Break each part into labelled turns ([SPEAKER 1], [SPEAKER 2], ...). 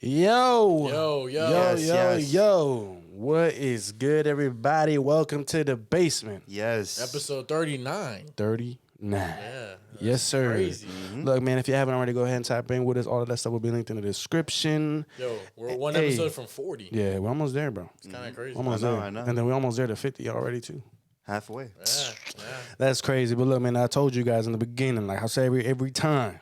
[SPEAKER 1] Yo.
[SPEAKER 2] Yes.
[SPEAKER 1] Yo. What is good, everybody? Welcome to the basement.
[SPEAKER 2] Yes.
[SPEAKER 3] Episode 39.
[SPEAKER 1] 39.
[SPEAKER 3] Yeah.
[SPEAKER 1] Yes, sir.
[SPEAKER 3] Crazy.
[SPEAKER 1] Look, man, if you haven't already, go ahead and type in with us. All of that stuff will be linked in the description.
[SPEAKER 3] Yo, we're one
[SPEAKER 1] Hey.
[SPEAKER 3] episode from 40.
[SPEAKER 1] Yeah, we're almost there, bro.
[SPEAKER 3] It's kind of crazy.
[SPEAKER 1] Almost
[SPEAKER 2] I know,
[SPEAKER 1] there.
[SPEAKER 2] I know.
[SPEAKER 1] And then we're almost there to 50 already, too.
[SPEAKER 2] Halfway.
[SPEAKER 3] Yeah.
[SPEAKER 1] That's crazy. But look, man, I told you guys in the beginning, like I say every time,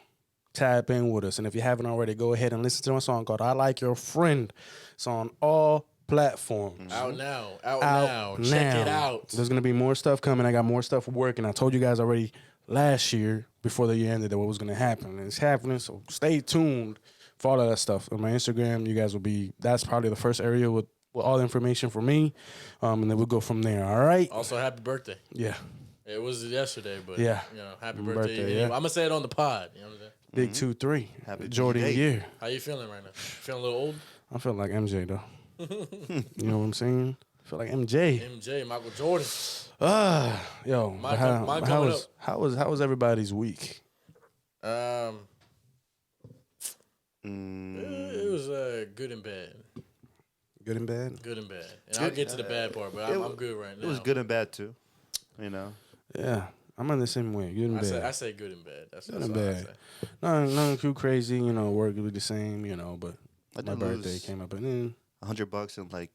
[SPEAKER 1] tap in with us. And if you haven't already, go ahead and listen to a song called I Like Your Friend. It's on all platforms.
[SPEAKER 3] Out now. Check it out.
[SPEAKER 1] There's going to be more stuff coming. I got more stuff working. I told you guys already last year before the year ended that what was going to happen. And it's happening, so stay tuned for all of that stuff. On my Instagram, you guys will be, that's probably the first area with all the information for me. And then we'll go from there, all right?
[SPEAKER 3] Also, happy birthday.
[SPEAKER 1] Yeah.
[SPEAKER 3] It was yesterday, but
[SPEAKER 1] Yeah.
[SPEAKER 3] happy
[SPEAKER 1] Birthday,
[SPEAKER 3] birthday.
[SPEAKER 1] yeah.
[SPEAKER 3] I'm going to say it on the pod. You know what I'm saying?
[SPEAKER 1] Big 2-3.
[SPEAKER 2] Happy
[SPEAKER 1] Jordan
[SPEAKER 2] birthday.
[SPEAKER 1] year.
[SPEAKER 3] How you feeling right now? Feeling a little old?
[SPEAKER 1] I feel like MJ, though. You know what I'm saying? I feel like MJ.
[SPEAKER 3] MJ, Michael Jordan.
[SPEAKER 1] Yo,
[SPEAKER 3] Mine coming up.
[SPEAKER 1] how was everybody's week?
[SPEAKER 3] It was good and bad.
[SPEAKER 1] Good and bad?
[SPEAKER 3] Good and bad. And I'll get to the bad part, but I'm good right now.
[SPEAKER 2] It was good and bad too. You know.
[SPEAKER 1] Yeah. I'm on the same way. Good and bad.
[SPEAKER 3] I say good and bad. That's
[SPEAKER 1] Good and
[SPEAKER 3] what I
[SPEAKER 1] bad.
[SPEAKER 3] say.
[SPEAKER 1] Nothing too crazy, work will be the same, but
[SPEAKER 2] I
[SPEAKER 1] my
[SPEAKER 2] did
[SPEAKER 1] birthday
[SPEAKER 2] lose
[SPEAKER 1] came up and then
[SPEAKER 2] $100 in like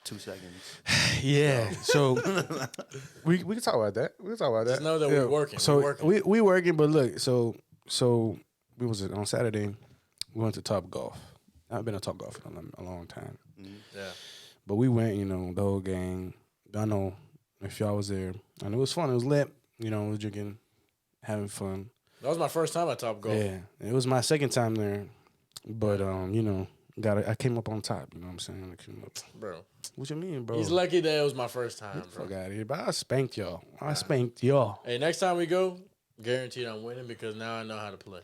[SPEAKER 2] 2 seconds.
[SPEAKER 1] yeah. So we can talk about that. We can talk about that.
[SPEAKER 3] Just know that we're working.
[SPEAKER 1] So
[SPEAKER 3] We're working.
[SPEAKER 1] we working, but look, so we was on Saturday. We went to Top Golf. I've been to Top Golf in a long time.
[SPEAKER 3] Yeah.
[SPEAKER 1] But we went, the whole gang. I don't know if y'all was there. And it was fun. It was lit. We was drinking, having fun.
[SPEAKER 3] That was my first time at Top Golf.
[SPEAKER 1] Yeah. It was my second time there. But, I came up on top. You know what I'm saying? I came up.
[SPEAKER 3] Bro.
[SPEAKER 1] What you mean, bro?
[SPEAKER 3] He's lucky that it was my first time, bro.
[SPEAKER 1] Fuck out of here. But I spanked y'all.
[SPEAKER 3] Hey, next time we go, guaranteed I'm winning because now I know how to play.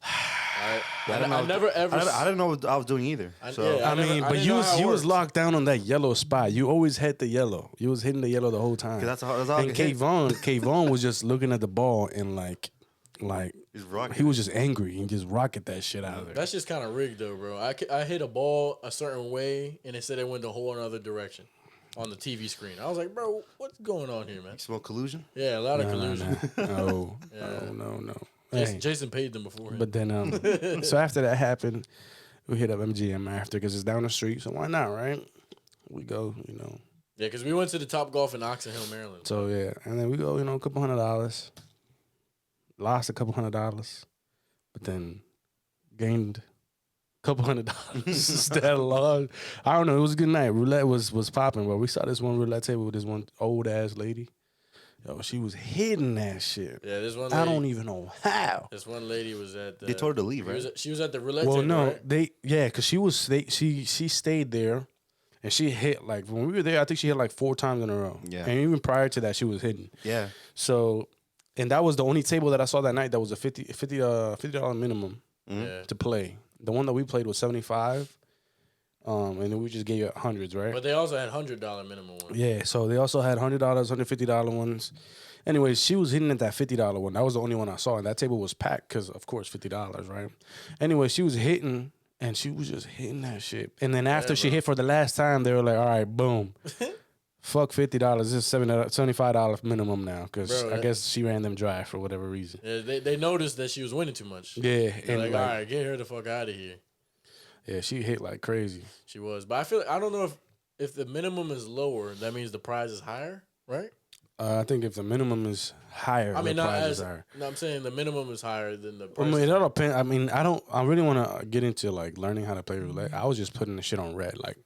[SPEAKER 3] I never ever.
[SPEAKER 2] I didn't know what I was doing either. So
[SPEAKER 3] I didn't
[SPEAKER 1] you
[SPEAKER 3] know how it
[SPEAKER 1] was
[SPEAKER 3] worked.
[SPEAKER 1] locked down on that yellow spot. You always hit the yellow. You was hitting the yellow the whole time.
[SPEAKER 2] that's all
[SPEAKER 1] And
[SPEAKER 2] I could hit.
[SPEAKER 1] Kayvon was just looking at the ball and like
[SPEAKER 2] He's rocking.
[SPEAKER 1] he was just angry and just rocket that shit out of there.
[SPEAKER 3] That's just kind of rigged, though, bro. I hit a ball a certain way, and it said it went a whole another direction on the TV screen. I was like, bro, what's going on here, man?
[SPEAKER 2] Smell collusion.
[SPEAKER 3] Yeah, a lot of collusion.
[SPEAKER 1] No.
[SPEAKER 3] Yeah.
[SPEAKER 1] No.
[SPEAKER 3] Jason paid them before.
[SPEAKER 1] But then, so after that happened, we hit up MGM after because it's down the street. So why not, right? We go,
[SPEAKER 3] Yeah, because we went to the Top Golf in Oxon Hill, Maryland.
[SPEAKER 1] So yeah, and then we go, a couple $100. Lost a couple $100, but then gained a couple $100 instead of lost. I don't know. It was a good night. Roulette was popping, but we saw this one roulette table with this one old ass lady. Yo, she was hitting that shit.
[SPEAKER 3] Yeah, this one lady.
[SPEAKER 1] I don't even know how.
[SPEAKER 3] This one lady was at the.
[SPEAKER 2] They told her to leave, right?
[SPEAKER 3] She was at the roulette
[SPEAKER 1] Well,
[SPEAKER 3] table,
[SPEAKER 1] no,
[SPEAKER 3] right?
[SPEAKER 1] because she stayed there, and she hit like when we were there. I think she hit like 4 times in a row.
[SPEAKER 2] Yeah.
[SPEAKER 1] And even prior to that, she was hitting.
[SPEAKER 2] Yeah.
[SPEAKER 1] So, and that was the only table that I saw that night that was a $50 minimum
[SPEAKER 3] Yeah.
[SPEAKER 1] to play. The one that we played was $75, and then we just gave you hundreds, right?
[SPEAKER 3] But they also had $100 minimum one.
[SPEAKER 1] Yeah, so they also had $100, $150 ones. Anyways, she was hitting at that $50 one. That was the only one I saw, and that table was packed because, of course, $50, right? Anyway, she was hitting, and she was just hitting that shit. And then after she hit for the last time, they were like, all right, boom. Fuck $50. This is $75 minimum now because I guess she ran them dry for whatever reason.
[SPEAKER 3] Yeah, they noticed that she was winning too much.
[SPEAKER 1] Yeah.
[SPEAKER 3] They're like, all right, get her the fuck out of here.
[SPEAKER 1] Yeah, she hit like crazy.
[SPEAKER 3] She was. But I feel I don't know if the minimum is lower, that means the prize is higher, right?
[SPEAKER 1] I think if the minimum is higher,
[SPEAKER 3] I mean,
[SPEAKER 1] the
[SPEAKER 3] not
[SPEAKER 1] prize
[SPEAKER 3] as.
[SPEAKER 1] is higher.
[SPEAKER 3] No, I'm saying the minimum is higher than the
[SPEAKER 1] I
[SPEAKER 3] price.
[SPEAKER 1] mean, it all depends. I mean, I really want to get into like learning how to play roulette. I was just putting the shit on red. Like,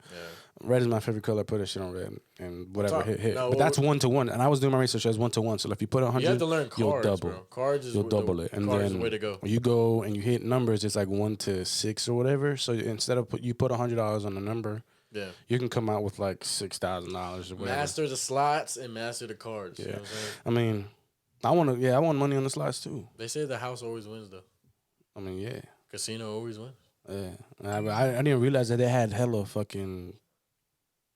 [SPEAKER 1] red is my favorite color. Put that shit on red and whatever hit.
[SPEAKER 3] No,
[SPEAKER 1] but that's 1-to-1, and I was doing my research as 1-to-1. So if you put 100,
[SPEAKER 3] You have to learn cards,
[SPEAKER 1] you'll double.
[SPEAKER 3] bro. Cards is
[SPEAKER 1] You'll double it, and
[SPEAKER 3] cards is
[SPEAKER 1] then
[SPEAKER 3] the way to go.
[SPEAKER 1] you go and you hit numbers. It's like 1 to 6 or whatever. So instead of you put $100 on the number,
[SPEAKER 3] Yeah.
[SPEAKER 1] you can come out with like $6,000 or whatever.
[SPEAKER 3] Master the slots and master the cards. You know what I'm saying?
[SPEAKER 1] I mean, I want money on the slots too.
[SPEAKER 3] They say the house always wins, though.
[SPEAKER 1] I mean, yeah.
[SPEAKER 3] Casino always wins.
[SPEAKER 1] Yeah, I didn't realize that they had hella fucking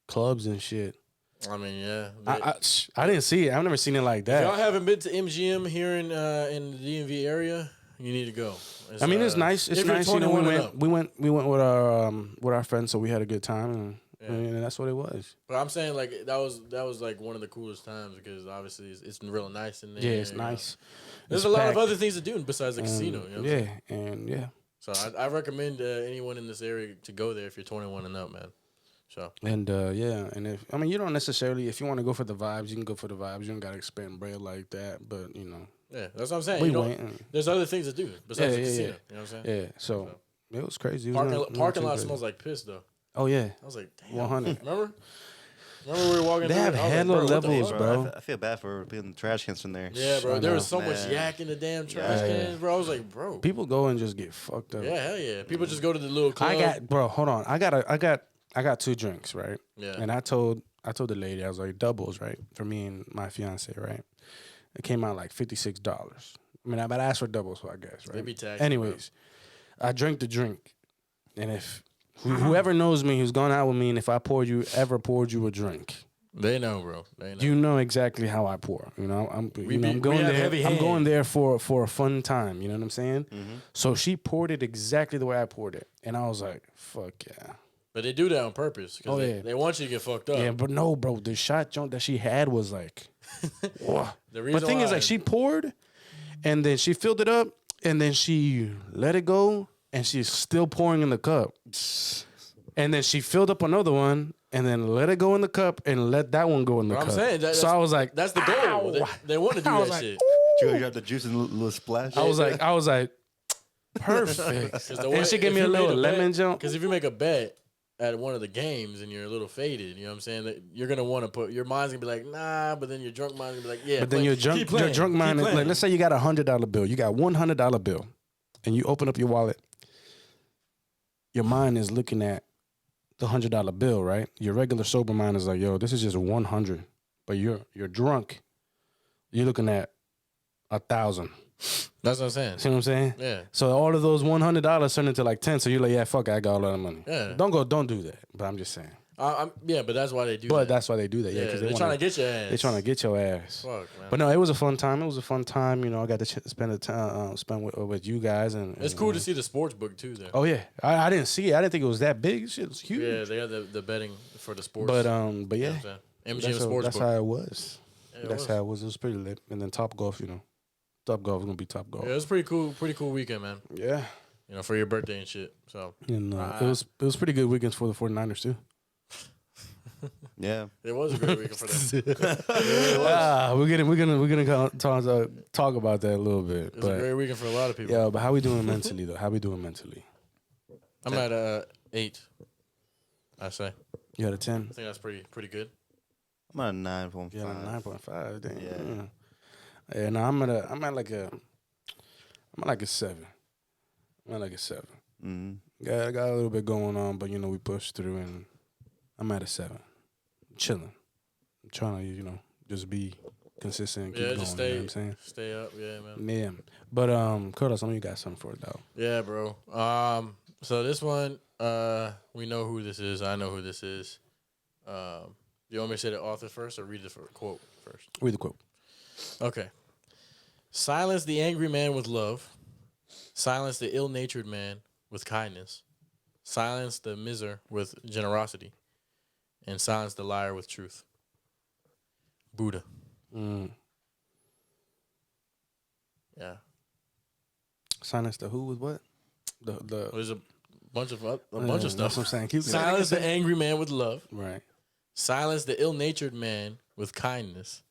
[SPEAKER 1] clubs and shit.
[SPEAKER 3] I mean, yeah.
[SPEAKER 1] I didn't see it. I've never seen it like
[SPEAKER 3] If y'all
[SPEAKER 1] that.
[SPEAKER 3] haven't been to MGM here in the DMV area, you need to go.
[SPEAKER 1] I mean, it's nice. It's
[SPEAKER 3] if you're
[SPEAKER 1] nice. You know,
[SPEAKER 3] 21 and up.
[SPEAKER 1] we went with our friends, so we had a good time, and that's what it was.
[SPEAKER 3] But I'm saying like that was like one of the coolest times because obviously it's real nice in there.
[SPEAKER 1] Yeah, it's nice.
[SPEAKER 3] There's a lot of other things to do besides the casino. You know what I'm saying? So I recommend anyone in this area to go there if you're 21 and up, man. So
[SPEAKER 1] and and if you don't necessarily, if you want to go for the vibes, you can go for the vibes. You don't gotta expend bread like that, but
[SPEAKER 3] yeah, that's what I'm saying. There's other things to do besides the casino. You know what I'm saying?
[SPEAKER 1] Yeah. So it was crazy.
[SPEAKER 3] Parking lot smells like piss though.
[SPEAKER 1] Oh yeah,
[SPEAKER 3] I was like, damn.
[SPEAKER 1] 100.
[SPEAKER 3] Remember we were walking.
[SPEAKER 1] They have hella levels, bro.
[SPEAKER 2] I feel bad for being the trash cans in there.
[SPEAKER 3] Yeah, bro. There was so much yak in the damn trash cans, bro. I was like, bro.
[SPEAKER 1] People go and just get fucked up.
[SPEAKER 3] Yeah, hell yeah. People just go to the little club.
[SPEAKER 1] Hold on. I got 2 drinks, right?
[SPEAKER 3] Yeah.
[SPEAKER 1] And I told the lady, I was like, doubles, right? For me and my fiance, right? It came out like $56. I mean, I asked for doubles, so I guess, right?
[SPEAKER 3] They be taxed.
[SPEAKER 1] Anyways, I drank the drink. And if whoever knows me, who's gone out with me, and if I ever poured you a drink,
[SPEAKER 3] they know, bro. They know.
[SPEAKER 1] You know exactly how I pour. I'm going there for a fun time. You know what I'm saying? Mm-hmm. So she poured it exactly the way I poured it, and I was like, "Fuck yeah!"
[SPEAKER 3] But they do that on purpose because they want you to get fucked up.
[SPEAKER 1] Yeah, but no, bro. The shot jump that she had was like, but the thing is, like, she poured, and then she filled it up, and then she let it go, and she's still pouring in the cup, and then she filled up another one. And then let it go in the cup and let that one go in the cup.
[SPEAKER 3] I'm saying
[SPEAKER 1] so I was like,
[SPEAKER 3] that's the goal. They want to do that shit.
[SPEAKER 2] You got the juice and a little splash.
[SPEAKER 1] I was like, perfect. And she gave me a little lemon jump.
[SPEAKER 3] Because if you make a bet at one of the games and you're a little faded, you know what I'm saying? That you're gonna want to put your mind's gonna be like, nah, but then your drunk mind's gonna be like, yeah.
[SPEAKER 1] But then your drunk mind is like, let's say you got $100 bill, you got $100 bill, and you open up your wallet. Your mind is looking at the $100 bill, right? Your regular sober mind is like, yo, this is just 100. But you're drunk. You're looking at 1,000.
[SPEAKER 3] That's what I'm saying.
[SPEAKER 1] See what I'm saying?
[SPEAKER 3] Yeah.
[SPEAKER 1] So all of those $100 turn into like 10. So you're like, yeah, fuck it, I got all that money.
[SPEAKER 3] Yeah.
[SPEAKER 1] Don't do that. But I'm just saying.
[SPEAKER 3] Yeah, but that's why they do that.
[SPEAKER 1] But that's why they do that. Yeah, because
[SPEAKER 3] they're trying to get your ass.
[SPEAKER 1] They're trying to get your ass.
[SPEAKER 3] Fuck, man.
[SPEAKER 1] But no, it was a fun time. I got to spend the time with you guys, and
[SPEAKER 3] it's cool to see the sports book too. There.
[SPEAKER 1] Oh yeah, I didn't see it. I didn't think it was that big. Shit was huge.
[SPEAKER 3] Yeah, they had the betting for the sports.
[SPEAKER 1] But yeah,
[SPEAKER 3] MGM sports.
[SPEAKER 1] That's
[SPEAKER 3] book.
[SPEAKER 1] how it was. Yeah, that's how it was. It was pretty lit. And then Top Golf, Top Golf is gonna be Top Golf.
[SPEAKER 3] Yeah, it was pretty cool weekend, man.
[SPEAKER 1] Yeah.
[SPEAKER 3] For your birthday and shit. So.
[SPEAKER 1] And it was pretty good weekends for the 49ers too.
[SPEAKER 2] Yeah,
[SPEAKER 3] it was a great weekend for them.
[SPEAKER 1] We're gonna talk about that a little bit.
[SPEAKER 3] It's a great weekend for a lot of people.
[SPEAKER 1] Yeah, but how we doing mentally though? How we doing mentally?
[SPEAKER 3] I'm at 8. I say.
[SPEAKER 1] You had a 10.
[SPEAKER 3] I think that's pretty good.
[SPEAKER 2] I'm at a 9.5.
[SPEAKER 1] Yeah, 9.5. Damn.
[SPEAKER 2] Yeah.
[SPEAKER 1] Yeah. No, I'm at like a 7. I'm at like a 7.
[SPEAKER 2] Mm-hmm.
[SPEAKER 1] I got a little bit going on, but we pushed through, and I'm at a 7. Chilling. I'm trying to, just be consistent and keep going.
[SPEAKER 3] Just stay,
[SPEAKER 1] you know what I'm saying?
[SPEAKER 3] Stay up, yeah, man.
[SPEAKER 1] Yeah. But Curtis, I know you got something for it though.
[SPEAKER 3] Yeah, bro. So this one, we know who this is. I know who this is. You want me to say the author first or read the quote first?
[SPEAKER 1] Read the quote.
[SPEAKER 3] Okay. Silence the angry man with love. Silence the ill-natured man with kindness. Silence the miser with generosity. And silence the liar with truth. Buddha.
[SPEAKER 1] Mm.
[SPEAKER 3] Yeah.
[SPEAKER 1] Silence the who with what? The
[SPEAKER 3] There's a bunch of stuff.
[SPEAKER 1] That's what I'm saying. Keep
[SPEAKER 3] Silence the angry man with love.
[SPEAKER 1] Right.
[SPEAKER 3] Silence the ill-natured man with kindness.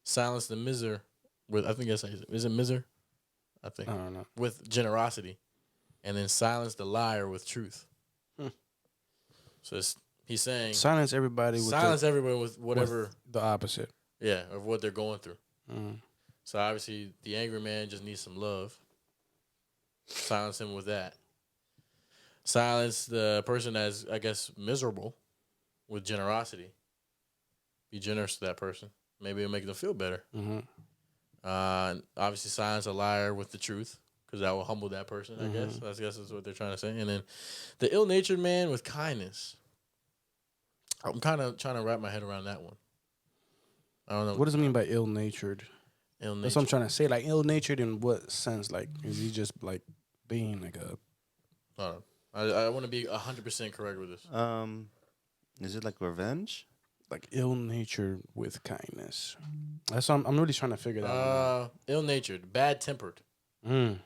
[SPEAKER 3] Silence the miser with, I think that's, is it miser? I think.
[SPEAKER 1] I don't know.
[SPEAKER 3] With generosity. And then silence the liar with truth. So he's saying
[SPEAKER 1] silence everybody
[SPEAKER 3] with whatever.
[SPEAKER 1] With the opposite.
[SPEAKER 3] Yeah, of what they're going through.
[SPEAKER 1] Mm.
[SPEAKER 3] So obviously the angry man just needs some love. Silence him with that. Silence the person that's, I guess, miserable with generosity. Be generous to that person. Maybe it'll make them feel better.
[SPEAKER 1] Mm-hmm.
[SPEAKER 3] Obviously silence a liar with the truth, because that will humble that person, I guess. I guess that's what they're trying to say. And then the ill-natured man with kindness. I'm kind of trying to wrap my head around that one. I don't know.
[SPEAKER 1] What does it mean by ill-natured?
[SPEAKER 3] Ill
[SPEAKER 1] That's what I'm
[SPEAKER 3] nature.
[SPEAKER 1] trying to say. Like ill-natured in what sense? Like is he just like being like a
[SPEAKER 3] Hold on. I want to be 100% correct with this.
[SPEAKER 2] Is it like revenge?
[SPEAKER 1] like ill-natured with kindness? That's what I'm really trying to figure that one out.
[SPEAKER 3] Ill-natured, bad-tempered.
[SPEAKER 1] Mm.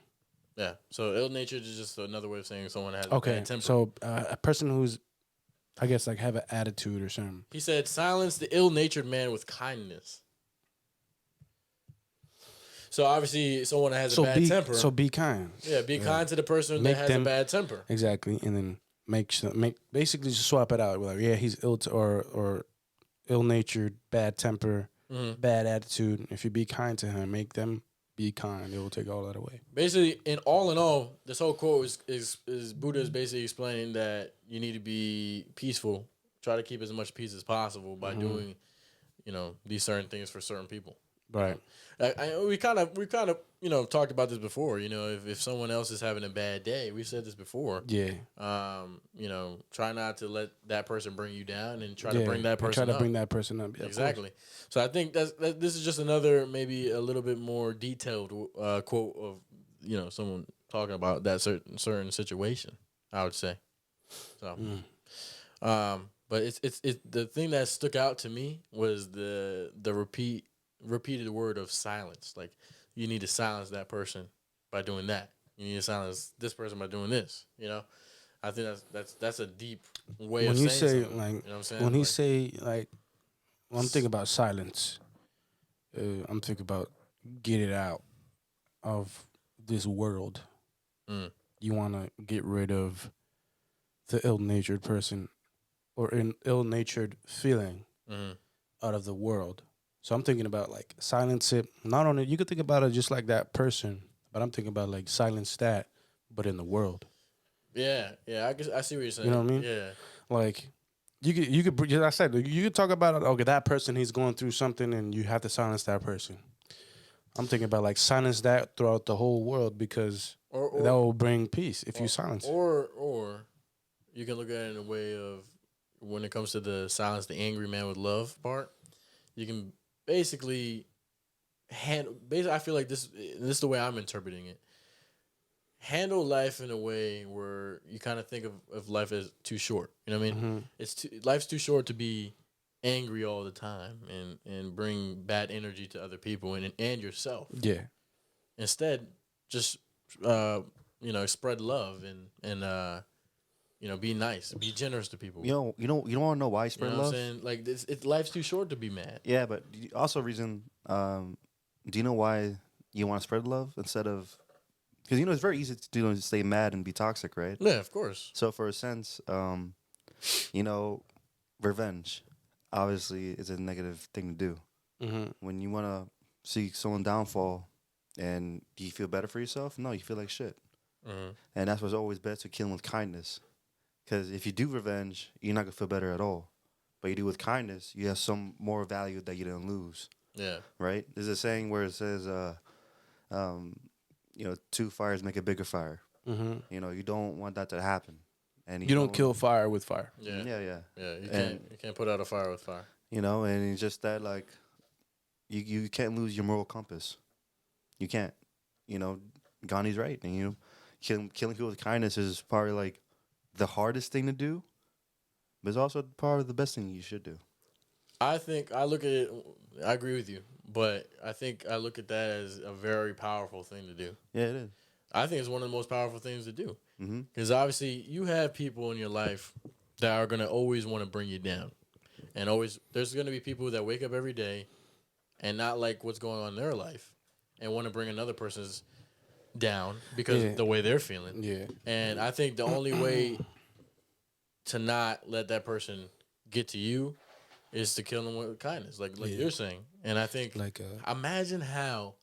[SPEAKER 3] Yeah. So ill-natured is just another way of saying someone has a
[SPEAKER 1] Okay,
[SPEAKER 3] bad temper.
[SPEAKER 1] so a person who's, I guess, like have an attitude or something.
[SPEAKER 3] He said, "Silence the ill-natured man with kindness." So obviously, someone that has a bad temper.
[SPEAKER 1] So be kind.
[SPEAKER 3] Yeah, be kind to the person
[SPEAKER 1] Make
[SPEAKER 3] that has
[SPEAKER 1] them-
[SPEAKER 3] a bad temper.
[SPEAKER 1] Exactly, and then make basically just swap it out. Like, yeah, he's or ill-natured, bad temper,
[SPEAKER 3] Mhm.
[SPEAKER 1] bad attitude. If you be kind to him, make them be kind. It will take all that away.
[SPEAKER 3] Basically, in all, this whole quote is Buddha is basically explaining that you need to be peaceful. Try to keep as much peace as possible by doing, these certain things for certain people.
[SPEAKER 1] Right.
[SPEAKER 3] We kind of talked about this before. If someone else is having a bad day, we've said this before.
[SPEAKER 1] Yeah.
[SPEAKER 3] Try not to let that person bring you down, and try to bring that person
[SPEAKER 1] Try to
[SPEAKER 3] up.
[SPEAKER 1] bring that person up. Yeah,
[SPEAKER 3] Exactly. So I think this is just another maybe a little bit more detailed quote of someone talking about that certain situation. I would say. So, but it's the thing that stuck out to me was the repeated word of silence. Like you need to silence that person by doing that. You need to silence this person by doing this. I think that's a deep way
[SPEAKER 1] When
[SPEAKER 3] of
[SPEAKER 1] you
[SPEAKER 3] saying
[SPEAKER 1] say
[SPEAKER 3] something.
[SPEAKER 1] like,
[SPEAKER 3] You know what I'm saying?
[SPEAKER 1] when he
[SPEAKER 3] Like,
[SPEAKER 1] say like, when I'm thinking about silence, I'm thinking about get it out of this world.
[SPEAKER 3] Mm.
[SPEAKER 1] You want to get rid of the ill-natured person or an ill-natured feeling out of the world. So I'm thinking about like silence it. Not only you could think about it just like that person, but I'm thinking about like silence that, but in the world.
[SPEAKER 3] yeah, I see what you're saying.
[SPEAKER 1] You know what I mean?
[SPEAKER 3] Yeah,
[SPEAKER 1] Like you could as I said, you could talk about okay, that person, he's going through something and you have to silence that person. I'm thinking about like silence that throughout the whole world because
[SPEAKER 3] or
[SPEAKER 1] that will bring peace if you silence it.
[SPEAKER 3] or you can look at it in a way of when it comes to the silence the angry man with love part. You can basically I feel like this is the way I'm interpreting it. Handle life in a way where you kind of think of life as too short. You know what I mean? Life's too short to be angry all the time and bring bad energy to other people and yourself.
[SPEAKER 1] Yeah.
[SPEAKER 3] Instead, just spread love and be nice, be generous to people.
[SPEAKER 2] You don't want to know why you
[SPEAKER 3] You
[SPEAKER 2] spread
[SPEAKER 3] know what
[SPEAKER 2] love?
[SPEAKER 3] I'm saying? Like life's too short to be mad.
[SPEAKER 2] Yeah, but also reason. Do you know why you want to spread love instead of? Because it's very easy to stay mad and be toxic, right?
[SPEAKER 3] Yeah, of course.
[SPEAKER 2] So for a sense, revenge obviously is a negative thing to do.
[SPEAKER 1] Mm-hmm.
[SPEAKER 2] When you want to see someone downfall, and do you feel better for yourself? No, you feel like shit.
[SPEAKER 3] Mm-hmm.
[SPEAKER 2] And that's what's always best to kill with kindness. Because if you do revenge, you're not gonna feel better at all. But you do with kindness, you have some more value that you didn't lose.
[SPEAKER 3] Yeah.
[SPEAKER 2] Right? There's a saying where it says, two fires make a bigger fire.
[SPEAKER 1] Mm-hmm.
[SPEAKER 2] You don't want that to happen. And
[SPEAKER 1] You don't kill fire with fire.
[SPEAKER 3] Yeah.
[SPEAKER 2] Yeah.
[SPEAKER 3] Yeah. You can't put out a fire with fire.
[SPEAKER 2] And it's just that like, you can't lose your moral compass. You can't. Gandhi's right, and killing people with kindness is probably like the hardest thing to do, but it's also probably the best thing you should do.
[SPEAKER 3] I think I look at it. I agree with you, but I think I look at that as a very powerful thing to do.
[SPEAKER 2] Yeah, it is.
[SPEAKER 3] I think it's one of the most powerful things to do
[SPEAKER 2] Mm-hmm.
[SPEAKER 3] because obviously you have people in your life that are gonna always want to bring you down, and always there's gonna be people that wake up every day and not like what's going on in their life and want to bring another person's down because of the way they're feeling.
[SPEAKER 1] Yeah.
[SPEAKER 3] And I think the only way to not let that person get to you is to kill them with kindness, like you're saying. And I think imagine how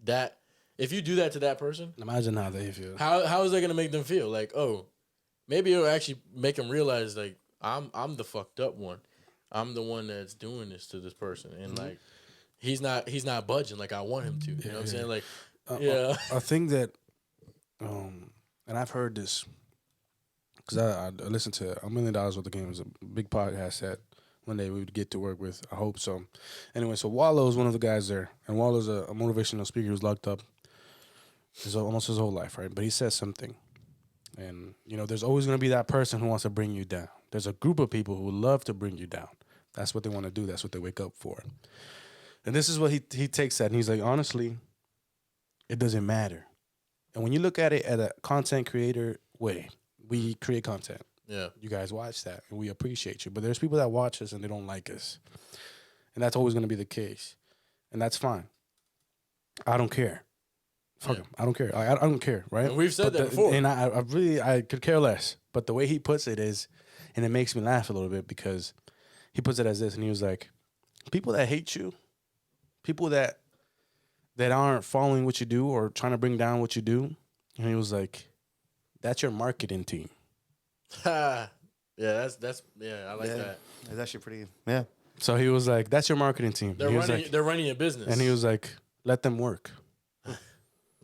[SPEAKER 3] that if you do that to that person,
[SPEAKER 1] imagine how they feel.
[SPEAKER 3] how is that gonna make them feel? Like, oh, maybe it'll actually make them realize like I'm the fucked up one. I'm the one that's doing this to this person, and like he's not budging like I want him to. You know what I'm saying? Like,
[SPEAKER 1] I think that, and I've heard this because I listened to $1 Million Worth of Game. It was a big podcast that one day we would get to work with. I hope so. Anyway, so Wallow is one of the guys there, and Wallow's a motivational speaker who's locked up almost his whole life, right? But he says something, and there's always going to be that person who wants to bring you down. There's a group of people who love to bring you down. That's what they want to do. That's what they wake up for. And this is what he takes that, and he's like, honestly, it doesn't matter. And when you look at it at a content creator way, we create content.
[SPEAKER 3] Yeah.
[SPEAKER 1] You guys watch that, and we appreciate you. But there's people that watch us, and they don't like us. And that's always going to be the case. And that's fine. I don't care. Fuck him. I don't care. I don't care, right?
[SPEAKER 3] And we've said that before.
[SPEAKER 1] And I could care less. But the way he puts it is, and it makes me laugh a little bit because he puts it as this, and he was like, people that hate you, people that aren't following what you do or trying to bring down what you do, and he was like, that's your marketing team.
[SPEAKER 3] Yeah, that's I like that.
[SPEAKER 2] It's actually pretty. Yeah.
[SPEAKER 1] So he was like, that's your marketing team.
[SPEAKER 3] They're running a business.
[SPEAKER 1] And he was like, let them work.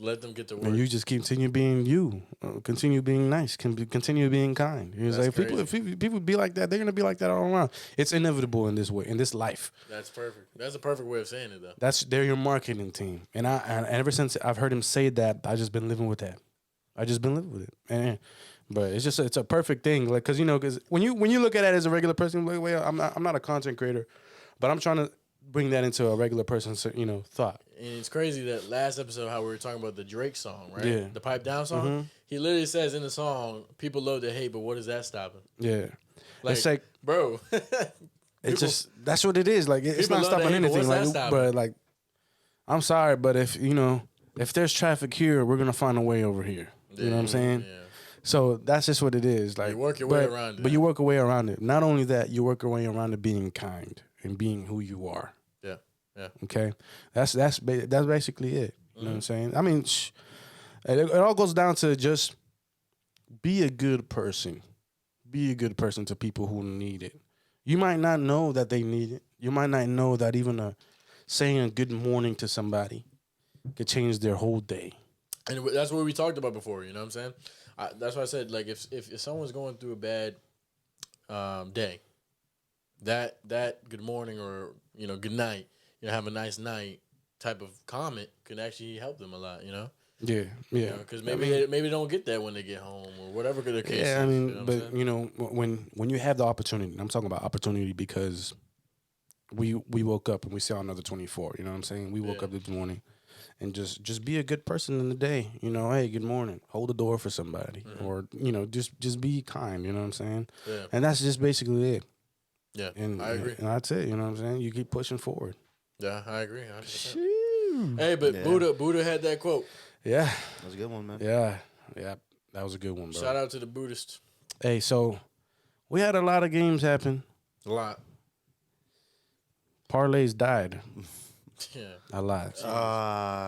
[SPEAKER 3] Let them get to work.
[SPEAKER 1] And you just continue being you. Continue being nice. Continue being kind. He was
[SPEAKER 3] That's
[SPEAKER 1] like, people be like that. They're going to be like that all around. It's inevitable in this way, in this life.
[SPEAKER 3] That's perfect. That's a perfect way of saying it, though.
[SPEAKER 1] They're your marketing team. And ever since I've heard him say that, I just been living with that. I just been living with it. But it's a perfect thing. Like, cause when you look at it as a regular person, like, wait, I'm not a content creator, but I'm trying to bring that into a regular person's, thought.
[SPEAKER 3] And it's crazy that last episode how we were talking about the Drake song, right?
[SPEAKER 1] Yeah.
[SPEAKER 3] The pipe down song.
[SPEAKER 1] Mm-hmm.
[SPEAKER 3] He literally says in the song, people love to hate, but what is that stopping?
[SPEAKER 1] Yeah.
[SPEAKER 3] Like,
[SPEAKER 1] it's like,
[SPEAKER 3] bro.
[SPEAKER 1] it's just, that's what it is. Like, it's not stopping anything. Like, but like, I'm sorry, but if there's traffic here, we're going to find a way over here. You know what I'm saying?
[SPEAKER 3] Yeah.
[SPEAKER 1] So that's just what it is. Like,
[SPEAKER 3] You work your way around it.
[SPEAKER 1] But you work your way around it. Not only that, you work your way around it being kind and being who you are.
[SPEAKER 3] Yeah. Yeah.
[SPEAKER 1] Okay? That's basically it. You know what I'm saying? I mean, it all goes down to just be a good person. Be a good person to people who need it. You might not know that they need it. You might not know that even saying a good morning to somebody could change their whole day.
[SPEAKER 3] And that's what we talked about before, you know what I'm saying? That's why I said, like, if someone's going through a bad day, that good morning or, good night, have a nice night type of comment can actually help them a lot,
[SPEAKER 1] Yeah, yeah.
[SPEAKER 3] Because maybe they don't get that when they get home or whatever the case is.
[SPEAKER 1] Yeah, I mean,
[SPEAKER 3] you know
[SPEAKER 1] but when you have the opportunity, I'm talking about opportunity because we woke up and we saw another 24. You know what I'm saying? We woke up this morning. And just be a good person in the day. Hey, good morning. Hold the door for somebody. Mm-hmm. Or, just be kind. You know what I'm saying?
[SPEAKER 3] Yeah.
[SPEAKER 1] And that's just basically it.
[SPEAKER 3] Yeah,
[SPEAKER 1] and
[SPEAKER 3] I agree.
[SPEAKER 1] And that's it. You know what I'm saying? You keep pushing forward.
[SPEAKER 3] Yeah, I agree. 100%. Hey, but Buddha had that quote.
[SPEAKER 1] Yeah.
[SPEAKER 2] That was a good one, man.
[SPEAKER 1] Yeah. That was a good one, bro.
[SPEAKER 3] Shout out to the Buddhist.
[SPEAKER 1] Hey, so we had a lot of games happen.
[SPEAKER 3] A lot.
[SPEAKER 1] Parlays died.
[SPEAKER 3] Yeah.
[SPEAKER 1] A lot.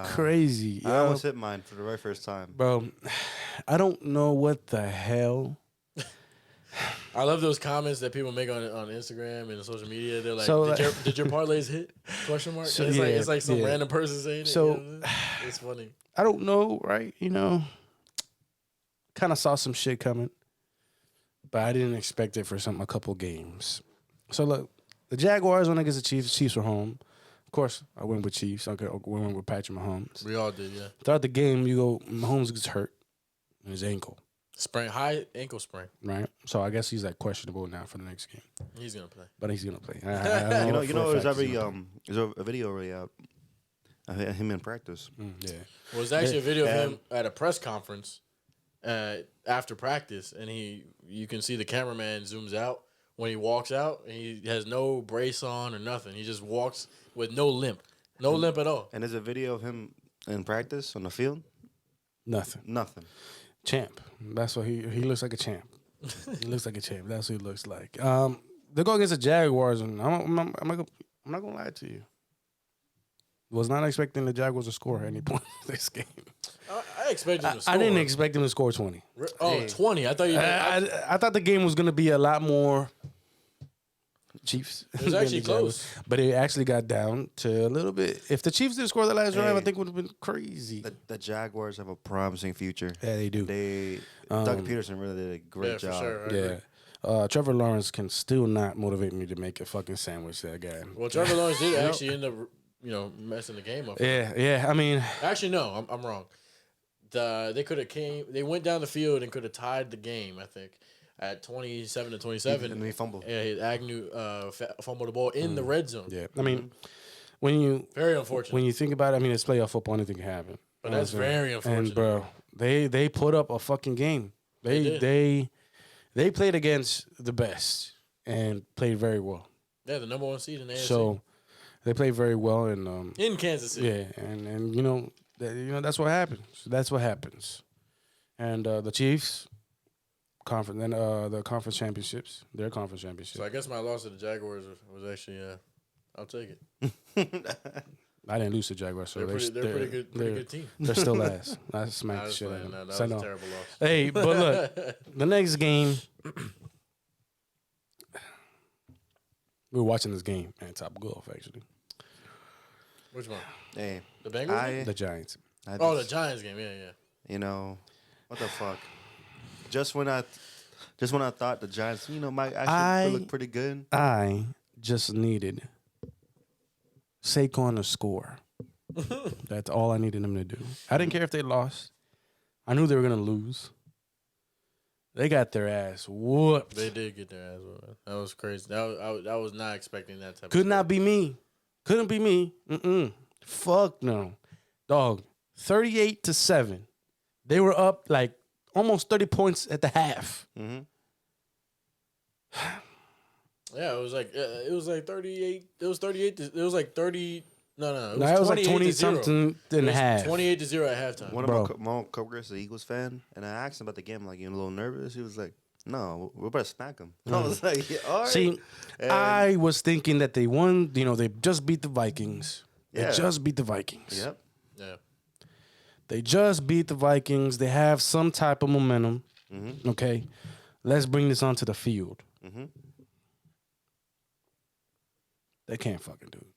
[SPEAKER 1] Crazy.
[SPEAKER 2] I almost hit mine for the very first time.
[SPEAKER 1] Bro, I don't know what the hell.
[SPEAKER 3] I love those comments that people make on Instagram and social media. They're like,
[SPEAKER 1] So,
[SPEAKER 3] did your parlays hit? Question mark.
[SPEAKER 1] So,
[SPEAKER 3] it's like some random person saying it.
[SPEAKER 1] So
[SPEAKER 3] it's funny.
[SPEAKER 1] I don't know, right? Kind of saw some shit coming, but I didn't expect it for a couple games. So look, the Jaguars went against the Chiefs. Chiefs were home. Of course, I went with Chiefs. I went with Patrick Mahomes.
[SPEAKER 3] We all did, yeah.
[SPEAKER 1] Throughout the game, Mahomes gets hurt in his ankle.
[SPEAKER 3] High ankle sprain.
[SPEAKER 1] Right? So I guess he's questionable now for the next game.
[SPEAKER 3] He's going to play.
[SPEAKER 1] But he's going to play.
[SPEAKER 2] There's a video already out of him in practice.
[SPEAKER 3] Yeah. Well, there's actually a video of him at a press conference after practice, and you can see the cameraman zooms out when he walks out, and he has no brace on or nothing. He just walks with no limp. No limp at all.
[SPEAKER 2] And there's a video of him in practice on the field. Nothing.
[SPEAKER 1] Champ. That's what he looks like a champ. He looks like a champ. That's what he looks like. They go against the Jaguars, and I'm not gonna lie to you. Was not expecting the Jaguars to score at any point in this game.
[SPEAKER 3] I expected him to score.
[SPEAKER 1] I didn't expect him to score 20.
[SPEAKER 3] Oh, 20. I thought you
[SPEAKER 1] I thought the game was gonna be a lot more Chiefs.
[SPEAKER 3] It was actually close.
[SPEAKER 1] But it actually got down to a little bit. If the Chiefs didn't score the last drive, I think it would have been crazy.
[SPEAKER 2] The Jaguars have a promising future.
[SPEAKER 1] Yeah, they do.
[SPEAKER 2] Doug Peterson really did a great job.
[SPEAKER 3] For sure.
[SPEAKER 1] Yeah. Trevor Lawrence can still not motivate me to make a fucking sandwich. That guy.
[SPEAKER 3] Well, Trevor Lawrence did actually end up, messing the game up.
[SPEAKER 1] Yeah. I mean,
[SPEAKER 3] Actually, no, I'm wrong. They could have They went down the field and could have tied the game. I think at 27-27.
[SPEAKER 2] And he fumbled.
[SPEAKER 3] Yeah, Agnew fumbled the ball in the red zone.
[SPEAKER 1] yeah. I mean, when you
[SPEAKER 3] Very unfortunate.
[SPEAKER 1] when you think about it, I mean, it's playoff football. Anything can happen.
[SPEAKER 3] But that's very unfortunate.
[SPEAKER 1] And bro, they put up a fucking game. They played against the best and played very well.
[SPEAKER 3] Yeah, the number 1 seed in the AFC.
[SPEAKER 1] So they played very well and
[SPEAKER 3] In Kansas City.
[SPEAKER 1] yeah, and that's what happens. That's what happens. And the Chiefs conference and the conference championships, their conference championship.
[SPEAKER 3] So I guess my loss to the Jaguars was actually I'll take it.
[SPEAKER 1] I didn't lose to Jaguars, so
[SPEAKER 3] They're pretty good team.
[SPEAKER 1] They're still last. I smacked
[SPEAKER 3] I
[SPEAKER 1] the
[SPEAKER 3] was
[SPEAKER 1] shit out
[SPEAKER 3] playing,
[SPEAKER 1] of them.
[SPEAKER 3] that
[SPEAKER 1] So
[SPEAKER 3] was
[SPEAKER 1] no.
[SPEAKER 3] a terrible loss.
[SPEAKER 1] Hey, but look, the next game, we were watching this game at Top Golf, actually.
[SPEAKER 3] Which one?
[SPEAKER 2] Hey,
[SPEAKER 3] The Bengals game?
[SPEAKER 1] The Giants.
[SPEAKER 3] The Giants game. Yeah.
[SPEAKER 2] You know, what the fuck? Just when I thought the Giants, might actually look pretty good.
[SPEAKER 1] I just needed Saquon to score. That's all I needed them to do. I didn't care if they lost. I knew they were going to lose. They got their ass whooped.
[SPEAKER 3] They did get their ass whooped. That was crazy. I was not expecting that type
[SPEAKER 1] Could
[SPEAKER 3] of
[SPEAKER 1] not be me. Couldn't be me. Fuck no. Dog, 38-7. They were up like almost 30 points at the half.
[SPEAKER 2] Mm-hmm.
[SPEAKER 3] Yeah, it was like 38. It was 38. It was like 30. No.
[SPEAKER 1] It was like 20 something and a half.
[SPEAKER 3] 28-0 at halftime.
[SPEAKER 2] One of my coworkers is an Eagles fan, and I asked him about the game, like, a little nervous. He was like, "No, we're about to smack them." I was like, yeah, "All right."
[SPEAKER 1] See,
[SPEAKER 2] And
[SPEAKER 1] I was thinking that they won. They just beat the Vikings. They
[SPEAKER 2] Yeah.
[SPEAKER 1] just beat the Vikings.
[SPEAKER 2] Yep.
[SPEAKER 3] Yeah.
[SPEAKER 1] They just beat the Vikings. They have some type of momentum.
[SPEAKER 2] Mm-hmm.
[SPEAKER 1] Okay, let's bring this onto the field.
[SPEAKER 2] Mm-hmm.
[SPEAKER 1] They can't fucking do it.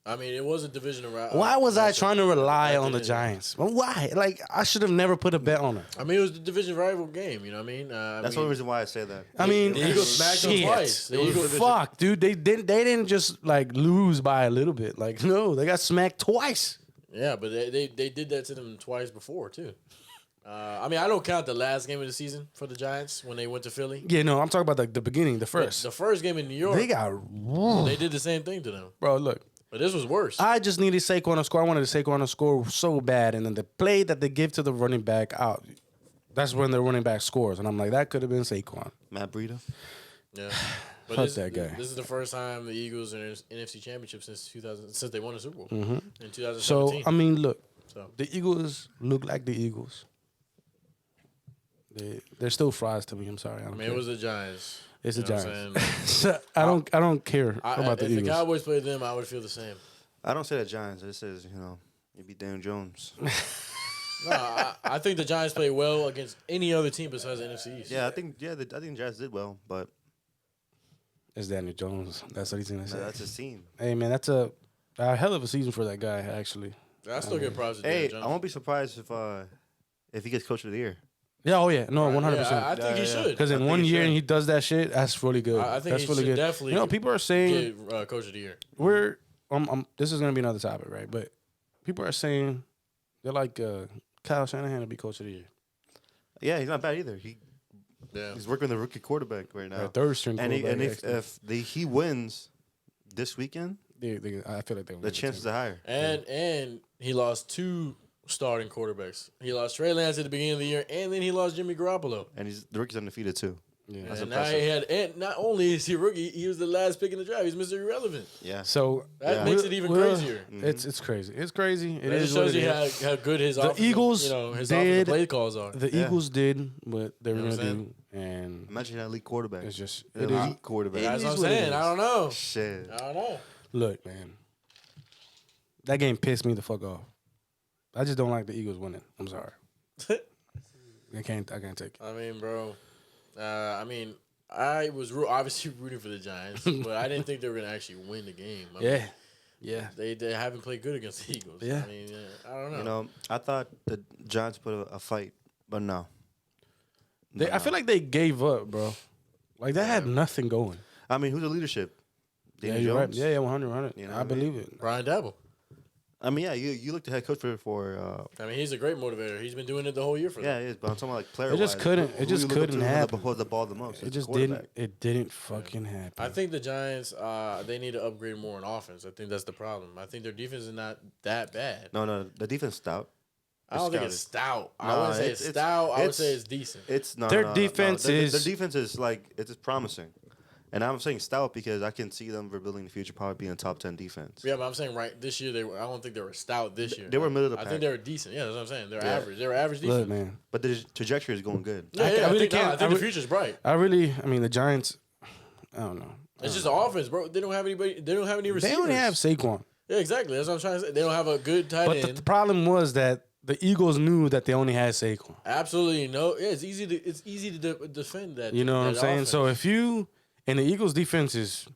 [SPEAKER 3] I mean, it was a divisional round.
[SPEAKER 1] Why was I trying to rely on the
[SPEAKER 3] didn't-
[SPEAKER 1] Giants? Well, why? Like, I should have never put a bet on it.
[SPEAKER 3] I mean, it was the division rival game. You know what I mean?
[SPEAKER 2] That's the only reason why I say that.
[SPEAKER 1] I mean,
[SPEAKER 3] the Eagles smacked them
[SPEAKER 1] shit.
[SPEAKER 3] twice. The Eagles-
[SPEAKER 1] Fuck, dude. They didn't just like lose by a little bit. Like, no, they got smacked twice.
[SPEAKER 3] Yeah, but they did that to them twice before too. I mean, I don't count the last game of the season for the Giants when they went to Philly.
[SPEAKER 1] Yeah, no, I'm talking about the beginning, the first.
[SPEAKER 3] The first game in New York,
[SPEAKER 1] They got
[SPEAKER 3] they did the same thing to them.
[SPEAKER 1] bro. Look,
[SPEAKER 3] But this was worse.
[SPEAKER 1] I just needed Saquon to score. I wanted Saquon to score so bad, and then the play that they give to the running back out. That's when the running back scores, and I'm like, that could have been Saquon.
[SPEAKER 2] Matt Breida.
[SPEAKER 3] Yeah. But
[SPEAKER 1] Fuck that guy.
[SPEAKER 3] This is the first time the Eagles are in NFC Championship since they won the Super Bowl in 2017.
[SPEAKER 1] So I mean, look,
[SPEAKER 3] So.
[SPEAKER 1] the Eagles look like the Eagles. They're still fries to me. I'm sorry.
[SPEAKER 3] I mean, it was the Giants.
[SPEAKER 1] It's the
[SPEAKER 3] You know what I'm
[SPEAKER 1] Giants. I don't care about the
[SPEAKER 3] if
[SPEAKER 1] Eagles.
[SPEAKER 3] the Cowboys played them, I would feel the same.
[SPEAKER 2] I don't say the Giants. It says, you beat Dan Jones.
[SPEAKER 3] No, I think the Giants played well against any other team besides the NFC East.
[SPEAKER 2] Yeah, I think the Giants did well, but
[SPEAKER 1] It's Daniel Jones. That's what he's gonna say.
[SPEAKER 2] that's his team.
[SPEAKER 1] Hey man, that's a hell of a season for that guy. Actually.
[SPEAKER 3] I still get props to
[SPEAKER 2] Hey,
[SPEAKER 3] Daniel
[SPEAKER 2] I
[SPEAKER 3] Jones.
[SPEAKER 2] won't be surprised if he gets Coach of the Year.
[SPEAKER 1] Yeah. Oh yeah. No. 100%.
[SPEAKER 3] Yeah, I think he should.
[SPEAKER 1] Because
[SPEAKER 2] I
[SPEAKER 1] in
[SPEAKER 2] think
[SPEAKER 1] one
[SPEAKER 2] he
[SPEAKER 1] year
[SPEAKER 2] should.
[SPEAKER 1] and he does that shit, that's really good.
[SPEAKER 3] I think
[SPEAKER 1] that's
[SPEAKER 3] he
[SPEAKER 1] really
[SPEAKER 3] should
[SPEAKER 1] good.
[SPEAKER 3] definitely
[SPEAKER 1] People are saying
[SPEAKER 3] get Coach of the Year.
[SPEAKER 1] we're. This is gonna be another topic, right? But people are saying they're like Kyle Shanahan to be coach of the year.
[SPEAKER 2] Yeah, he's not bad either.
[SPEAKER 3] Yeah.
[SPEAKER 2] He's working with a rookie quarterback right now.
[SPEAKER 1] Third string
[SPEAKER 2] And
[SPEAKER 1] quarterback.
[SPEAKER 2] if he wins this weekend,
[SPEAKER 1] I feel like they
[SPEAKER 2] the chances are higher.
[SPEAKER 3] And he lost 2 starting quarterbacks. He lost Trey Lance at the beginning of the year, and then he lost Jimmy Garoppolo.
[SPEAKER 2] And the rookie's undefeated too.
[SPEAKER 1] Yeah.
[SPEAKER 2] That's
[SPEAKER 3] And
[SPEAKER 2] impressive.
[SPEAKER 3] and not only is he rookie, he was the last pick in the draft. He's Mr. Irrelevant.
[SPEAKER 2] Yeah.
[SPEAKER 1] So
[SPEAKER 3] That makes it even crazier.
[SPEAKER 1] It's crazy. It's crazy. It
[SPEAKER 3] That
[SPEAKER 1] is
[SPEAKER 3] just
[SPEAKER 1] what
[SPEAKER 3] shows
[SPEAKER 1] it
[SPEAKER 3] you
[SPEAKER 1] is.
[SPEAKER 3] how good his offensive,
[SPEAKER 1] Eagles
[SPEAKER 3] his offensive
[SPEAKER 1] did-
[SPEAKER 3] play calls are.
[SPEAKER 1] The
[SPEAKER 2] Yeah.
[SPEAKER 1] Eagles did what they were
[SPEAKER 3] You know
[SPEAKER 1] gonna
[SPEAKER 3] what I'm
[SPEAKER 1] do, and
[SPEAKER 2] Imagine that elite quarterback.
[SPEAKER 1] it's just
[SPEAKER 2] An
[SPEAKER 1] it is.
[SPEAKER 2] elite quarterback.
[SPEAKER 3] That's what I'm
[SPEAKER 1] is what it
[SPEAKER 3] saying.
[SPEAKER 1] is.
[SPEAKER 3] I don't know.
[SPEAKER 2] Shit.
[SPEAKER 3] I don't know.
[SPEAKER 1] Look, man, that game pissed me the fuck off. I just don't like the Eagles winning. I'm sorry. I can't take it.
[SPEAKER 3] I mean, bro. I was obviously rooting for the Giants, but I didn't think they were gonna actually win the game. I mean,
[SPEAKER 1] Yeah.
[SPEAKER 3] they haven't played good against the Eagles.
[SPEAKER 1] Yeah.
[SPEAKER 3] I mean, I don't know.
[SPEAKER 2] I thought the Giants put a fight, but no.
[SPEAKER 1] I feel like they gave up, bro. Like that had nothing going.
[SPEAKER 2] I mean, who's the leadership?
[SPEAKER 1] Yeah,
[SPEAKER 2] Danny
[SPEAKER 1] you're right.
[SPEAKER 2] Jones?
[SPEAKER 1] Yeah, 100.
[SPEAKER 2] You know
[SPEAKER 1] I
[SPEAKER 2] what I mean?
[SPEAKER 1] believe it.
[SPEAKER 3] Brian Dabble.
[SPEAKER 2] I mean, yeah, you look the head coach for
[SPEAKER 3] I mean, he's a great motivator. He's been doing it the whole year for
[SPEAKER 2] yeah,
[SPEAKER 3] them.
[SPEAKER 2] it is. But I'm talking about like player.
[SPEAKER 1] It just couldn't. It just couldn't happen.
[SPEAKER 2] Hold the ball the most.
[SPEAKER 1] It
[SPEAKER 2] It's
[SPEAKER 1] just
[SPEAKER 2] quarterback.
[SPEAKER 1] didn't. It didn't fucking happen.
[SPEAKER 3] I think the Giants, they need to upgrade more on offense. I think that's the problem. I think their defense is not that bad.
[SPEAKER 2] No, the defense stout.
[SPEAKER 3] I don't think it's stout. I
[SPEAKER 2] Nah,
[SPEAKER 3] wouldn't say it's stout. I would say it's decent.
[SPEAKER 2] It's no.
[SPEAKER 1] Their
[SPEAKER 2] no, no,
[SPEAKER 1] defense
[SPEAKER 2] no.
[SPEAKER 1] is-
[SPEAKER 2] Their defense is like it's promising, and I'm saying stout because I can see them rebuilding the future, probably being a top 10 defense.
[SPEAKER 3] Yeah, but I'm saying this year I don't think they were stout this year.
[SPEAKER 2] They were middle of the
[SPEAKER 3] I
[SPEAKER 2] pack.
[SPEAKER 3] think they were decent. Yeah, that's what I'm saying. They're
[SPEAKER 2] Yeah.
[SPEAKER 3] average. They were average defense.
[SPEAKER 1] Look, man.
[SPEAKER 2] But the trajectory is going good.
[SPEAKER 3] Yeah,
[SPEAKER 1] I
[SPEAKER 3] I
[SPEAKER 1] really
[SPEAKER 3] think,
[SPEAKER 1] can't-
[SPEAKER 3] I
[SPEAKER 1] I
[SPEAKER 3] think the
[SPEAKER 1] re-
[SPEAKER 3] future's bright.
[SPEAKER 1] I mean, the Giants. I don't know.
[SPEAKER 3] It's just the offense, bro. They don't have anybody. They don't have any receivers.
[SPEAKER 1] They only have Saquon.
[SPEAKER 3] Yeah, exactly. That's what I'm trying to say. They don't have a good tight
[SPEAKER 1] But
[SPEAKER 3] end.
[SPEAKER 1] the problem was that the Eagles knew that they only had Saquon.
[SPEAKER 3] Absolutely no. Yeah, it's easy to defend that.
[SPEAKER 1] You know what I'm
[SPEAKER 3] that
[SPEAKER 1] saying?
[SPEAKER 3] offense.
[SPEAKER 1] So if you and the Eagles defense is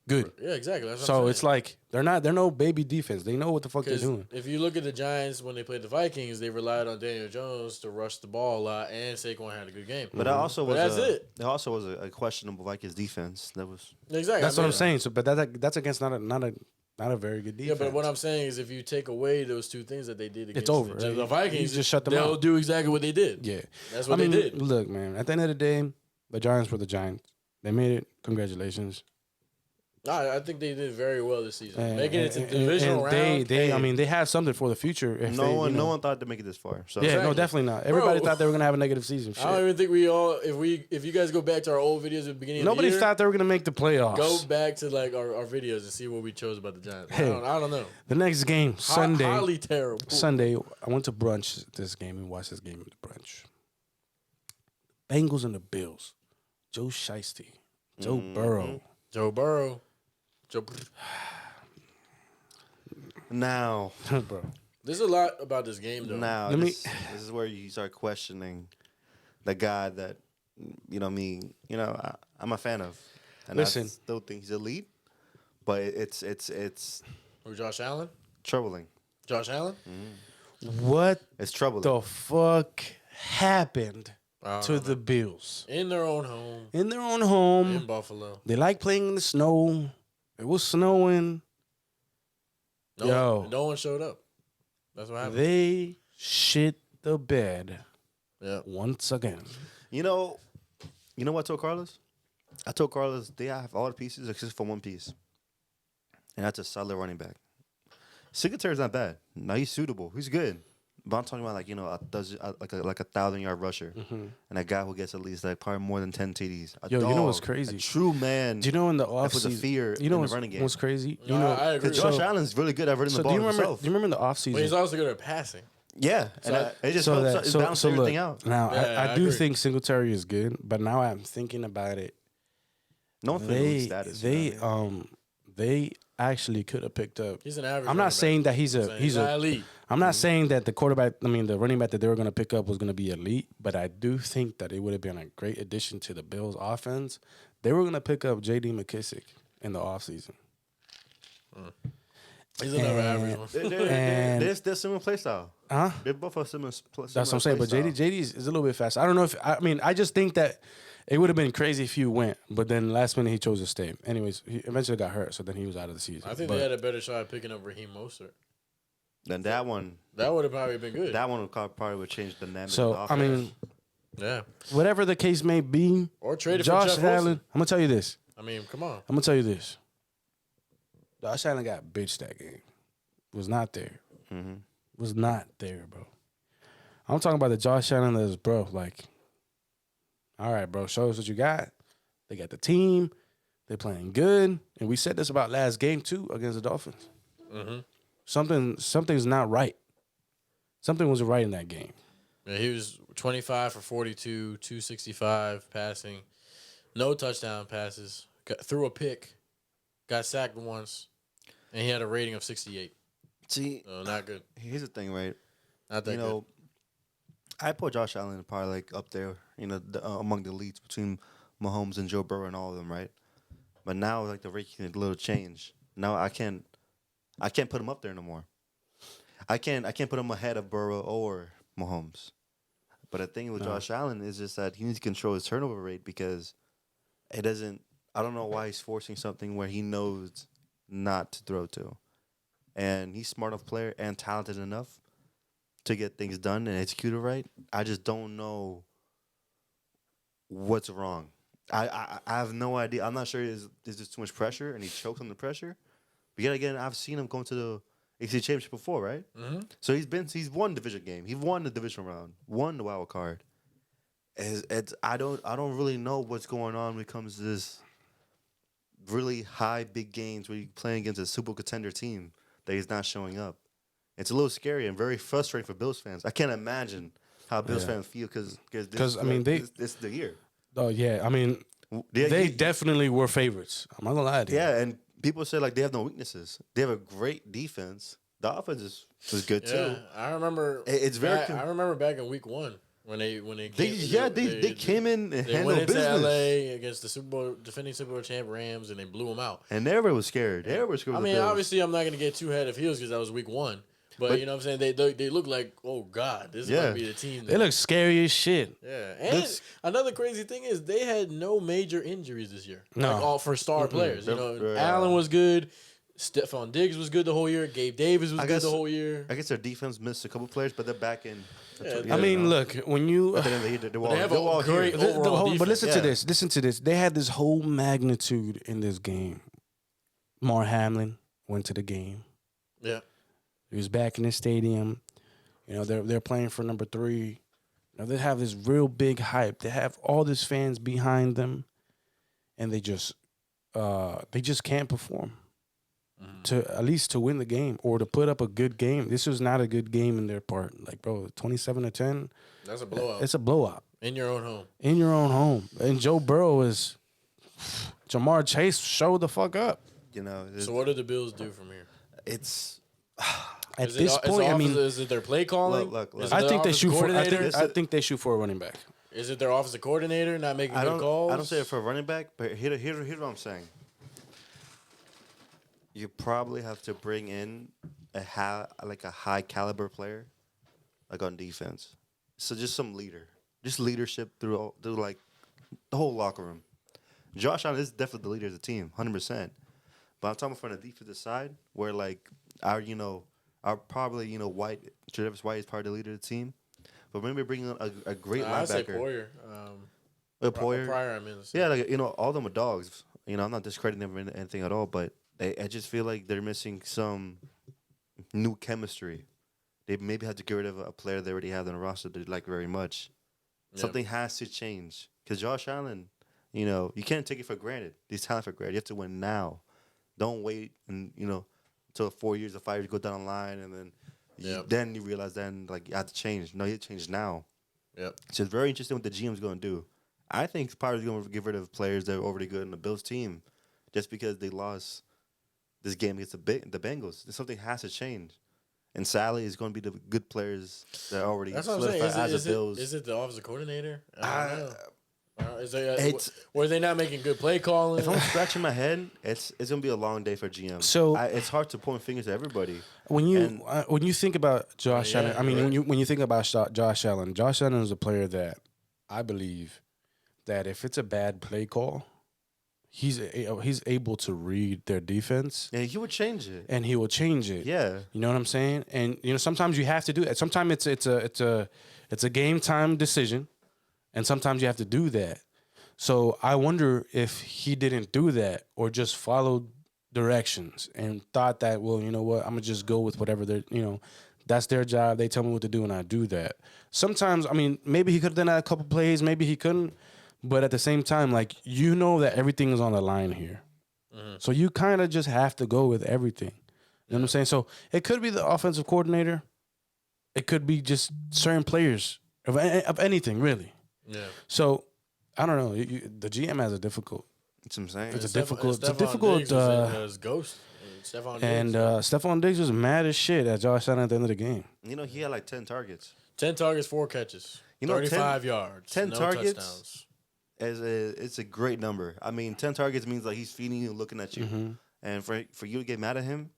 [SPEAKER 1] good.
[SPEAKER 3] Yeah, exactly. That's what
[SPEAKER 1] So
[SPEAKER 3] I'm
[SPEAKER 1] it's
[SPEAKER 3] saying.
[SPEAKER 1] like they're no baby defense. They know what the fuck they're
[SPEAKER 3] 'Cause
[SPEAKER 1] doing.
[SPEAKER 3] if you look at the Giants when they played the Vikings, they relied on Daniel Jones to rush the ball a lot, and Saquon had a good game.
[SPEAKER 2] But that also
[SPEAKER 3] But
[SPEAKER 2] was
[SPEAKER 3] that's it.
[SPEAKER 2] There also was a questionable Vikings defense. That was
[SPEAKER 3] Exactly.
[SPEAKER 1] That's
[SPEAKER 3] I
[SPEAKER 1] what
[SPEAKER 3] mean,
[SPEAKER 1] I'm saying. So, but that's against not a very good
[SPEAKER 3] Yeah,
[SPEAKER 1] defense.
[SPEAKER 3] but what I'm saying is, if you take away those two things that they did against
[SPEAKER 1] over.
[SPEAKER 3] the Vikings,
[SPEAKER 1] You just shut them
[SPEAKER 3] they'll
[SPEAKER 1] out.
[SPEAKER 3] do exactly what they did.
[SPEAKER 1] Yeah,
[SPEAKER 3] That's what
[SPEAKER 1] I mean,
[SPEAKER 3] they did.
[SPEAKER 1] Look, man. At the end of the day, the Giants were the Giants. They made it. Congratulations.
[SPEAKER 3] I think they did very well this season,
[SPEAKER 1] And-
[SPEAKER 3] making it to
[SPEAKER 1] and-
[SPEAKER 3] divisional
[SPEAKER 1] and
[SPEAKER 3] round.
[SPEAKER 1] They, I mean, they have something for the future. If
[SPEAKER 2] no
[SPEAKER 1] they,
[SPEAKER 2] one.
[SPEAKER 1] you
[SPEAKER 2] No
[SPEAKER 1] know-
[SPEAKER 2] one thought to make it this far. So
[SPEAKER 1] Yeah, no,
[SPEAKER 3] Exactly.
[SPEAKER 1] definitely not. Everybody
[SPEAKER 3] Bro.
[SPEAKER 1] thought they were gonna have a negative season.
[SPEAKER 3] I don't
[SPEAKER 1] Shit.
[SPEAKER 3] even think if you guys go back to our old videos at the beginning
[SPEAKER 1] Nobody
[SPEAKER 3] of the year,
[SPEAKER 1] thought they were gonna make the playoffs.
[SPEAKER 3] go back to like our videos and see what we chose about the Giants.
[SPEAKER 1] Hey.
[SPEAKER 3] I don't know.
[SPEAKER 1] The next game, Sunday.
[SPEAKER 3] Highly terrible.
[SPEAKER 1] Sunday, I went to brunch this game and watched this game at brunch. Bengals and the Bills. Joe Shiesty. Joe Burrow.
[SPEAKER 3] Joe Burrow.
[SPEAKER 2] now,
[SPEAKER 1] Bro.
[SPEAKER 3] There's a lot about this game though.
[SPEAKER 2] now,
[SPEAKER 1] Let me-
[SPEAKER 2] this is where you start questioning the guy that me. I'm a fan of. And
[SPEAKER 1] Listen.
[SPEAKER 2] I still think he's elite, but it's
[SPEAKER 3] Or Josh Allen.
[SPEAKER 2] troubling.
[SPEAKER 3] Josh Allen.
[SPEAKER 1] What
[SPEAKER 2] It's troubling.
[SPEAKER 1] the fuck happened
[SPEAKER 3] I
[SPEAKER 1] to
[SPEAKER 3] don't know.
[SPEAKER 1] the Bills?
[SPEAKER 3] In their own home
[SPEAKER 1] In their own home.
[SPEAKER 3] in Buffalo.
[SPEAKER 1] They like playing in the snow. It was snowing. Yo.
[SPEAKER 3] No one showed up. That's what happened.
[SPEAKER 1] They shit the bed
[SPEAKER 3] Yeah.
[SPEAKER 1] once again.
[SPEAKER 2] You know what I told Carlos? I told Carlos they have all the pieces except for one piece, and that's a solid running back. Singletary's not bad. No, he's suitable. He's good. But I'm talking about like a 1,000-yard rusher and a guy who gets at least like probably more than 10 TDs. A
[SPEAKER 1] Yo, you know what's
[SPEAKER 2] dog,
[SPEAKER 1] crazy?
[SPEAKER 2] A true man.
[SPEAKER 1] Do you know in the
[SPEAKER 2] that
[SPEAKER 1] offseason?
[SPEAKER 2] puts a fear
[SPEAKER 1] You know
[SPEAKER 2] in the
[SPEAKER 1] what's,
[SPEAKER 2] running game.
[SPEAKER 1] what's crazy?
[SPEAKER 3] No,
[SPEAKER 1] You know,
[SPEAKER 3] I agree.
[SPEAKER 2] Because Josh Allen's really good at running the
[SPEAKER 1] so
[SPEAKER 2] ball
[SPEAKER 1] do you remember?
[SPEAKER 2] himself.
[SPEAKER 1] Do you remember in the
[SPEAKER 3] But he's
[SPEAKER 1] offseason?
[SPEAKER 3] also good at passing.
[SPEAKER 2] Yeah,
[SPEAKER 3] So
[SPEAKER 2] and it just
[SPEAKER 1] So
[SPEAKER 2] helps
[SPEAKER 1] that
[SPEAKER 2] it
[SPEAKER 1] so
[SPEAKER 2] balances
[SPEAKER 1] so
[SPEAKER 2] everything
[SPEAKER 1] look,
[SPEAKER 2] out.
[SPEAKER 1] now
[SPEAKER 3] Yeah,
[SPEAKER 1] I
[SPEAKER 3] I
[SPEAKER 1] do
[SPEAKER 3] agree.
[SPEAKER 1] think Singletary is good, but now I'm thinking about it.
[SPEAKER 2] No one feels status.
[SPEAKER 1] They actually could have picked up.
[SPEAKER 3] He's an average.
[SPEAKER 1] I'm
[SPEAKER 3] running
[SPEAKER 1] not
[SPEAKER 3] back.
[SPEAKER 1] saying that he's
[SPEAKER 3] He's not elite.
[SPEAKER 1] I'm not saying that the running back that they were going to pick up was going to be elite, but I do think that it would have been a great addition to the Bills' offense. They were going to pick up J.D. McKissick in the offseason.
[SPEAKER 3] He's another average one.
[SPEAKER 1] And-
[SPEAKER 2] They're similar play style.
[SPEAKER 1] Huh?
[SPEAKER 2] They're both a similar.
[SPEAKER 1] That's what I'm saying. But JD is a little bit fast. I don't know if I just think that it would have been crazy if you went, but then last minute he chose to stay. Anyways, he eventually got hurt, so then he was out of the season.
[SPEAKER 3] I think
[SPEAKER 1] But
[SPEAKER 3] they had a better shot at picking up Raheem Mostert.
[SPEAKER 2] Then that one
[SPEAKER 3] That would have probably been good.
[SPEAKER 2] probably would change the dynamic.
[SPEAKER 1] so
[SPEAKER 2] of the
[SPEAKER 1] I
[SPEAKER 2] offense.
[SPEAKER 1] mean,
[SPEAKER 3] Yeah.
[SPEAKER 1] whatever the case may be,
[SPEAKER 3] Or traded
[SPEAKER 1] Josh
[SPEAKER 3] for Jeff
[SPEAKER 1] Allen.
[SPEAKER 3] Wilson.
[SPEAKER 1] I'm gonna tell you this.
[SPEAKER 3] I mean, come on.
[SPEAKER 1] I'm gonna tell you this. Josh Allen got bitched that game. Was not there. Was not there, bro. I'm talking about the Josh Allen that's, bro, like, all right, bro, show us what you got. They got the team. They're playing good. And we said this about last game, too, against the Dolphins. Something's not right. Something was right in that game.
[SPEAKER 3] Yeah, he was 25 for 42, 265 passing, no touchdown passes, threw a pick, got sacked once, and he had a rating of 68.
[SPEAKER 2] See,
[SPEAKER 3] So not good.
[SPEAKER 2] here's the thing, right?
[SPEAKER 3] Not that
[SPEAKER 2] You know, I put Josh Allen probably like up there, among the elites between Mahomes and Joe Burrow and all of them, right? But now, like the ranking a little change. Now I can't put him up there no more. I can't put him ahead of Burrow or Mahomes. But the thing with Josh Allen is just that he needs to control his turnover rate because it doesn't. I don't know why he's forcing something where he knows not to throw to, and he's smart enough player and talented enough to get things done and executed right. I just don't know what's wrong. I have no idea. I'm not sure is just too much pressure and he chokes on the pressure. But yet again, I've seen him going to the ACC championship before, right?
[SPEAKER 3] Mm-hmm.
[SPEAKER 2] So he's won division game. He won the division round, won the wild card. I don't really know what's going on when it comes to this really high big games where you're playing against a Super Bowl contender team that he's not showing up. It's a little scary and very frustrating for Bills fans. I can't imagine how Bills fans feel because
[SPEAKER 1] I mean,
[SPEAKER 2] this is the year.
[SPEAKER 1] Oh yeah, I mean, they definitely were favorites. I'm not gonna lie to you.
[SPEAKER 2] Yeah, and people say like they have no weaknesses. They have a great defense. The offense is good too.
[SPEAKER 3] I remember.
[SPEAKER 2] It's very.
[SPEAKER 3] I remember back in week 1 when they
[SPEAKER 2] They came in and
[SPEAKER 3] they
[SPEAKER 2] handled
[SPEAKER 3] went into
[SPEAKER 2] business.
[SPEAKER 3] LA against the defending Super Bowl champ Rams and they blew them out.
[SPEAKER 2] And everybody was scared. Everybody was scared.
[SPEAKER 3] I
[SPEAKER 2] of the
[SPEAKER 3] mean,
[SPEAKER 2] Bills.
[SPEAKER 3] obviously, I'm not going to get too head of heels because that was week 1. But you know what I'm saying? They look like, oh, God, this might be the team.
[SPEAKER 1] They look scary as shit.
[SPEAKER 3] Yeah. And another crazy thing is they had no major injuries this year.
[SPEAKER 1] No.
[SPEAKER 3] Like all for star players. You know, Allen was good. Stephon Diggs was good the whole year. Gabe Davis was good the whole year.
[SPEAKER 2] I guess their defense missed a couple players, but they're back in.
[SPEAKER 1] I mean, look, when you
[SPEAKER 3] They have a great overall defense.
[SPEAKER 1] but listen to this. Listen to this. They had this whole magnitude in this game. Mar Hamlin went to the game.
[SPEAKER 3] Yeah.
[SPEAKER 1] He was back in the stadium. You know, they're playing for number 3. You know, they have this real big hype. They have all these fans behind them, and they just can't perform to at least to win the game or to put up a good game. This was not a good game in their part. Like, bro, 27-10.
[SPEAKER 3] That's a blowout.
[SPEAKER 1] It's a blowout
[SPEAKER 3] In your own home.
[SPEAKER 1] in your own home. And Joe Burrow is Jamar Chase showed the fuck up.
[SPEAKER 2] You know.
[SPEAKER 3] So what do the Bills do from here?
[SPEAKER 2] It's.
[SPEAKER 1] At this point, I mean,
[SPEAKER 3] is it their play calling?
[SPEAKER 2] Look.
[SPEAKER 3] Is it
[SPEAKER 1] I
[SPEAKER 3] their
[SPEAKER 1] think they
[SPEAKER 3] offensive
[SPEAKER 1] shoot for.
[SPEAKER 3] coordinator?
[SPEAKER 1] I think they shoot for a running back.
[SPEAKER 3] Is it their offensive coordinator not making good calls?
[SPEAKER 2] I don't say it for a running back, but here's what I'm saying. You probably have to bring in a high caliber player, like on defense. So just some leadership through like the whole locker room. Josh Allen is definitely the leader of the team, 100%. But I'm talking from the defensive side, where like our probably Travis White is part of the leader of the team. But maybe bringing in a great linebacker.
[SPEAKER 3] I'd say Poyer.
[SPEAKER 2] Poyer.
[SPEAKER 3] Pryor, I mean.
[SPEAKER 2] Yeah, like all of them are dogs. I'm not discrediting them or anything at all, but I just feel like they're missing some new chemistry. They maybe have to get rid of a player they already have on the roster they like very much. Yeah. Something has to change because Josh Allen, you can't take it for granted. He's talent for granted. You have to win now. Don't wait and until 4 years or 5 years go down the line and then you realize you have to change. No, you have to change now.
[SPEAKER 3] Yep.
[SPEAKER 2] So it's very interesting what the GM's going to do. I think probably going to get rid of players that are already good in the Bills team just because they lost this game against the Bengals. Something has to change. And sadly, it's going to be the good players that are already solidified as the Bills.
[SPEAKER 3] Is it the offensive coordinator? I don't know. Were they not making good play calling?
[SPEAKER 2] If I'm scratching my head, it's gonna be a long day for GM.
[SPEAKER 1] So
[SPEAKER 2] it's hard to point fingers at everybody.
[SPEAKER 1] When you think about Josh Allen, I mean, when you think about Josh Allen is a player that I believe that if it's a bad play call, he's able to read their defense.
[SPEAKER 2] Yeah, he would change it,
[SPEAKER 1] and he will change it.
[SPEAKER 2] Yeah,
[SPEAKER 1] you know what I'm saying. And sometimes you have to do that. Sometimes it's a game time decision. And sometimes you have to do that. So I wonder if he didn't do that or just followed directions and thought that, well, you know what, I'm going to just go with whatever that's their job. They tell me what to do and I do that. Sometimes, I mean, maybe he could have done that a couple plays. Maybe he couldn't. But at the same time, like, that everything is on the line here. Mm-hmm. So you kind of just have to go with everything. You know what I'm saying? So it could be the offensive coordinator. It could be just certain players of anything, really.
[SPEAKER 3] Yeah.
[SPEAKER 1] So I don't know. The GM has a difficult.
[SPEAKER 2] That's what I'm saying.
[SPEAKER 1] It's a difficult.
[SPEAKER 3] Ghost.
[SPEAKER 1] Stephon Diggs was mad as shit at Josh Allen at the end of the game.
[SPEAKER 2] He had like 10 targets.
[SPEAKER 3] 10 targets, 4 catches. 35 yards.
[SPEAKER 2] 10
[SPEAKER 3] no
[SPEAKER 2] targets.
[SPEAKER 3] Touchdowns.
[SPEAKER 2] It's a great number. I mean, 10 targets means like he's feeding you, looking at you, and for you to get mad at him,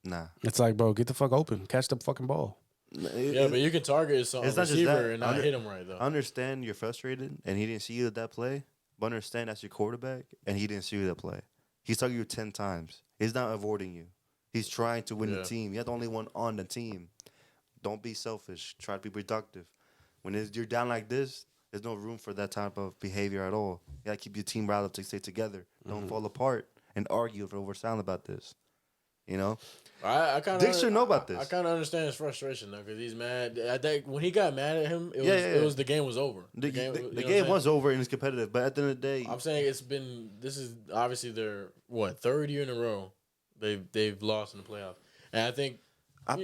[SPEAKER 2] nah.
[SPEAKER 1] It's like, bro, get the fuck open, catch the fucking ball.
[SPEAKER 3] But you can target a receiver and not hit him right, though.
[SPEAKER 2] I understand you're frustrated, and he didn't see you at that play, but understand that's your quarterback, and he didn't see you that play. He's talking to you 10 times. He's not avoiding you. He's trying to win the team. You're the only one on the team. Don't be selfish. Try to be productive. When you're down like this, there's no room for that type of behavior at all. You got to keep your team riled up to stay together. Don't fall apart and argue over sound about this. You know?
[SPEAKER 3] I kind of
[SPEAKER 2] Dick should know about this.
[SPEAKER 3] I kind of understand his frustration though, because he's mad. I think when he got mad at him, it was the game was over.
[SPEAKER 2] The game was over and it's competitive, but at the end of the day,
[SPEAKER 3] I'm saying this is obviously their third year in a row they've lost in the playoffs, and I think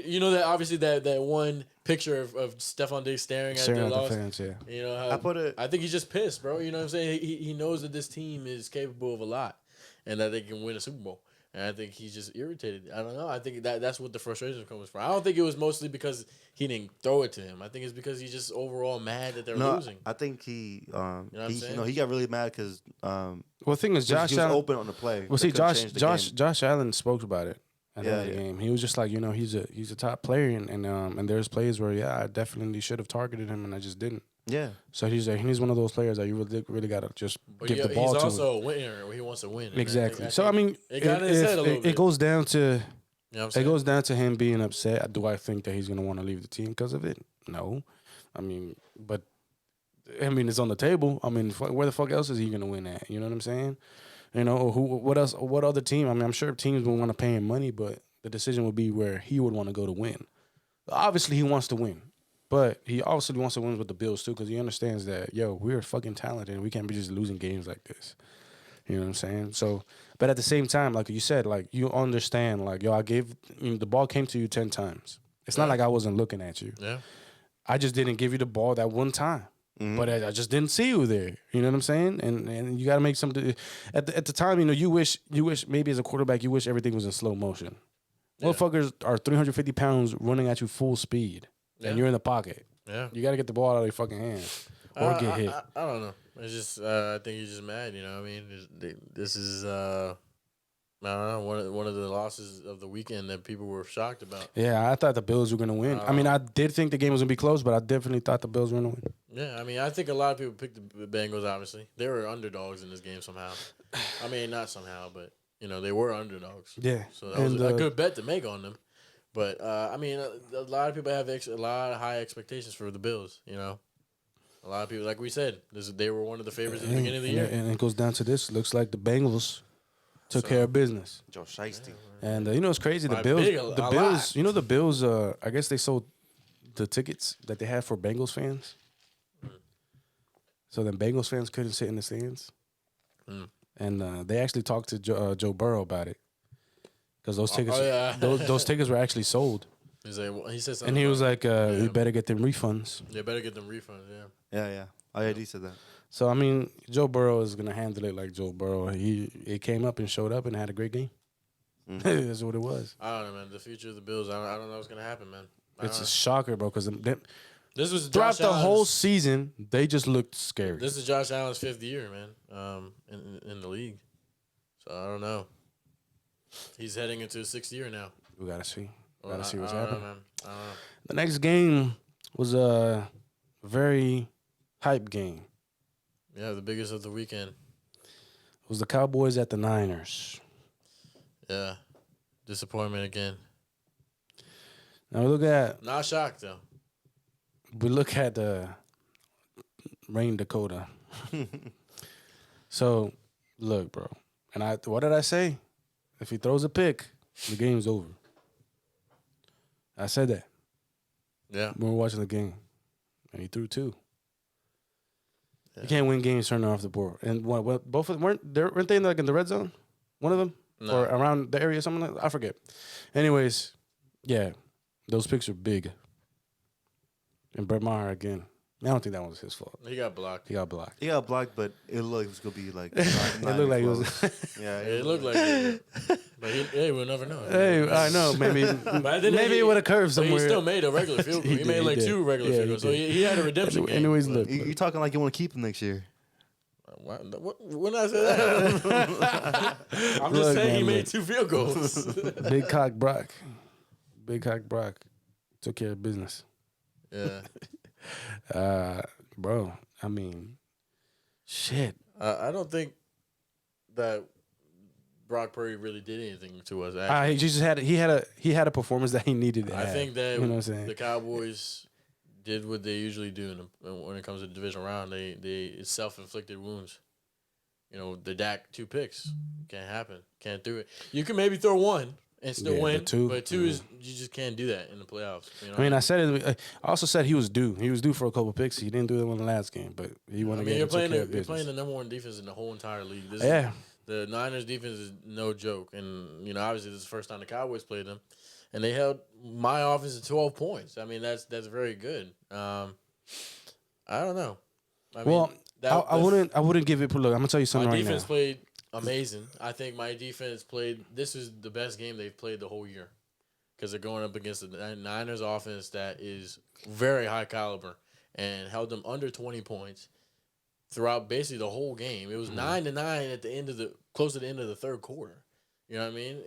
[SPEAKER 3] you know that obviously that one picture of Stephon Diggs staring at the loss.
[SPEAKER 1] fans, yeah.
[SPEAKER 3] You know how I think he's just pissed, bro. You know what I'm saying? He knows that this team is capable of a lot, and that they can win a Super Bowl. And I think he's just irritated. I don't know. I think that's what the frustration comes from. I don't think it was mostly because he didn't throw it to him. I think it's because he's just overall mad that they're losing.
[SPEAKER 2] I think he
[SPEAKER 3] saying?
[SPEAKER 2] he got really mad because
[SPEAKER 1] well, the thing is, Josh
[SPEAKER 2] he was
[SPEAKER 1] Allen
[SPEAKER 2] open on the play.
[SPEAKER 1] Well, see, Josh Allen spoke about it at the end of the
[SPEAKER 2] Yeah.
[SPEAKER 1] game. He was just like, he's a top player, and there's plays where I definitely should have targeted him, and I just didn't.
[SPEAKER 2] Yeah.
[SPEAKER 1] So he's one of those players that you really gotta just give the ball to.
[SPEAKER 3] He's also a winner. He wants to win.
[SPEAKER 1] Exactly. So I mean,
[SPEAKER 3] it got in his head a little bit.
[SPEAKER 1] It goes down to
[SPEAKER 3] You know what I'm saying?
[SPEAKER 1] it goes down to him being upset. Do I think that he's gonna want to leave the team because of it? No. I mean, it's on the table. I mean, where the fuck else is he gonna win at? You know what I'm saying? What else? What other team? I mean, I'm sure teams would want to pay him money, but the decision would be where he would want to go to win. Obviously, he wants to win. But he obviously wants to win with the Bills, too, because he understands that, we're fucking talented, and we can't be just losing games like this. You know what I'm saying? So, but at the same time, like you said, like, you understand, like, I gave, the ball came to you 10 times. It's not like I wasn't looking at you.
[SPEAKER 3] Yeah.
[SPEAKER 1] I just didn't give you the ball that one time.
[SPEAKER 2] Mm-hmm.
[SPEAKER 1] But I just didn't see you there. You know what I'm saying? And you got to make something. At the time, you wish maybe as a quarterback, you wish everything was in slow motion.
[SPEAKER 3] Yeah.
[SPEAKER 1] Motherfuckers are 350 pounds running at you full speed.
[SPEAKER 3] Yeah.
[SPEAKER 1] And you're in the pocket.
[SPEAKER 3] Yeah.
[SPEAKER 1] You got to get the ball out of your fucking hands or get hit.
[SPEAKER 3] I don't know. It's just I think he's just mad. You know what I mean? This is I don't know, one of the losses of the weekend that people were shocked about.
[SPEAKER 1] Yeah, I thought the Bills were going to win. I mean, I did think the game was going to be close, but I definitely thought the Bills were going to win.
[SPEAKER 3] Yeah, I mean, I think a lot of people picked the Bengals, obviously. They were underdogs in this game somehow. I mean, not somehow, but, they were underdogs.
[SPEAKER 1] Yeah.
[SPEAKER 3] So that was a good bet to make on them. But, I mean, a lot of people have a lot of high expectations for the Bills, A lot of people, like we said, they were one of the favorites at the beginning of the year.
[SPEAKER 1] And it goes down to this. Looks like the Bengals took care of business.
[SPEAKER 2] Joe Shiesty.
[SPEAKER 1] And it's crazy. The
[SPEAKER 3] By
[SPEAKER 1] Bills,
[SPEAKER 3] big, a
[SPEAKER 1] the
[SPEAKER 3] lot.
[SPEAKER 1] Bills, the Bills. I guess they sold the tickets that they had for Bengals fans, so then Bengals fans couldn't sit in the stands. And they actually talked to Joe Burrow about it because those tickets, those tickets were actually sold.
[SPEAKER 3] He said something,
[SPEAKER 1] and he was like, "We better get them refunds."
[SPEAKER 3] Yeah, better get them refunds. Yeah.
[SPEAKER 2] Yeah. Oh, yeah, he said that.
[SPEAKER 1] So I mean, Joe Burrow is gonna handle it like Joe Burrow. He came up and showed up and had a great game.
[SPEAKER 2] Mm-hmm.
[SPEAKER 1] That's what it was.
[SPEAKER 3] I don't know, man. The future of the Bills, I don't know what's gonna happen, man.
[SPEAKER 1] It's a shocker, bro. Because
[SPEAKER 3] this was
[SPEAKER 1] throughout
[SPEAKER 3] Josh
[SPEAKER 1] the whole
[SPEAKER 3] Allen's-
[SPEAKER 1] season, they just looked scary.
[SPEAKER 3] This is Josh Allen's 5th year, man. In the league, so I don't know. He's heading into his 6th year now.
[SPEAKER 1] We gotta see.
[SPEAKER 3] Well,
[SPEAKER 1] Gotta see what's
[SPEAKER 3] I don't
[SPEAKER 1] happening.
[SPEAKER 3] know, man. I don't know.
[SPEAKER 1] The next game was a very hype game.
[SPEAKER 3] Yeah, the biggest of the weekend.
[SPEAKER 1] It was the Cowboys at the Niners.
[SPEAKER 3] Yeah, disappointment again.
[SPEAKER 1] Now we look at
[SPEAKER 3] Not shocked though.
[SPEAKER 1] Rain Dakota. So, look, bro. And what did I say? If he throws a pick, the game's over. I said that.
[SPEAKER 3] Yeah.
[SPEAKER 1] We were watching the game. And he threw 2.
[SPEAKER 3] Yeah.
[SPEAKER 1] You can't win games turning off the board. And both of them weren't they like in the red zone? One of them?
[SPEAKER 3] No.
[SPEAKER 1] Or around the area, something like that? I forget. Anyways, yeah. Those picks are big. And Brett Maher again. I don't think that was his fault.
[SPEAKER 3] He got blocked.
[SPEAKER 1] He got blocked.
[SPEAKER 2] He got blocked, but it looked like it was gonna be like.
[SPEAKER 1] It looked like it was.
[SPEAKER 2] Yeah,
[SPEAKER 3] It looked like it. But hey, we'll never know.
[SPEAKER 1] Hey, I know. Maybe it would have curved
[SPEAKER 3] But
[SPEAKER 1] somewhere.
[SPEAKER 3] he still made a regular field goal.
[SPEAKER 1] He
[SPEAKER 3] He
[SPEAKER 1] did,
[SPEAKER 3] made like
[SPEAKER 1] he did.
[SPEAKER 3] 2 regular
[SPEAKER 1] Yeah,
[SPEAKER 3] field
[SPEAKER 1] he
[SPEAKER 3] goals. So
[SPEAKER 1] did.
[SPEAKER 3] he had a redemption game.
[SPEAKER 1] Anyways,
[SPEAKER 3] but-
[SPEAKER 1] look.
[SPEAKER 2] You talking like you want to keep him next year?
[SPEAKER 3] When I say that, I'm just
[SPEAKER 1] Look,
[SPEAKER 3] saying he
[SPEAKER 1] man,
[SPEAKER 3] made
[SPEAKER 1] look.
[SPEAKER 3] 2 field goals.
[SPEAKER 1] Big Cock Brock. Big Cock Brock took care of business.
[SPEAKER 3] Yeah.
[SPEAKER 1] Bro, I mean, shit.
[SPEAKER 3] I don't think that Brock Purdy really did anything to us.
[SPEAKER 1] He
[SPEAKER 3] Actually,
[SPEAKER 1] just he had a performance that he needed to
[SPEAKER 3] I
[SPEAKER 1] have.
[SPEAKER 3] think that
[SPEAKER 1] you know what I'm saying.
[SPEAKER 3] the Cowboys did what they usually do when it comes to the division round. It's self-inflicted wounds. You know, the Dak 2 picks can't happen. Can't do it. You can maybe throw one and still
[SPEAKER 1] Yeah,
[SPEAKER 3] win,
[SPEAKER 1] but two,
[SPEAKER 3] is you just can't do that in the playoffs. You know
[SPEAKER 1] I mean,
[SPEAKER 3] what
[SPEAKER 1] I said it. I also said he was due. He was due for a couple picks. He didn't do it in the last game, but he won
[SPEAKER 3] I
[SPEAKER 1] again.
[SPEAKER 3] mean, you're playing
[SPEAKER 1] You're
[SPEAKER 3] the number one defense in the whole entire league.
[SPEAKER 1] Yeah.
[SPEAKER 3] The Niners defense is no joke, and obviously this is the first time the Cowboys played them, and they held my offense to 12 points. I mean, that's very good. I don't know. I
[SPEAKER 1] Well,
[SPEAKER 3] mean,
[SPEAKER 1] I wouldn't give it. Look, I'm gonna tell you something
[SPEAKER 3] my
[SPEAKER 1] right
[SPEAKER 3] defense
[SPEAKER 1] now.
[SPEAKER 3] played amazing. I think my defense played. This is the best game they've played the whole year because they're going up against the Niners offense that is very high caliber and held them under 20 points throughout basically the whole game. It was 9-9 at the end of close to the end of the third quarter. You know what I mean?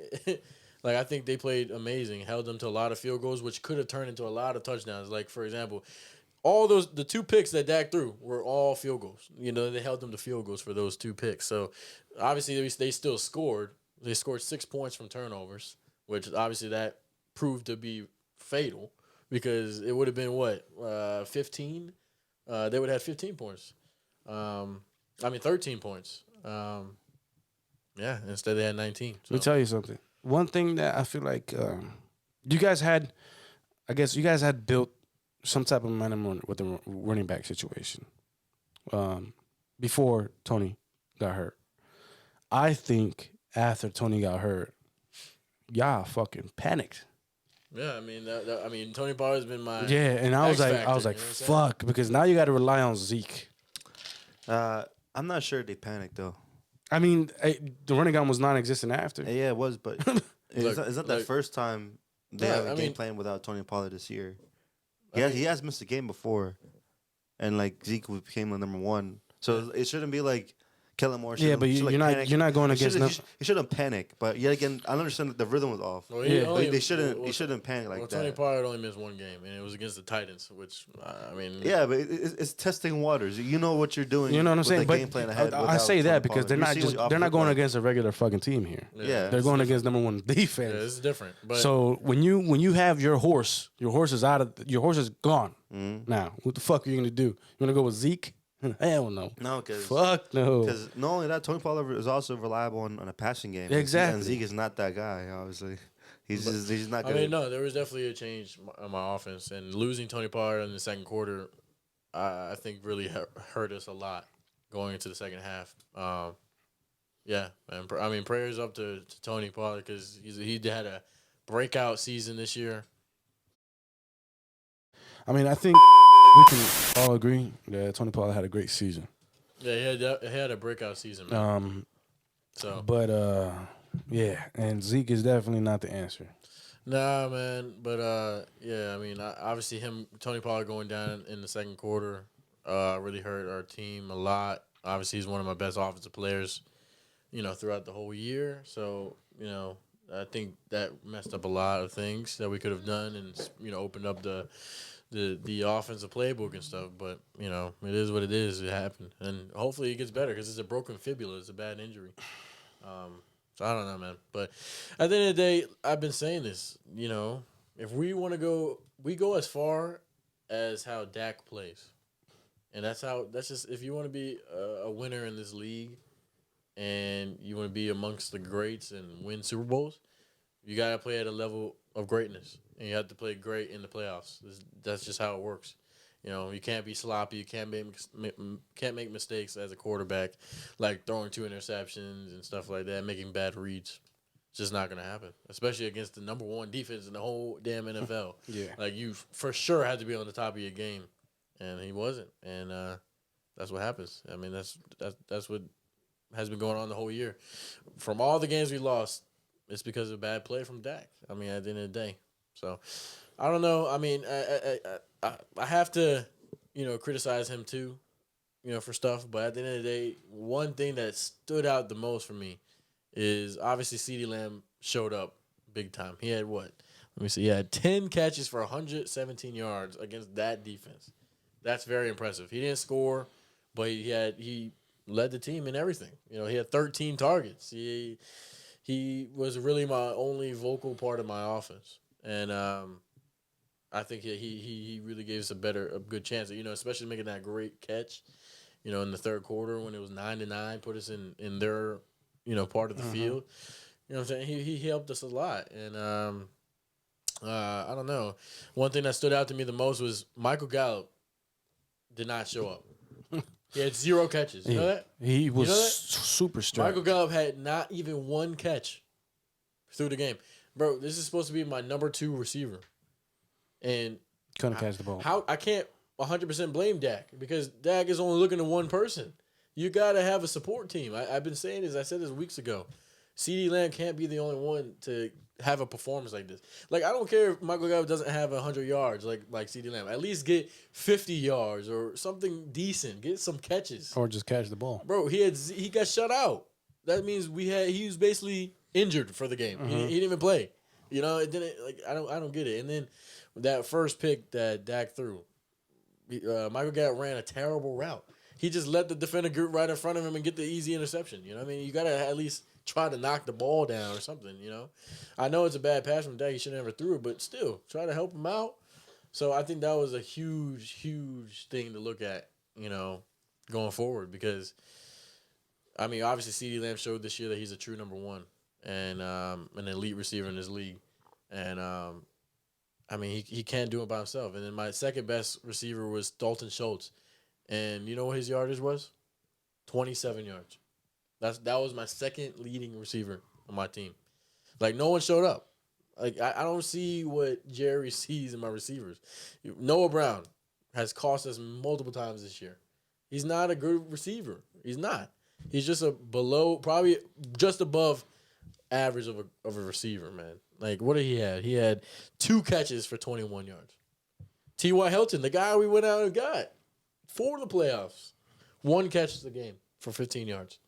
[SPEAKER 3] Like, I think they played amazing, held them to a lot of field goals, which could have turned into a lot of touchdowns. Like, for example, the 2 picks that Dak threw were all field goals. You know, they held them to field goals for those 2 picks. So obviously they still scored. They scored 6 points from turnovers, which obviously that proved to be fatal because it would have been 15? They would have had 15 points. 13 points. Yeah, instead they had 19. So.
[SPEAKER 1] Let me tell you something. One thing that I feel like you guys had, I guess you guys had built some type of momentum with the running back situation before Tony got hurt. I think after Tony got hurt, y'all fucking panicked.
[SPEAKER 3] Yeah, I mean, Tony Pollard's been my
[SPEAKER 1] and I was
[SPEAKER 3] X
[SPEAKER 1] like,
[SPEAKER 3] factor,
[SPEAKER 1] fuck, because now you got to rely on Zeke.
[SPEAKER 2] I'm not sure they panicked though.
[SPEAKER 1] I mean, the running gun was non-existent after.
[SPEAKER 2] Yeah, it was, but it's not the first time they have a game plan without Tony Pollard this year. He has missed a game before, and like Zeke became the number 1, so it shouldn't be like Kellen Moore.
[SPEAKER 1] Yeah, but you're not going against.
[SPEAKER 2] He shouldn't panic, but yet again, I understand that the rhythm was off.
[SPEAKER 3] Well,
[SPEAKER 2] they shouldn't. He shouldn't panic like that.
[SPEAKER 3] Tony Pollard only missed 1 game, and it was against the Titans, which I mean.
[SPEAKER 2] Yeah, but it's testing waters. You know what you're doing.
[SPEAKER 1] You know what I'm saying?
[SPEAKER 2] The game plan ahead
[SPEAKER 1] I say that because they're not going
[SPEAKER 2] like.
[SPEAKER 1] against a regular fucking team here.
[SPEAKER 2] Yeah,
[SPEAKER 1] they're going against number 1 defense.
[SPEAKER 3] Yeah, it's different. But
[SPEAKER 1] so when you have your horse is gone.
[SPEAKER 2] Mm-hmm.
[SPEAKER 1] Now, what the fuck are you gonna do? You wanna go with Zeke? Hell no.
[SPEAKER 2] No, because
[SPEAKER 1] fuck no.
[SPEAKER 2] Because not only that, Tony Pollard is also reliable on a passing game.
[SPEAKER 1] Exactly.
[SPEAKER 2] And Zeke is not that guy. Obviously, he's not good.
[SPEAKER 3] I mean, no, there was definitely a change on my offense, and losing Tony Pollard in the second quarter, I think really hurt us a lot going into the second half. Yeah, man. I mean, prayers up to Tony Pollard because he had a breakout season this year.
[SPEAKER 1] I mean, I think we can all agree that Tony Pollard had a great season.
[SPEAKER 3] Yeah, he had a breakout season, man.
[SPEAKER 1] But yeah, and Zeke is definitely not the answer.
[SPEAKER 3] Nah, man. But yeah, I mean, obviously Tony Pollard going down in the second quarter really hurt our team a lot. Obviously, he's one of my best offensive players, throughout the whole year. So, I think that messed up a lot of things that we could have done and, opened up the offensive playbook and stuff. But, it is what it is. It happened. And hopefully it gets better because it's a broken fibula. It's a bad injury. So I don't know, man. But at the end of the day, I've been saying this, if we want to go, we go as far as how Dak plays. And that's just, if you want to be a winner in this league and you want to be amongst the greats and win Super Bowls, you got to play at a level of greatness. And you have to play great in the playoffs. That's just how it works. You can't be sloppy. You can't make mistakes as a quarterback, like throwing 2 interceptions and stuff like that, making bad reads. It's just not going to happen, especially against the number 1 defense in the whole damn NFL.
[SPEAKER 1] Yeah.
[SPEAKER 3] Like, you for sure had to be on the top of your game, and he wasn't. And that's what happens. I mean, that's what has been going on the whole year. From all the games we lost, it's because of bad play from Dak. I mean, at the end of the day. So, I don't know. I mean, I have to, criticize him too, for stuff. But at the end of the day, one thing that stood out the most for me is obviously CeeDee Lamb showed up big time. He had what? Let me see. He had 10 catches for 117 yards against that defense. That's very impressive. He didn't score, but he led the team in everything. He had 13 targets. He was really my only vocal part of my offense, and I think he really gave us a good chance. Especially making that great catch. In the third quarter when it was 9-9, put us in their part of the field. You know what I'm saying? He helped us a lot, and I don't know. One thing that stood out to me the most was Michael Gallup did not show up. He had 0 catches. You know that?
[SPEAKER 1] He was
[SPEAKER 3] You know that?
[SPEAKER 1] super strapped.
[SPEAKER 3] Michael Gallup had not even 1 catch through the game. Bro, this is supposed to be my number 2 receiver. And
[SPEAKER 1] couldn't catch the ball.
[SPEAKER 3] I can't 100% blame Dak because Dak is only looking at one person. You got to have a support team. I've been saying this. I said this weeks ago. CeeDee Lamb can't be the only one to have a performance like this. Like, I don't care if Michael Gallup doesn't have 100 yards like CeeDee Lamb. At least get 50 yards or something decent. Get some catches.
[SPEAKER 1] Or just catch the ball.
[SPEAKER 3] Bro, he got shut out. That means he was basically injured for the game. He didn't even play. It didn't, I don't get it. And then that first pick that Dak threw, Michael Gallup ran a terrible route. He just let the defender get right in front of him and get the easy interception. You know what I mean? You got to at least try to knock the ball down or something, I know it's a bad pass from Dak. He should have never threw it, but still, try to help him out. So I think that was a huge, huge thing to look at, going forward because, obviously CeeDee Lamb showed this year that he's a true number 1 and an elite receiver in this league. And, he can't do it by himself. And then my second best receiver was Dalton Schultz. And you know what his yardage was? 27 yards. That was my second leading receiver on my team. Like, no one showed up. Like, I don't see what Jerry sees in my receivers. Noah Brown has cost us multiple times this year. He's not a good receiver. He's not. He's just probably just above average of a receiver, man. Like, what did he have? He had 2 catches for 21 yards. T.Y. Hilton, the guy we went out and got for the playoffs, 1 catch a game for 15 yards.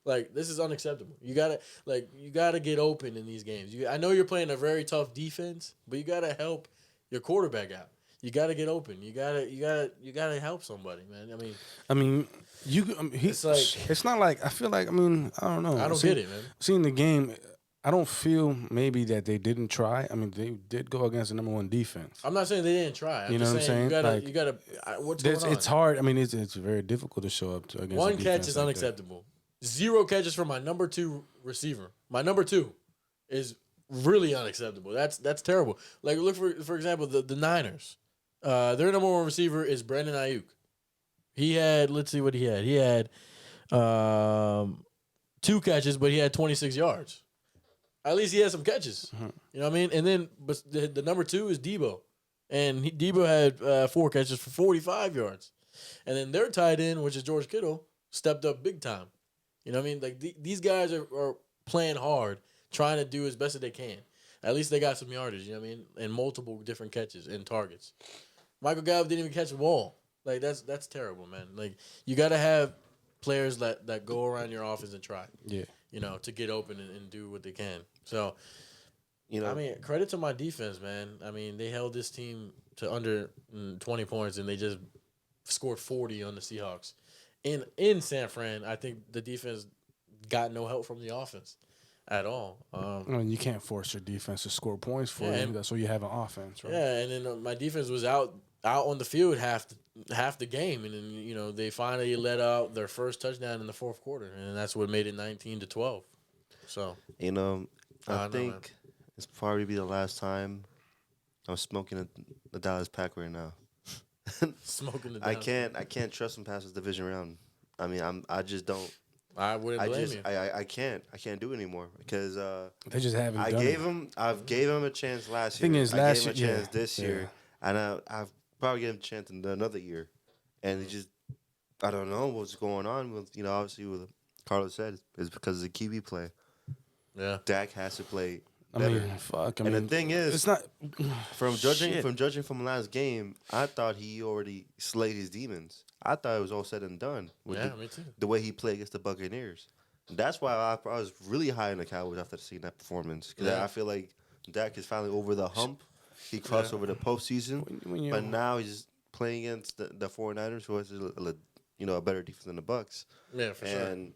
[SPEAKER 3] Like, this is unacceptable. You gotta get open in these games. I know you're playing a very tough defense, but you gotta help your quarterback out. You gotta get open. You gotta help somebody, man.
[SPEAKER 1] It's not like I feel like I don't know.
[SPEAKER 3] I don't get it, man.
[SPEAKER 1] Seeing the game, I don't feel maybe that they didn't try. They did go against the number 1 defense.
[SPEAKER 3] I'm not saying they didn't try.
[SPEAKER 1] You know what I'm saying?
[SPEAKER 3] You gotta. What's going on?
[SPEAKER 1] It's hard. It's very difficult to show up against.
[SPEAKER 3] 1 catch is unacceptable. 0 catches from my number 2 receiver. My number 2 is really unacceptable. That's terrible. Like, look for example the Niners. Their number 1 receiver is Brandon Ayuk. He had, let's see what he had. He had 2 catches, but he had 26 yards. At least he had some catches. You know what I mean? And then, but the number 2 is Debo, and Debo had 4 catches for 45 yards. And then their tight end, which is George Kittle, stepped up big time. You know what I mean? Like, these guys are playing hard, trying to do as best as they can. At least they got some yardage, you know what I mean? And multiple different catches and targets. Michael Gallup didn't even catch a ball. Like, that's terrible, man. Like, you got to have players that go around your offense and try.
[SPEAKER 1] Yeah.
[SPEAKER 3] To get open and do what they can. So,
[SPEAKER 2] You know,
[SPEAKER 3] credit to my defense, man. They held this team to under 20 points, and they just scored 40 on the Seahawks. In San Fran, I think the defense got no help from the offense at all.
[SPEAKER 1] You can't force your defense to score points for you. That's why you have an offense, right?
[SPEAKER 3] Yeah, and then my defense was out on the field half the game, and then they finally let out their first touchdown in the fourth quarter, and that's what made it 19-12. So
[SPEAKER 2] I think it's probably be the last time I'm smoking the Dallas Pack right now.
[SPEAKER 3] Smoking the
[SPEAKER 2] I can't trust them past this division round. I just don't.
[SPEAKER 3] I wouldn't blame you.
[SPEAKER 2] I can't do it anymore because
[SPEAKER 1] they just haven't.
[SPEAKER 2] I've gave him a chance last year.
[SPEAKER 1] Thing is,
[SPEAKER 2] I gave him a chance this year, and I've probably give him a chance in another year, and he just I don't know what's going on with obviously what Carlos said is because of the QB play.
[SPEAKER 3] Yeah,
[SPEAKER 2] Dak has to play better. The thing is,
[SPEAKER 1] it's not
[SPEAKER 2] from judging from last game. I thought he already slayed his demons. I thought it was all said and done. With
[SPEAKER 3] me too.
[SPEAKER 2] The way he played against the Buccaneers. That's why I was really high on the Cowboys after seeing that performance. Because I feel like Dak is finally over the hump. He crossed over the postseason. But now he's playing against the 49ers, who is a better defense than the Bucks.
[SPEAKER 3] Yeah, for sure.
[SPEAKER 2] And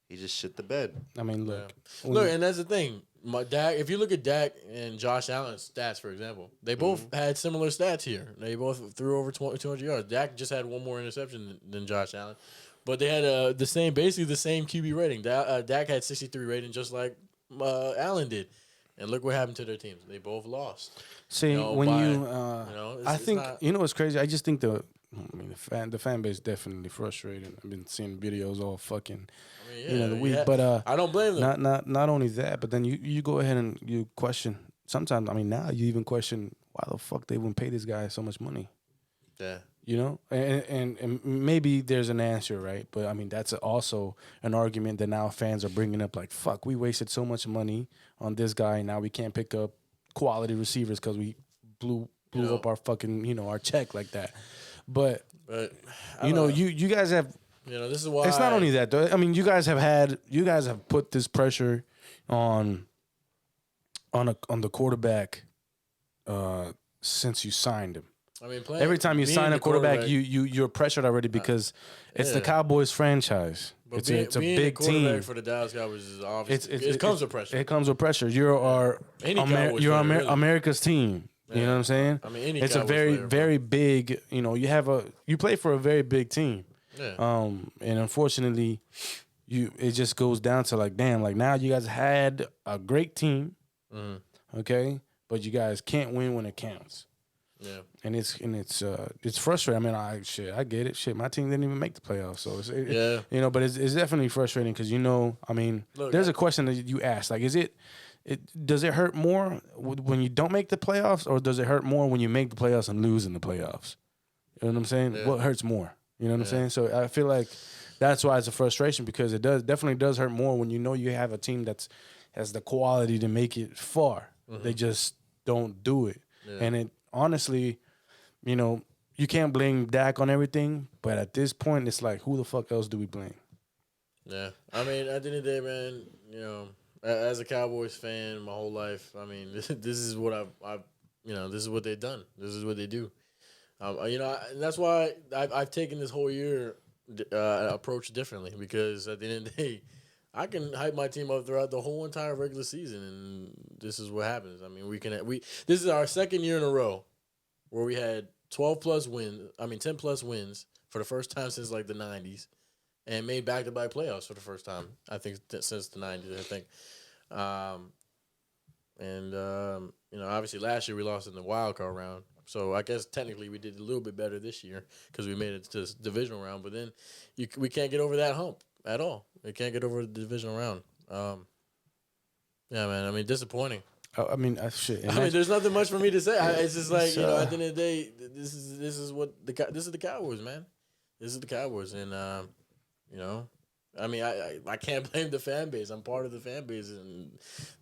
[SPEAKER 2] he just shit the bed.
[SPEAKER 1] I mean, look,
[SPEAKER 3] Look, and that's the thing. Dak, if you look at Dak and Josh Allen's stats, for example, they both had similar stats here. They both threw over 200 yards. Dak just had one more interception than Josh Allen, but they had basically the same QB rating. Dak had 63 rating, just like Allen did. And look what happened to their teams. They both lost.
[SPEAKER 1] see, I think
[SPEAKER 3] not,
[SPEAKER 1] what's crazy. I just think the fan base definitely frustrated. I've been seeing videos all fucking, the week. But
[SPEAKER 3] I don't blame them.
[SPEAKER 1] not only that, but then you go ahead and you question. Sometimes, I mean, now you even question why the fuck they wouldn't pay this guy so much money.
[SPEAKER 3] Yeah.
[SPEAKER 1] And maybe there's an answer, right? But I mean, that's also an argument that now fans are bringing up. Like, fuck, we wasted so much money on this guy, and now we can't pick up quality receivers because we blew up our fucking our check like that. But you guys have.
[SPEAKER 3] This is why
[SPEAKER 1] It's not only that, though. I mean, you guys have put this pressure on the quarterback since you signed him.
[SPEAKER 3] I mean,
[SPEAKER 1] Every time you sign a quarterback, you're pressured already because it's the Cowboys franchise.
[SPEAKER 3] But
[SPEAKER 1] It's a
[SPEAKER 3] being
[SPEAKER 1] big
[SPEAKER 3] the quarterback
[SPEAKER 1] team.
[SPEAKER 3] for the Dallas Cowboys is obviously it comes with pressure.
[SPEAKER 1] It comes with pressure. You're
[SPEAKER 3] Cowboys player, really.
[SPEAKER 1] America's team.
[SPEAKER 3] Yeah.
[SPEAKER 1] You know what I'm saying?
[SPEAKER 3] I mean, any
[SPEAKER 1] it's a
[SPEAKER 3] Cowboys
[SPEAKER 1] very
[SPEAKER 3] player,
[SPEAKER 1] very big. You play for a very big team.
[SPEAKER 3] Yeah.
[SPEAKER 1] And unfortunately, it just goes down to like, damn, like now you guys had a great team, okay, but you guys can't win when it counts.
[SPEAKER 3] Yeah.
[SPEAKER 1] And it's frustrating. I mean, I get it. Shit, my team didn't even make the playoffs, so but it's definitely frustrating because I mean, there's a question that you asked, like, does it hurt more when you don't make the playoffs, or does it hurt more when you make the playoffs and lose in the playoffs? You know what I'm saying?
[SPEAKER 3] Yeah.
[SPEAKER 1] What hurts more? You know what I'm saying? So I feel like that's why it's a frustration, because it definitely does hurt more when you have a team that has the quality to make it far. They just don't do it, and it. Honestly, you can't blame Dak on everything, but at this point, it's like, who the fuck else do we blame?
[SPEAKER 3] Yeah. I mean, at the end of the day, man, as a Cowboys fan my whole life, I mean, this is what I've this is what they've done. This is what they do. And that's why I've taken this whole year approach differently, because at the end of the day, I can hype my team up throughout the whole entire regular season, and this is what happens. I mean, this is our second year in a row where we had 10 plus wins for the first time since like the 90s, and made back-to-back playoffs for the first time, I think, since the 90s, I think. Obviously last year we lost in the wild card round. So I guess technically we did a little bit better this year because we made it to the divisional round, but then we can't get over that hump at all. We can't get over the divisional round. Yeah, man. I mean, disappointing.
[SPEAKER 1] I mean, shit.
[SPEAKER 3] I mean, there's nothing much for me to say. It's just like, at the end of the day, this is the Cowboys, man. This is the Cowboys, and I mean, I can't blame the fan base. I'm part of the fan base, and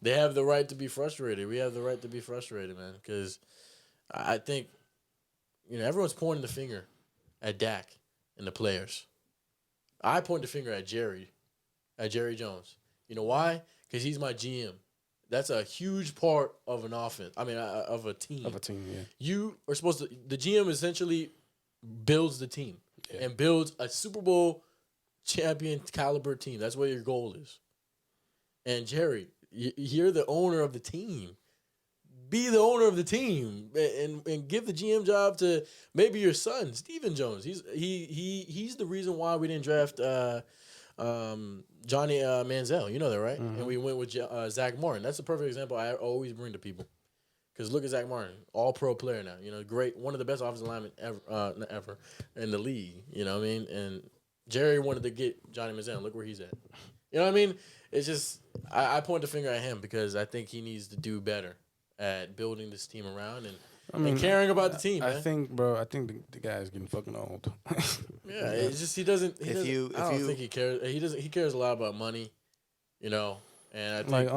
[SPEAKER 3] they have the right to be frustrated. We have the right to be frustrated, man, because I think everyone's pointing the finger at Dak and the players. I point the finger at Jerry Jones. You know why? Because he's my GM. That's a huge part of an offense. I mean, of a team.
[SPEAKER 1] Of a team, yeah.
[SPEAKER 3] You are supposed to. The GM essentially builds the team and builds a Super Bowl champion caliber team. That's what your goal is. And Jerry, you're the owner of the team. Be the owner of the team and give the GM job to maybe your son, Stephen Jones. He's the reason why we didn't draft Johnny Manziel. You know that, right? And we went with Zach Martin. That's a perfect example I always bring to people. Because look at Zach Martin, all-pro player now. Great, one of the best offensive linemen ever in the league. You know what I mean? And Jerry wanted to get Johnny Manziel. Look where he's at. You know what I mean? It's just I point the finger at him because I think he needs to do better at building this team around and caring about the team. Man.
[SPEAKER 1] I think the guy's getting fucking old.
[SPEAKER 3] Yeah, it's just he doesn't. I don't think he cares. He cares a lot about money, And I think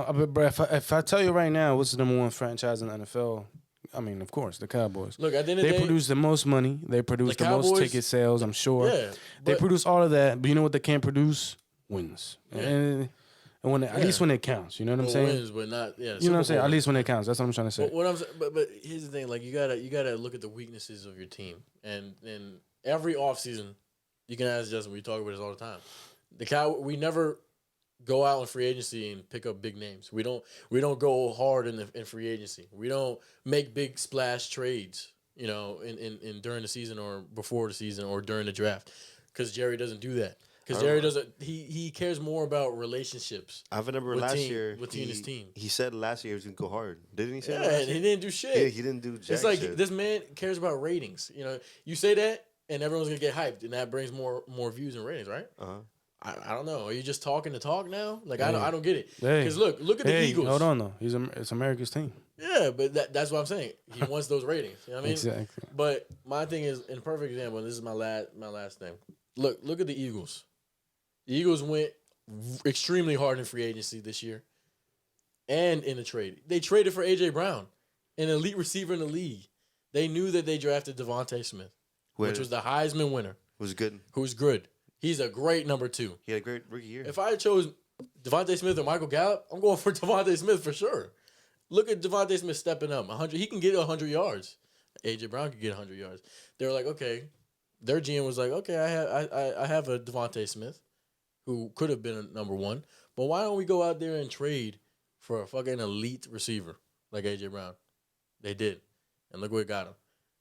[SPEAKER 1] if I tell you right now, what's the number one franchise in the NFL? I mean, of course, the Cowboys.
[SPEAKER 3] Look, at the end of the day,
[SPEAKER 1] they produce the most money. They produce the most ticket sales. I'm sure.
[SPEAKER 3] Yeah,
[SPEAKER 1] they produce all of that. But you know what they can't produce? Wins. Yeah. And when at least when it counts, you know what I'm saying?
[SPEAKER 3] Wins, but not
[SPEAKER 1] you know what I'm saying? At least when it counts. That's what I'm trying to say.
[SPEAKER 3] But here's the thing: like you gotta look at the weaknesses of your team, and every offseason, You can ask Justin. We talk about this all the time. We never go out in free agency and pick up big names. We don't go hard in free agency. We don't make big splash trades, in during the season or before the season or during the draft. Because Jerry doesn't do that. Because Jerry doesn't. He cares more about relationships.
[SPEAKER 2] I remember last year
[SPEAKER 3] with his team.
[SPEAKER 2] He said last year he was gonna go hard. Didn't he say that?
[SPEAKER 3] Yeah,
[SPEAKER 2] last
[SPEAKER 3] and
[SPEAKER 2] year?
[SPEAKER 3] he didn't do shit.
[SPEAKER 2] Yeah, he didn't do jack
[SPEAKER 3] It's like
[SPEAKER 2] shit.
[SPEAKER 3] this man cares about ratings. You say that, and everyone's gonna get hyped, and that brings more views and ratings, right? I don't know. Are you just talking to talk now? Like I don't get it. Because look at the Eagles.
[SPEAKER 1] Hold on though. It's America's team.
[SPEAKER 3] Yeah, but that's what I'm saying. He wants those ratings. You know what I mean?
[SPEAKER 1] Exactly.
[SPEAKER 3] But my thing is, in a perfect example, and this is my last thing. Look at the Eagles. The Eagles went extremely hard in free agency this year, and in the trade. They traded for AJ Brown, an elite receiver in the league. They knew that they drafted Devontae Smith, which was the Heisman winner.
[SPEAKER 2] Who's good?
[SPEAKER 3] Who's good. He's a great number 2.
[SPEAKER 2] He had a great rookie year.
[SPEAKER 3] If I chose Devontae Smith or Michael Gallup, I'm going for Devontae Smith for sure. Look at Devontae Smith stepping up. 100. He can get 100 yards. AJ Brown can get 100 yards. They were like, okay. Their GM was like, okay, I have a Devontae Smith who could have been a number 1, but why don't we go out there and trade for a fucking elite receiver like AJ Brown? They did, and look what got him.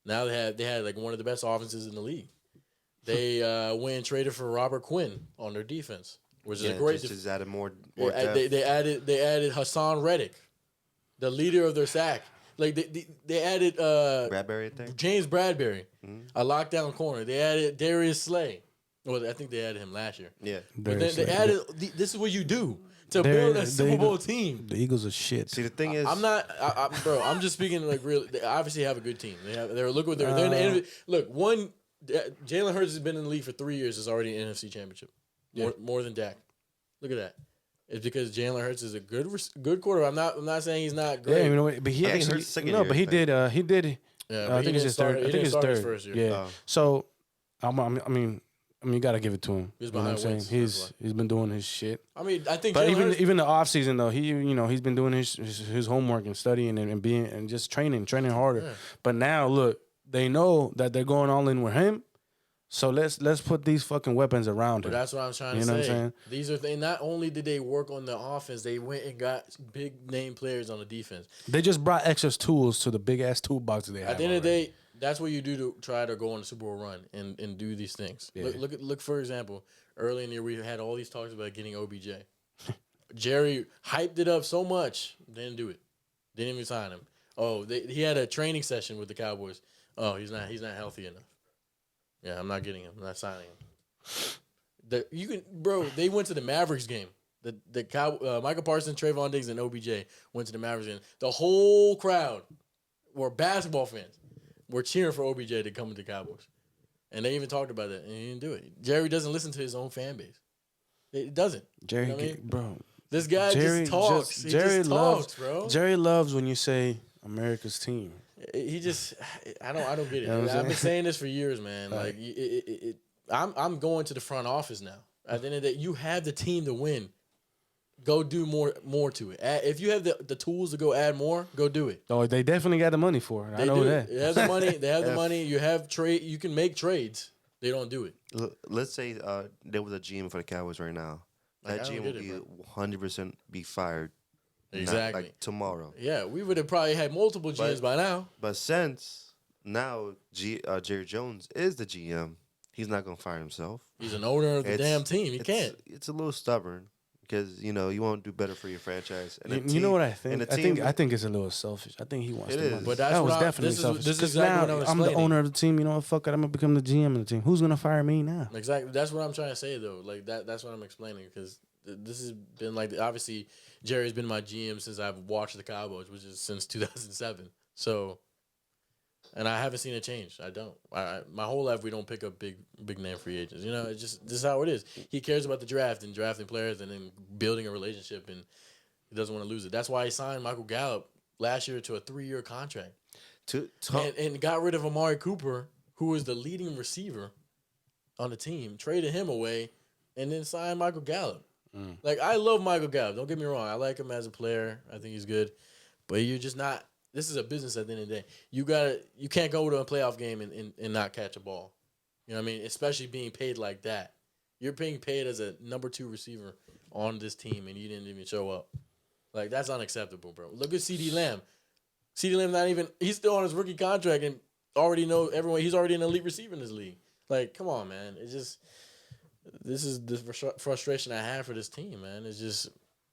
[SPEAKER 3] Now they had like one of the best offenses in the league. They went and traded for Robert Quinn on their defense, which is a great.
[SPEAKER 2] Just added more
[SPEAKER 3] they added Hassan Reddick, the leader of their sack. Like they added
[SPEAKER 2] Bradbury, I think.
[SPEAKER 3] James Bradbury, a lockdown corner. They added Darius Slay. Well, I think they added him last year.
[SPEAKER 2] Yeah,
[SPEAKER 3] but then they added. This is what you do to build a Super Bowl team.
[SPEAKER 1] The Eagles are shit.
[SPEAKER 2] See, the thing is,
[SPEAKER 3] I'm not, bro. I'm just speaking like real. They obviously have a good team. Look what they're in the end. Look, Jalen Hurts has been in the league for 3 years. Is already an NFC Championship, more than Dak. Look at that. It's because Jalen Hurts is a good quarterback. I'm not saying he's not great.
[SPEAKER 1] Yeah, but he actually but he did.
[SPEAKER 3] Yeah,
[SPEAKER 1] I think it's his third. I think it's third.
[SPEAKER 3] First year.
[SPEAKER 1] Yeah. So, I mean, you got to give it to him.
[SPEAKER 3] He's
[SPEAKER 1] you know what I'm saying?
[SPEAKER 3] wins,
[SPEAKER 1] He's been doing his shit.
[SPEAKER 3] I mean, I think.
[SPEAKER 1] But
[SPEAKER 3] Jalen
[SPEAKER 1] even the off season though, he's been doing his homework and studying and being and just training harder.
[SPEAKER 3] Yeah.
[SPEAKER 1] But now look, they know that they're going all in with him. So let's put these fucking weapons around him.
[SPEAKER 3] But that's what I'm trying to say.
[SPEAKER 1] You know what I'm saying?
[SPEAKER 3] These are things. Not only did they work on the offense, they went and got big name players on the defense.
[SPEAKER 1] They just brought extra tools to the big ass toolbox that they have.
[SPEAKER 3] At the end of the day, that's what you do to try to go on the Super Bowl run and do these things.
[SPEAKER 1] Yeah.
[SPEAKER 3] Look for example, early in the year we had all these talks about getting OBJ. Jerry hyped it up so much, didn't do it. Didn't even sign him. Oh, he had a training session with the Cowboys. Oh, he's not healthy enough. Yeah, I'm not getting him. I'm not signing him. They went to the Mavericks game. Michael Parsons, Trayvon Diggs, and OBJ went to the Mavericks game. The whole crowd were basketball fans. Were cheering for OBJ to come to the Cowboys. And they even talked about that, and he didn't do it. Jerry doesn't listen to his own fan base. It doesn't.
[SPEAKER 1] Jerry,
[SPEAKER 3] you know what I mean?
[SPEAKER 1] bro.
[SPEAKER 3] This guy just talks. Jerry talks, bro.
[SPEAKER 1] Jerry loves when you say America's team.
[SPEAKER 3] He just, I don't get it.
[SPEAKER 1] You know
[SPEAKER 3] I've been saying this for years, man.
[SPEAKER 1] Right.
[SPEAKER 3] Like, I'm going to the front office now. At the end of the day, you have the team to win. Go do more to it. If you have the tools to go add more, go do it.
[SPEAKER 1] Oh, they definitely got the money for it. I know that.
[SPEAKER 3] They have the money. They have the money. You have trade. You can make trades. They don't do it.
[SPEAKER 2] Let's say there was a GM for the Cowboys right now. That GM would be 100% be fired.
[SPEAKER 3] Exactly.
[SPEAKER 2] Like tomorrow.
[SPEAKER 3] Yeah, we would have probably had multiple GMs by now.
[SPEAKER 2] But since now Jerry Jones is the GM, he's not going to fire himself.
[SPEAKER 3] He's an owner of the damn team. He can't.
[SPEAKER 2] It's a little stubborn because you want to do better for your franchise. And
[SPEAKER 1] you know what I think? I think it's a little selfish. I think he wants to.
[SPEAKER 2] Is.
[SPEAKER 3] But
[SPEAKER 1] that was definitely selfish.
[SPEAKER 3] This is
[SPEAKER 1] Because
[SPEAKER 3] exactly
[SPEAKER 1] now
[SPEAKER 3] what
[SPEAKER 1] I'm the owner of the team. You know what? Fuck it. I'm gonna become the GM of the team. Who's gonna fire me now?
[SPEAKER 3] Exactly. That's what I'm trying to say though. Like that's what I'm explaining because this has been like obviously Jerry's been my GM since I've watched the Cowboys, which is since 2007. So, and I haven't seen a change. I don't. My whole life we don't pick up big name free agents. You know, it's just this is how it is. He cares about the draft and drafting players and then building a relationship, and he doesn't want to lose it. That's why he signed Michael Gallup last year to a 3-year contract, and got rid of Amari Cooper, who was the leading receiver on the team, traded him away, and then signed Michael Gallup. Like, I love Michael Gallup. Don't get me wrong. I like him as a player. I think he's good. But you're just not – this is a business at the end of the day. You can't go to a playoff game and not catch a ball. You know what I mean? Especially being paid like that. You're being paid as a number 2 receiver on this team, and you didn't even show up. Like, that's unacceptable, bro. Look at CeeDee Lamb. CeeDee Lamb not even, he's still on his rookie contract and already know everyone, he's already an elite receiver in this league. Like, come on, man. It's just, this is the frustration I have for this team, man. It's just,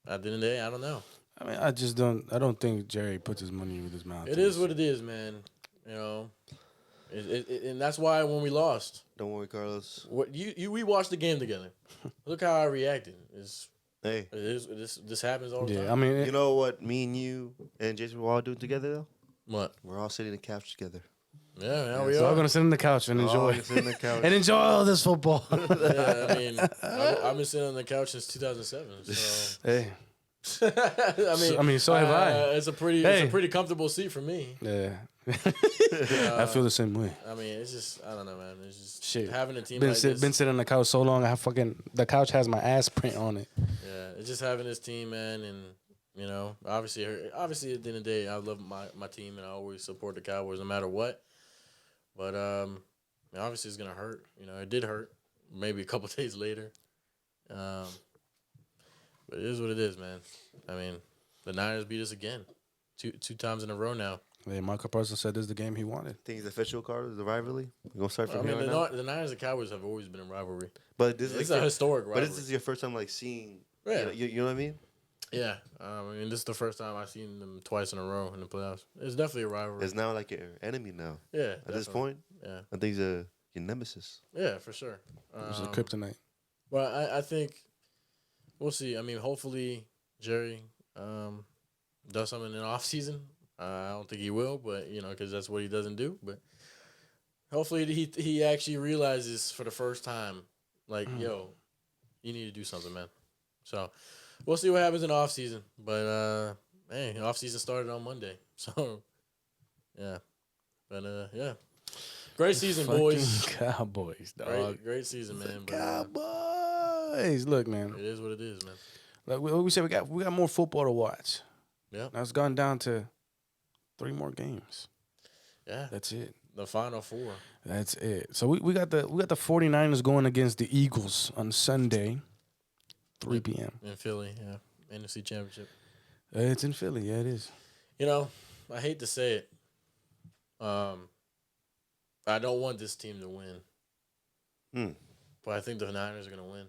[SPEAKER 3] at the end of the day, I don't know.
[SPEAKER 1] I mean, I don't think Jerry puts his money with his mouth.
[SPEAKER 3] It is what it is, man. You know, and that's why when we lost,
[SPEAKER 2] Don't worry, Carlos.
[SPEAKER 3] we watched the game together. Look how I reacted.
[SPEAKER 2] Hey,
[SPEAKER 3] This happens all the
[SPEAKER 1] Yeah,
[SPEAKER 3] time.
[SPEAKER 1] I mean,
[SPEAKER 2] you know what me and you and Jason were all doing together, though?
[SPEAKER 3] What?
[SPEAKER 2] We're all sitting on the couch together.
[SPEAKER 3] Yeah, now we
[SPEAKER 1] we're all
[SPEAKER 3] are.
[SPEAKER 1] gonna sit on the couch and enjoy
[SPEAKER 2] Oh, sit on the couch.
[SPEAKER 1] and enjoy all this football.
[SPEAKER 3] Yeah, I mean, I've been sitting on the couch since 2007. So
[SPEAKER 1] Hey,
[SPEAKER 3] I mean,
[SPEAKER 1] so have I.
[SPEAKER 3] It's a pretty comfortable seat for me.
[SPEAKER 1] Yeah, I feel the same way.
[SPEAKER 3] I mean, it's just I don't know, man. It's just
[SPEAKER 1] Shit.
[SPEAKER 3] having a team
[SPEAKER 1] Been
[SPEAKER 3] like this.
[SPEAKER 1] been sitting on the couch so long. The couch has my ass print on it.
[SPEAKER 3] Yeah, it's just having this team, man, and you know, obviously at the end of the day, I love my team, and I always support the Cowboys no matter what. But obviously it's gonna hurt. You know, it did hurt. Maybe a couple days later. But it is what it is, man. I mean, the Niners beat us again, two times in a row now.
[SPEAKER 1] Yeah, Michael Parsons said this is the game he wanted.
[SPEAKER 2] Think it's official, Carlos, the rivalry? We're going to start
[SPEAKER 3] I
[SPEAKER 2] from
[SPEAKER 3] mean,
[SPEAKER 2] here right now?
[SPEAKER 3] the Niners and Cowboys have always been a rivalry.
[SPEAKER 2] But this
[SPEAKER 3] It's
[SPEAKER 2] is
[SPEAKER 3] a
[SPEAKER 2] like
[SPEAKER 3] historic rivalry.
[SPEAKER 2] But this is your first time, like, seeing...
[SPEAKER 3] Yeah.
[SPEAKER 2] You know what I mean?
[SPEAKER 3] Yeah, I mean, this is the first time I've seen them twice in a row in the playoffs. It's definitely a rivalry.
[SPEAKER 2] It's now like your enemy now.
[SPEAKER 3] Yeah,
[SPEAKER 2] At this point,
[SPEAKER 3] Yeah,
[SPEAKER 2] I think he's your nemesis.
[SPEAKER 3] yeah, for sure.
[SPEAKER 1] It's a kryptonite.
[SPEAKER 3] But I think we'll see. I mean, hopefully Jerry does something in the off season. I don't think he will, but you know, because that's what he doesn't do. But hopefully he actually realizes for the first time, like, yo, you need to do something, man. So we'll see what happens in the off season. But hey, off season started on Monday, so yeah. But yeah, great season, boys.
[SPEAKER 1] Cowboys, dog.
[SPEAKER 3] Great season, man. But,
[SPEAKER 1] Cowboys. Look, man.
[SPEAKER 3] it is what it is, man.
[SPEAKER 1] Like we said, we got more football to watch.
[SPEAKER 3] Yeah,
[SPEAKER 1] Now it's gone down to 3 more games.
[SPEAKER 3] yeah.
[SPEAKER 1] That's it.
[SPEAKER 3] The Final Four.
[SPEAKER 1] That's it. So we got the 49ers going against the Eagles on Sunday, 3 p.m.
[SPEAKER 3] In Philly, yeah. NFC Championship.
[SPEAKER 1] It's in Philly. Yeah, it is.
[SPEAKER 3] You know, I hate to say it. I don't want this team to win. But I think the Niners are going to win.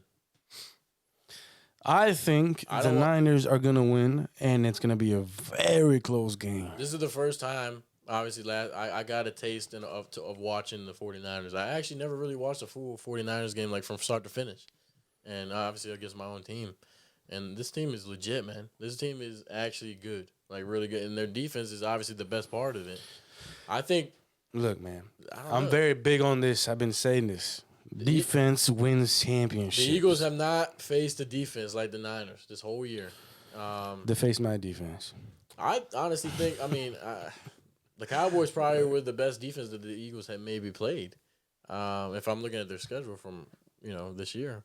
[SPEAKER 1] I think the Niners are going to win, and it's going to be a very close game.
[SPEAKER 3] This is the first time, obviously, I got a taste of watching the 49ers. I actually never really watched a full 49ers game, like, from start to finish. And obviously against my own team. And this team is legit, man. This team is actually good, like, really good. And their defense is obviously the best part of it. I think.
[SPEAKER 1] Look, man,
[SPEAKER 3] I'm
[SPEAKER 1] very big on this. I've been saying this. Defense wins championships.
[SPEAKER 3] The Eagles have not faced a defense like the Niners this whole year.
[SPEAKER 1] They face my defense.
[SPEAKER 3] I honestly think, the Cowboys probably were the best defense that the Eagles had maybe played. If I'm looking at their schedule from, this year.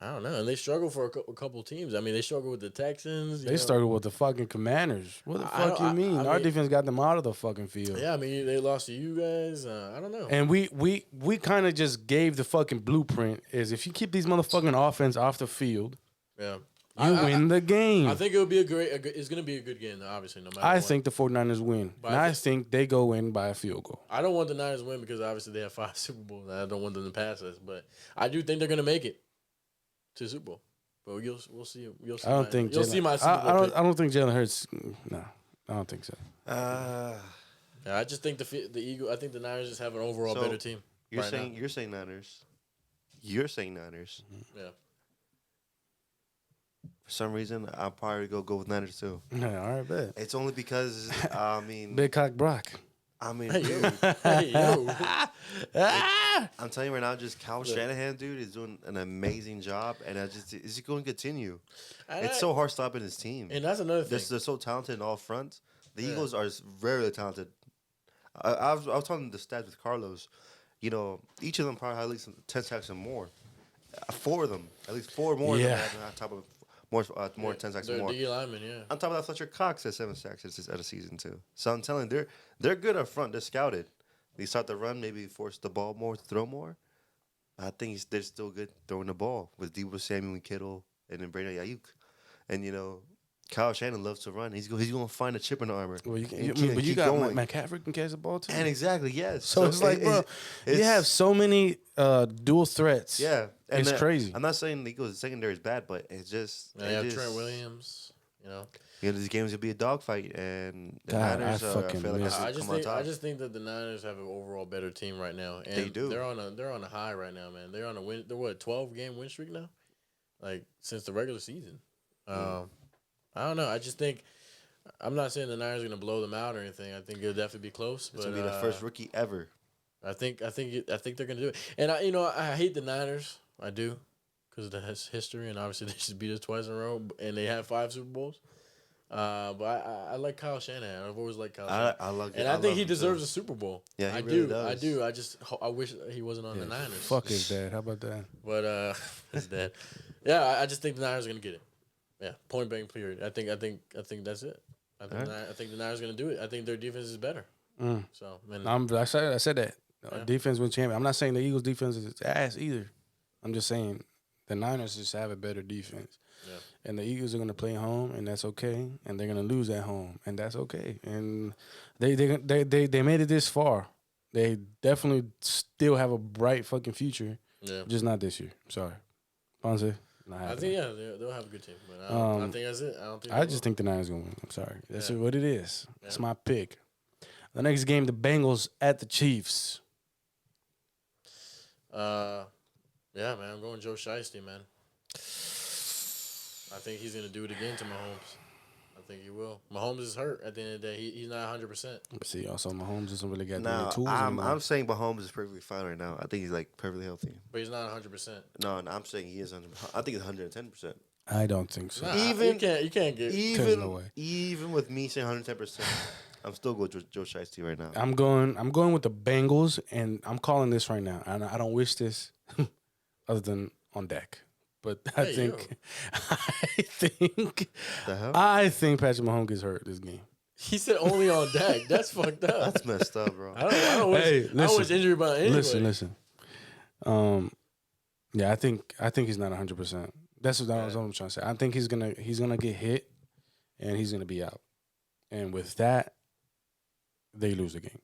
[SPEAKER 3] I don't know. And they struggle for a couple teams. I mean, they struggle with the Texans.
[SPEAKER 1] They struggle with the fucking Commanders. What the fuck you mean? Our defense got them out of the fucking field.
[SPEAKER 3] Yeah, I mean, they lost to you guys. I don't know.
[SPEAKER 1] And we kind of just gave the fucking blueprint is if you keep these motherfucking offense off the field,
[SPEAKER 3] yeah,
[SPEAKER 1] you win the game.
[SPEAKER 3] I think it'll be it's going to be a good game, obviously, no matter
[SPEAKER 1] I
[SPEAKER 3] what.
[SPEAKER 1] think the 49ers win.
[SPEAKER 3] But
[SPEAKER 1] And I think they go in by a field goal.
[SPEAKER 3] I don't want the Niners to win because obviously they have 5 Super Bowls. And I don't want them to pass us, but I do think they're going to make it to the Super Bowl. But we'll see. You'll see. You'll see my Super Bowl pick.
[SPEAKER 1] I don't think Jalen Hurts. No, I don't think so.
[SPEAKER 3] Yeah, I just think the Eagle. I think the Niners just have an overall better team.
[SPEAKER 2] You're saying Niners. You're saying Niners.
[SPEAKER 3] Yeah.
[SPEAKER 2] For some reason, I'll probably go with Niners too.
[SPEAKER 1] Yeah, all right, bet.
[SPEAKER 2] It's only because I mean,
[SPEAKER 1] Big cock Brock.
[SPEAKER 2] I mean,
[SPEAKER 3] Hey,
[SPEAKER 2] dude,
[SPEAKER 3] yo.
[SPEAKER 2] I'm telling you right now, just Kyle Shanahan, dude, is doing an amazing job, and is he going to continue? It's so hard stopping his team.
[SPEAKER 3] And that's another thing.
[SPEAKER 2] They're so talented in all fronts. The Eagles are very talented. I was talking the stats with Carlos. Each of them probably had at least 10 sacks or more. 4 of them, at least 4 more.
[SPEAKER 1] Yeah.
[SPEAKER 2] On top of more 10 sacks or more.
[SPEAKER 3] D linemen, yeah.
[SPEAKER 2] On top of that, Fletcher Cox has 7 sacks at a season too. So I'm telling you, they're good up front. They're scouted. They start the run, maybe force the ball more, throw more. I think they're still good throwing the ball with Debo Samuel and Kittle and then Brandon Ayuk. And, Kyle Shannon loves to run. He's going to find a chip in the armor.
[SPEAKER 1] Well,
[SPEAKER 2] And
[SPEAKER 1] but you
[SPEAKER 2] keep
[SPEAKER 1] got
[SPEAKER 2] going.
[SPEAKER 1] McCaffrey can catch the ball too.
[SPEAKER 2] And exactly, yes.
[SPEAKER 1] So it's like, bro, you have so many dual threats.
[SPEAKER 2] Yeah. And
[SPEAKER 1] it's crazy.
[SPEAKER 2] I'm not saying the Eagles' secondary is bad, but it's just.
[SPEAKER 3] They have Trent Williams,
[SPEAKER 2] These games will be a dogfight, and the
[SPEAKER 1] God,
[SPEAKER 2] Niners
[SPEAKER 1] I fucking
[SPEAKER 2] feel like
[SPEAKER 1] miss
[SPEAKER 3] I
[SPEAKER 2] come on top.
[SPEAKER 3] just think that the Niners have an overall better team right now. And
[SPEAKER 2] They do.
[SPEAKER 3] They're on a high right now, man. They're on a win. They're what 12-game win streak now, like since the regular season. I don't know. I just think I'm not saying the Niners are gonna blow them out or anything. I think it'll definitely be close.
[SPEAKER 2] It's
[SPEAKER 3] But
[SPEAKER 2] gonna be the first rookie ever.
[SPEAKER 3] I think they're gonna do it. And I hate the Niners. I do, because of the history, and obviously they just beat us twice in a row, and they have 5 Super Bowls. But I like Kyle Shanahan. I've always liked Kyle Shanahan.
[SPEAKER 2] I love,
[SPEAKER 3] and I think he deserves a Super Bowl.
[SPEAKER 2] Yeah, he
[SPEAKER 3] I
[SPEAKER 2] really
[SPEAKER 3] do.
[SPEAKER 2] does.
[SPEAKER 3] I do. I wish he wasn't on the Niners.
[SPEAKER 1] Fuck his dad. How about that?
[SPEAKER 3] But his dad. Yeah, I just think the Niners are gonna get it. Yeah, point blank period. I think that's it. I think the Niners are gonna do it. I think their defense is better. So
[SPEAKER 1] I said that. Defense wins champion. I'm not saying the Eagles' defense is ass either. I'm just saying the Niners just have a better defense.
[SPEAKER 3] Yeah.
[SPEAKER 1] And the Eagles are going to play home, and that's okay. And they're going to lose at home, and that's okay. And they made it this far. They definitely still have a bright fucking future.
[SPEAKER 3] Yeah.
[SPEAKER 1] Just not this year. Sorry. Ponce?
[SPEAKER 3] I think they'll have a good team, but I think that's it.
[SPEAKER 1] I just think the Niners going to win. I'm sorry. That's what it is.
[SPEAKER 3] Yeah.
[SPEAKER 1] That's my pick. The next game, the Bengals at the Chiefs.
[SPEAKER 3] Yeah, man, I'm going Joe Shiesty, man. I think he's gonna do it again to Mahomes. I think he will. Mahomes is hurt at the end of the day. He's not 100%.
[SPEAKER 1] See, also Mahomes doesn't really got
[SPEAKER 2] No,
[SPEAKER 1] any tools
[SPEAKER 2] I'm
[SPEAKER 1] anymore.
[SPEAKER 2] saying Mahomes is perfectly fine right now. I think he's like perfectly healthy.
[SPEAKER 3] But he's not 100%.
[SPEAKER 2] No, I'm saying he is. I think it's 110%.
[SPEAKER 1] I don't think so.
[SPEAKER 3] Nah,
[SPEAKER 2] Even-
[SPEAKER 3] you can't get.
[SPEAKER 1] There's no way.
[SPEAKER 2] Even with me saying 110%, I'm still going with Joe Shiesty right now.
[SPEAKER 1] I'm going with the Bengals, and I'm calling this right now. And I don't wish this other than on deck. But I think
[SPEAKER 2] The hell?
[SPEAKER 1] I think Patrick Mahomes gets hurt this game.
[SPEAKER 3] He said only on deck. That's fucked up.
[SPEAKER 2] That's messed up, bro.
[SPEAKER 3] I don't wish.
[SPEAKER 1] Hey,
[SPEAKER 3] I don't
[SPEAKER 1] listen.
[SPEAKER 3] wish injury about anybody.
[SPEAKER 1] Listen. Yeah, I think he's not 100%. That's what I'm trying to say. I think he's gonna get hit, and he's gonna be out. And with that, they lose the game.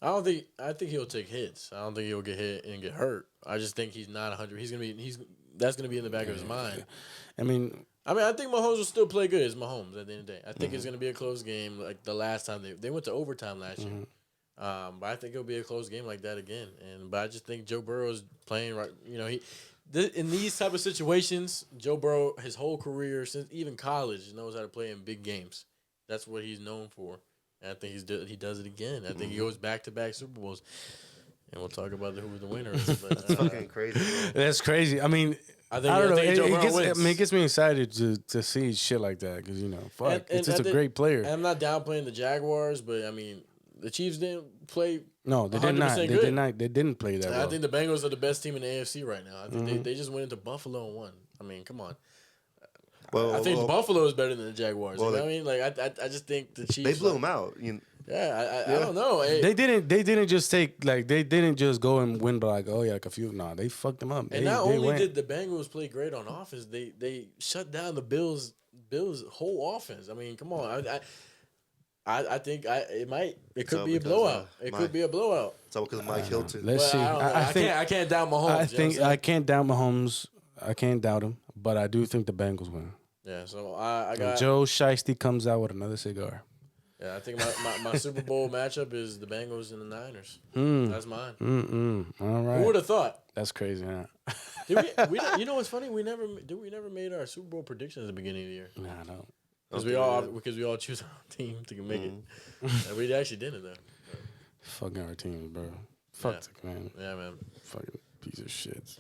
[SPEAKER 3] I think he'll take hits. I don't think he'll get hit and get hurt. I just think he's not 100. That's gonna be in the back of his mind.
[SPEAKER 1] I mean,
[SPEAKER 3] I think Mahomes will still play good. It's Mahomes at the end of the day. I think it's going to be a close game like the last time they went to overtime last year. But I think it'll be a close game like that again. But I just think Joe Burrow is playing right. In these type of situations, Joe Burrow, his whole career since even college, knows how to play in big games. That's what he's known for. And I think he does it again. I think he goes back-to-back Super Bowls. And we'll talk about who the winner is. But,
[SPEAKER 2] That's fucking crazy, bro.
[SPEAKER 1] that's crazy. I mean,
[SPEAKER 3] I
[SPEAKER 1] don't know.
[SPEAKER 3] think Joe Burrow wins.
[SPEAKER 1] It gets me excited to see shit like that because it's just a great player.
[SPEAKER 3] And I'm not downplaying the Jaguars, but the Chiefs didn't play.
[SPEAKER 1] No, they did not. They
[SPEAKER 3] good.
[SPEAKER 1] did not. They didn't play that.
[SPEAKER 3] I think the Bengals are the best team in the AFC right now. I think they just went into Buffalo and won. Come on. I think Buffalo is better than the Jaguars. You know what I mean? Like I just think the Chiefs.
[SPEAKER 2] They blew him out.
[SPEAKER 3] I don't know. Hey.
[SPEAKER 1] They didn't just they didn't just go and win by like a few. No, they fucked them up.
[SPEAKER 3] And not only did the Bengals play great on offense, they shut down the Bills' whole offense. Come on. I think it could be a blowout. It could be a blowout.
[SPEAKER 2] It's all because of Mike Hilton.
[SPEAKER 1] Let's see.
[SPEAKER 3] I can't doubt Mahomes.
[SPEAKER 1] I can't doubt Mahomes. I can't doubt him, but I do think the Bengals win.
[SPEAKER 3] Yeah, so I got
[SPEAKER 1] Joe Shiesty comes out with another cigar.
[SPEAKER 3] Yeah, I think my Super Bowl matchup is the Bengals and the Niners. That's mine.
[SPEAKER 1] All right.
[SPEAKER 3] Who would have thought?
[SPEAKER 1] That's crazy, huh?
[SPEAKER 3] We you know what's funny? We never made our Super Bowl predictions at the beginning of the year.
[SPEAKER 1] Nah, no.
[SPEAKER 3] Because we all choose our own team to make it. And we actually did it though.
[SPEAKER 1] Fucking our teams, bro. Fuck the man.
[SPEAKER 3] Yeah, man.
[SPEAKER 1] Fucking piece of shit.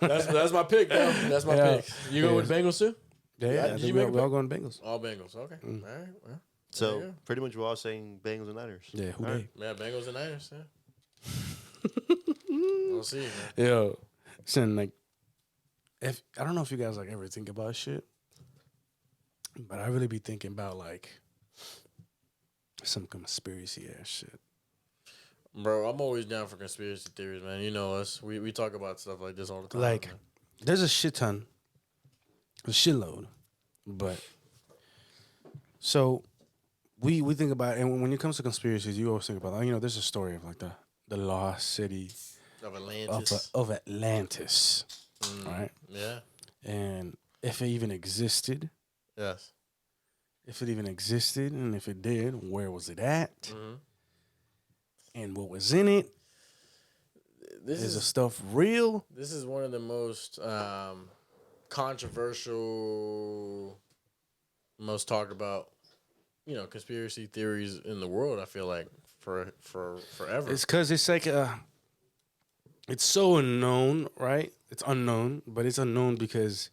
[SPEAKER 3] That's my pick, bro. That's my pick. You go with Bengals too?
[SPEAKER 1] Yeah, I think we're all going Bengals.
[SPEAKER 3] All Bengals. Okay. All right. Well,
[SPEAKER 2] So pretty much we're all saying Bengals and Niners.
[SPEAKER 1] Yeah, who
[SPEAKER 2] All
[SPEAKER 1] they?
[SPEAKER 2] right.
[SPEAKER 3] Yeah, Bengals and Niners. Yeah. We'll see, man.
[SPEAKER 1] Yo, listen, like, if I don't know if you guys ever think about shit, but I really be thinking about some conspiracy ass shit.
[SPEAKER 3] Bro, I'm always down for conspiracy theories, man. You know us. We talk about stuff like this all the time.
[SPEAKER 1] Like,
[SPEAKER 3] man.
[SPEAKER 1] there's a shit ton, a shitload, but so we think about, and when it comes to conspiracies, you always think about, like, there's a story of like the lost city
[SPEAKER 3] Of Atlantis.
[SPEAKER 1] of Atlantis, right?
[SPEAKER 3] Yeah.
[SPEAKER 1] And if it even existed,
[SPEAKER 3] Yes.
[SPEAKER 1] and if it did, where was it at,
[SPEAKER 3] Mm-hmm.
[SPEAKER 1] and what was in it?
[SPEAKER 3] This
[SPEAKER 1] Is the
[SPEAKER 3] is
[SPEAKER 1] stuff real?
[SPEAKER 3] this is one of the most controversial, most talked about, conspiracy theories in the world. I feel like for forever.
[SPEAKER 1] It's because it's like it's so unknown, right? It's unknown, but it's unknown because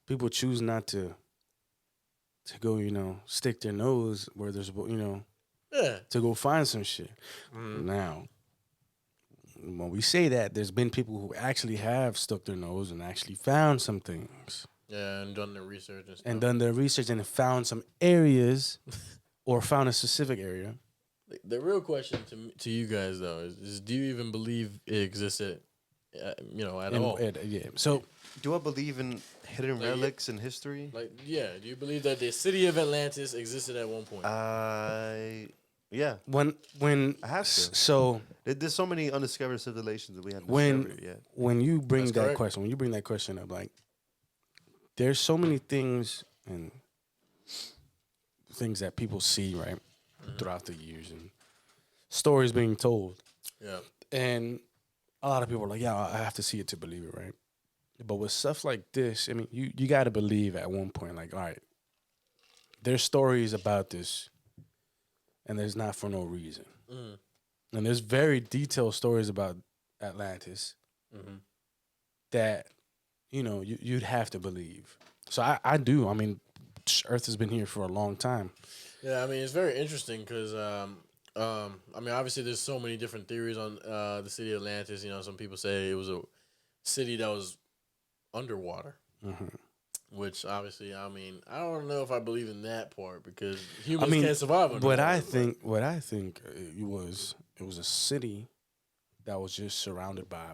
[SPEAKER 1] people choose not to go, stick their nose where there's,
[SPEAKER 3] Yeah.
[SPEAKER 1] to go find some shit.
[SPEAKER 3] Mhm.
[SPEAKER 1] Now, when we say that, there's been people who actually have stuck their nose and actually found some things
[SPEAKER 3] Yeah, and done the research and stuff.
[SPEAKER 1] and done their research and found some areas or found a specific area.
[SPEAKER 3] The real question to you guys though is do you even believe it existed, at all?
[SPEAKER 1] Yeah. So
[SPEAKER 2] Do I believe in hidden
[SPEAKER 3] Like,
[SPEAKER 2] relics in history?
[SPEAKER 3] Like, yeah, do you believe that the city of Atlantis existed at one point?
[SPEAKER 2] Yeah.
[SPEAKER 1] when
[SPEAKER 2] I have to.
[SPEAKER 1] so
[SPEAKER 2] There's so many undiscovered civilizations that we haven't
[SPEAKER 1] when
[SPEAKER 2] discovered yet.
[SPEAKER 1] when you bring
[SPEAKER 3] That's
[SPEAKER 1] that
[SPEAKER 3] correct.
[SPEAKER 1] question, up, like, there's so many things and things that people see, right, throughout the years and stories being told,
[SPEAKER 3] Yeah.
[SPEAKER 1] and a lot of people are like, yeah, I have to see it to believe it, right? But with stuff like this, I mean, you got to believe at one point, like, all right, there's stories about this, and there's not for no reason.
[SPEAKER 3] Mm.
[SPEAKER 1] And there's very detailed stories about Atlantis
[SPEAKER 3] Mm-hmm.
[SPEAKER 1] that, you'd have to believe. So I do. I mean, Earth has been here for a long time.
[SPEAKER 3] Yeah, I mean it's very interesting because I mean obviously there's so many different theories on the city of Atlantis. Some people say it was a city that was underwater, which obviously I mean I don't know if I believe in that part because humans can't survive underwater.
[SPEAKER 1] What I think it was a city that was just surrounded by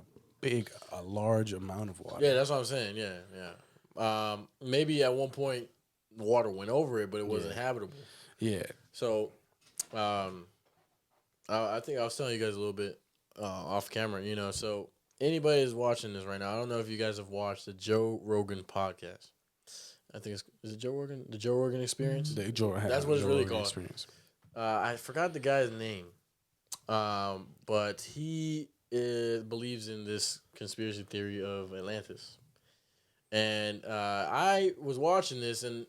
[SPEAKER 1] a large amount of water.
[SPEAKER 3] Yeah, that's what I'm saying. Yeah. Maybe at one point water went over it, but it wasn't habitable.
[SPEAKER 1] Yeah.
[SPEAKER 3] So, I think I was telling you guys a little bit off camera. So anybody is watching this right now, I don't know if you guys have watched the Joe Rogan podcast. I think is it Joe Rogan? The Joe Rogan Experience.
[SPEAKER 1] That's
[SPEAKER 3] what it's really called.
[SPEAKER 1] Experience.
[SPEAKER 3] I forgot the guy's name, but he believes in this conspiracy theory of Atlantis. And I was watching this, and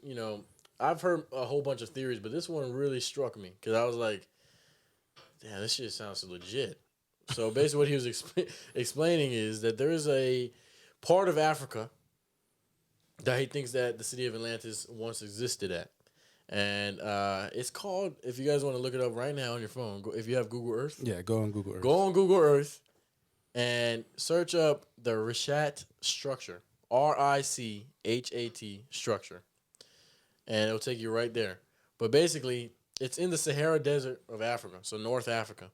[SPEAKER 3] I've heard a whole bunch of theories, but this one really struck me because I was like, "Damn, this shit sounds legit." So basically, what he was explaining is that there is a part of Africa that he thinks that the city of Atlantis once existed at. And it's called, if you guys want to look it up right now on your phone, if you have Google Earth.
[SPEAKER 1] Yeah, go on Google Earth.
[SPEAKER 3] Go on Google Earth and search up the Rishat structure. RICHAT structure. And it'll take you right there. But basically, it's in the Sahara Desert of Africa, so North Africa.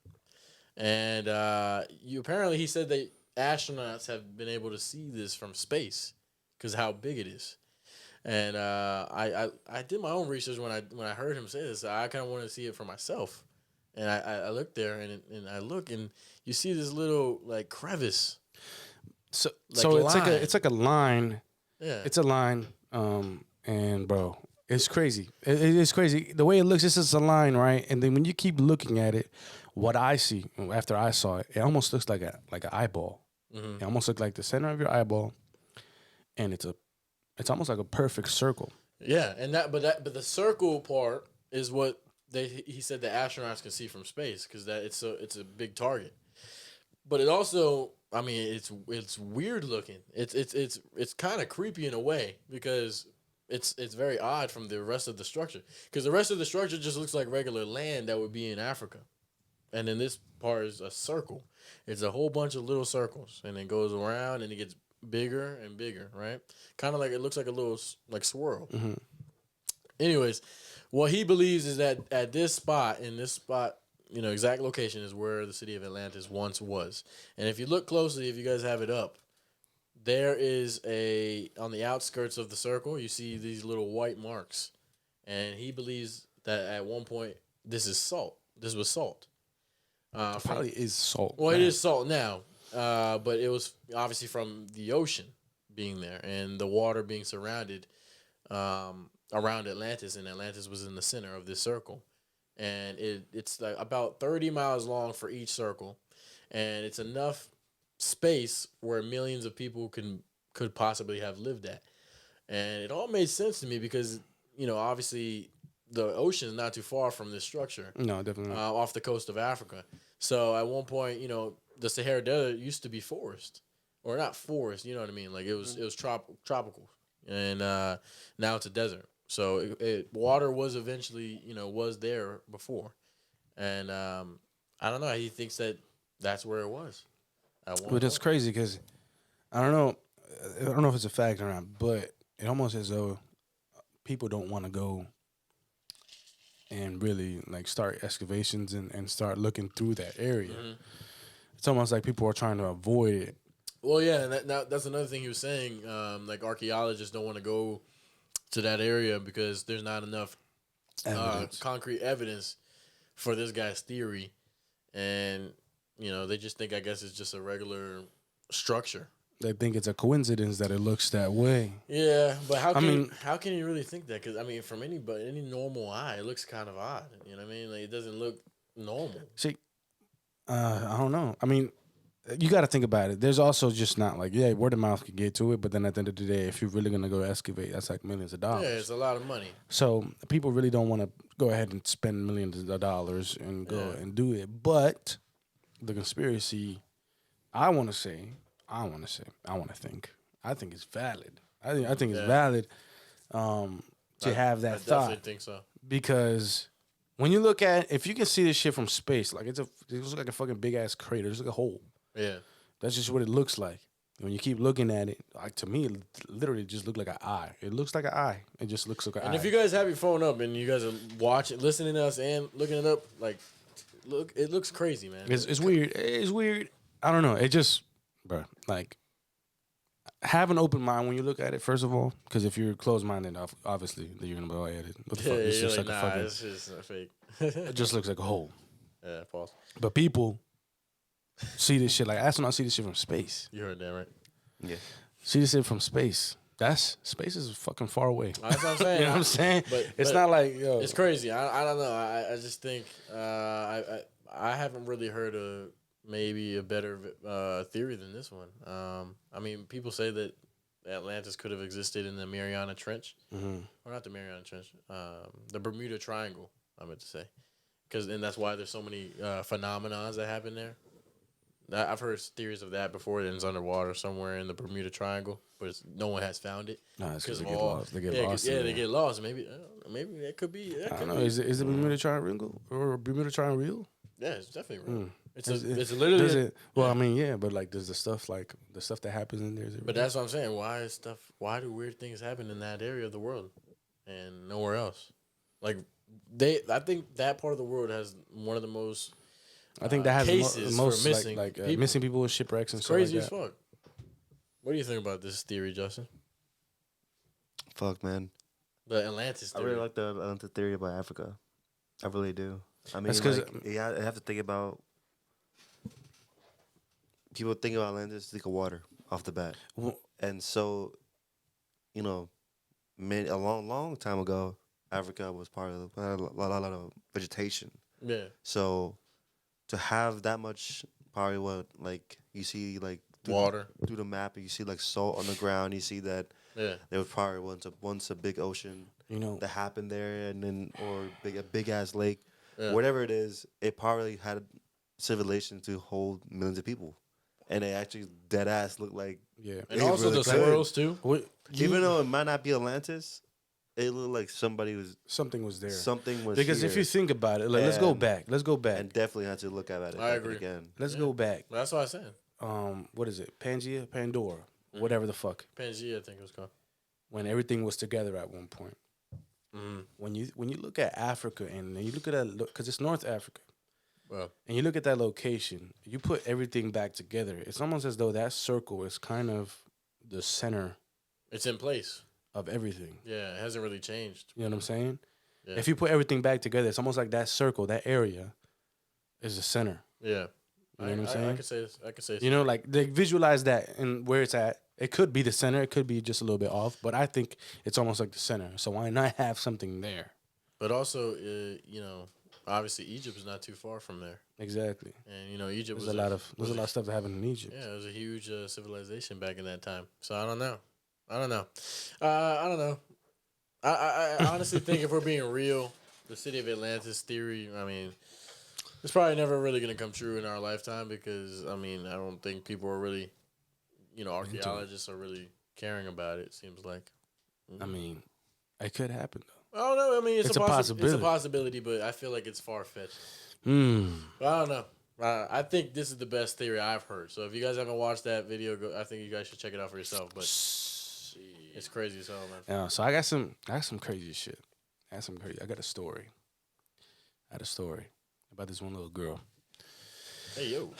[SPEAKER 3] And apparently he said that astronauts have been able to see this from space because how big it is. And I did my own research when I heard him say this. I kind of wanted to see it for myself. And I looked there and I look and you see this little like crevice.
[SPEAKER 1] So
[SPEAKER 3] Like
[SPEAKER 1] it's like a line.
[SPEAKER 3] Yeah.
[SPEAKER 1] It's a line. And bro, it's crazy. It is crazy. The way it looks, this is a line, right? And then when you keep looking at it, what I see after I saw it, it almost looks like an eyeball.
[SPEAKER 3] Mm-hmm.
[SPEAKER 1] It almost looks like the center of your eyeball, and it's almost like a perfect circle.
[SPEAKER 3] Yeah, and but the circle part is what he said the astronauts can see from space because that it's a big target. But it also, I mean, it's weird looking. It's kind of creepy in a way because it's very odd from the rest of the structure because the rest of the structure just looks like regular land that would be in Africa, and then this part is a circle. It's a whole bunch of little circles, and it goes around and it gets bigger and bigger, right? Kind of like it looks like a little like swirl.
[SPEAKER 1] Mm-hmm.
[SPEAKER 3] Anyways, what he believes is that at this spot, exact location is where the city of Atlantis once was. And if you look closely, if you guys have it up, there is on the outskirts of the circle, you see these little white marks. And he believes that at one point, this is salt. This was salt.
[SPEAKER 1] It probably is salt.
[SPEAKER 3] Well, it
[SPEAKER 1] man.
[SPEAKER 3] is salt now, but it was obviously from the ocean being there and the water being surrounded around Atlantis, and Atlantis was in the center of this circle. And it's like about 30 miles long for each circle, and it's enough space where millions of people could possibly have lived at. And it all made sense to me because obviously the ocean is not too far from this structure.
[SPEAKER 1] No, definitely not.
[SPEAKER 3] Off the coast of Africa. So at one point, the Sahara Desert used to be forest, or not forest. You know what I mean? Like it was tropical, and now it's a desert. So water was eventually was there before, and I don't know. He thinks that's where it was.
[SPEAKER 1] But it's crazy because I don't know. I don't know if it's a fact or not, but it almost as though people don't want to go and really like start excavations and start looking through that area. Mm-hmm. It's almost like people are trying to avoid it.
[SPEAKER 3] Well, yeah, and that's another thing he was saying. Like archaeologists don't want to go to that area because there's not enough concrete evidence for this guy's theory, and they just think, I guess, it's just a regular structure.
[SPEAKER 1] They think it's a coincidence that it looks that way.
[SPEAKER 3] Yeah, but how can you really think that? Because from any normal eye, it looks kind of odd. You know what I mean? Like it doesn't look normal.
[SPEAKER 1] See, I don't know. I mean, you got to think about it. There's also just not like word of mouth can get to it, but then at the end of the day, if you're really gonna go excavate, that's like millions of dollars.
[SPEAKER 3] Yeah, it's a lot of money.
[SPEAKER 1] So people really don't want to go ahead and spend millions of dollars and go and do it. But the conspiracy, I want to think it's valid. I think it's valid to have that thought. I
[SPEAKER 3] definitely think so.
[SPEAKER 1] Because when you look at, if you can see this shit from space, like it looks like a fucking big ass crater. It's like a hole.
[SPEAKER 3] Yeah.
[SPEAKER 1] That's just what it looks like. When you keep looking at it, like to me, it literally just looks like an eye. It looks like an eye. It just looks like an eye.
[SPEAKER 3] And if you guys have your phone up and you guys are watching, listening to us and looking it up, like, it looks crazy, man.
[SPEAKER 1] It's weird. It's weird. I don't know. It just, bro, like, have an open mind when you look at it, first of all. Because if you're closed-minded, obviously, then you're going to be like, what the fuck? It's just like a fucking...
[SPEAKER 3] it's just a fake.
[SPEAKER 1] It just looks like a hole.
[SPEAKER 3] Yeah, false.
[SPEAKER 1] But people see this shit, like, astronauts see this shit from space.
[SPEAKER 3] You heard that, right?
[SPEAKER 2] Yeah.
[SPEAKER 1] See this shit from space. Space is fucking far away.
[SPEAKER 3] That's what I'm saying.
[SPEAKER 1] You know what I'm saying?
[SPEAKER 3] But
[SPEAKER 1] it's not like, yo.
[SPEAKER 3] It's crazy. I don't know. I just think I haven't really heard of maybe a better theory than this one. I mean, people say that Atlantis could have existed in the Mariana Trench.
[SPEAKER 1] Mm-hmm.
[SPEAKER 3] Or not the Mariana Trench. The Bermuda Triangle, I meant to say. And that's why there's so many phenomenons that happen there. I've heard theories of that before. That it's underwater somewhere in the Bermuda Triangle, but no one has found it.
[SPEAKER 1] No, it's because they get lost. They get lost.
[SPEAKER 3] They get lost. Maybe that could be.
[SPEAKER 1] I don't know. Is the Bermuda Triangle or Bermuda Triangle real?
[SPEAKER 3] Yeah, it's definitely real. It's literally.
[SPEAKER 1] Well, I mean, yeah, but like, does the stuff that happens in there? Is it
[SPEAKER 3] but
[SPEAKER 1] real?
[SPEAKER 3] that's what I'm saying. Why do weird things happen in that area of the world and nowhere else? Like I think that part of the world has one of the most.
[SPEAKER 1] I think that has
[SPEAKER 3] cases
[SPEAKER 1] the most
[SPEAKER 3] for missing
[SPEAKER 1] people. Missing people with shipwrecks and
[SPEAKER 3] it's
[SPEAKER 1] stuff
[SPEAKER 3] crazy
[SPEAKER 1] like
[SPEAKER 3] as
[SPEAKER 1] that.
[SPEAKER 3] fuck. What do you think about this theory, Justin?
[SPEAKER 2] Fuck, man.
[SPEAKER 3] The Atlantis theory.
[SPEAKER 2] I really like the Atlantis theory about Africa. I really do. I mean,
[SPEAKER 1] That's 'cause
[SPEAKER 2] I have to think about. People think about Atlantis, think of water off the bat, and so, a long time ago, Africa was part of a lot of vegetation.
[SPEAKER 3] Yeah.
[SPEAKER 2] So, to have that much, probably what like you see like
[SPEAKER 3] water
[SPEAKER 2] through the map, and you see like salt on the ground. You see that there was probably once a big ocean that happened there, and then or a big ass lake, whatever it is. It probably had civilization to hold millions of people. And they actually dead ass look like
[SPEAKER 3] and also really the swirls too.
[SPEAKER 2] Even though it might not be Atlantis, it looked like something was there.
[SPEAKER 1] Because if you think about it, like, let's go back,
[SPEAKER 2] and definitely have to look at it.
[SPEAKER 3] I agree.
[SPEAKER 2] Again.
[SPEAKER 1] Let's go back.
[SPEAKER 3] That's what I said.
[SPEAKER 1] What is it? Pandora, whatever the fuck.
[SPEAKER 3] Pangea, I think it was called.
[SPEAKER 1] When everything was together at one point.
[SPEAKER 3] Mm-hmm.
[SPEAKER 1] When you look at Africa and you look at that, because it's North Africa.
[SPEAKER 3] Well,
[SPEAKER 1] and you look at that location, you put everything back together. It's almost as though that circle is kind of the center
[SPEAKER 3] it's in place.
[SPEAKER 1] of everything.
[SPEAKER 3] Yeah, it hasn't really changed.
[SPEAKER 1] You know what I'm saying?
[SPEAKER 3] Yeah.
[SPEAKER 1] If you put everything back together, it's almost like that circle, that area, is the center.
[SPEAKER 3] Yeah.
[SPEAKER 1] You know what I'm saying?
[SPEAKER 3] I could say this. I could say
[SPEAKER 1] You know, like they visualize that and where it's at. It could be the center. It could be just a little bit off, but I think it's almost like the center. So why not have something there?
[SPEAKER 3] But also, you know, obviously Egypt is not too far from there,
[SPEAKER 1] Exactly.
[SPEAKER 3] and you know Egypt
[SPEAKER 1] There's
[SPEAKER 3] was
[SPEAKER 1] a lot of stuff that happened in Egypt.
[SPEAKER 3] Yeah, it was a huge civilization back in that time. So I don't know. I don't know. I honestly think if we're being real, the city of Atlantis theory, I mean, it's probably never really going to come true in our lifetime because, I mean, I don't think people are really, you know, archaeologists are really caring about it, seems like.
[SPEAKER 1] I mean, it could happen though.
[SPEAKER 3] I don't know. I mean, it's a possibility. It's a possibility, but I feel like it's far-fetched. But I don't know. I think this is the best theory I've heard. So if you guys haven't watched that video, I think you guys should check it out for yourself. But it's crazy as hell, man.
[SPEAKER 1] Yeah, so I got some crazy shit. I got a story. About this one little girl.
[SPEAKER 3] Hey, yo.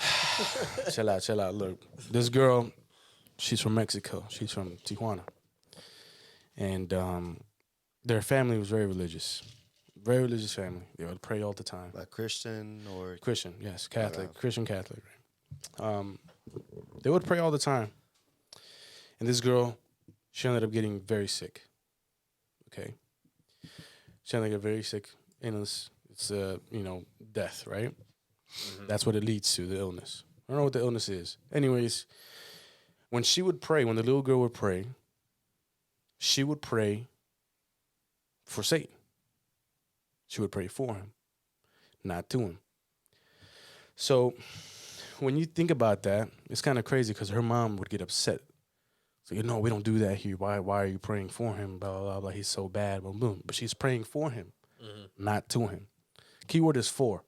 [SPEAKER 1] Chill out. Look, this girl, she's from Mexico. She's from Tijuana. And their family was very religious. Very religious family. They would pray all the time.
[SPEAKER 2] Like Christian or
[SPEAKER 1] Christian, yes. Catholic. Christian Catholic. Right? They would pray all the time. And this girl, she ended up getting very sick. Okay? She ended up getting very sick. And it's death, right? Mm-hmm. That's what it leads to, the illness. I don't know what the illness is. Anyways, when she would pray, when the little girl would pray, she would pray for Satan. She would pray for him, not to him. So when you think about that, it's kind of crazy because her mom would get upset. So, we don't do that here. Why are you praying for him? Blah, blah, blah, blah. He's so bad. Boom, boom. But she's praying for him, not to him. Keyword is for.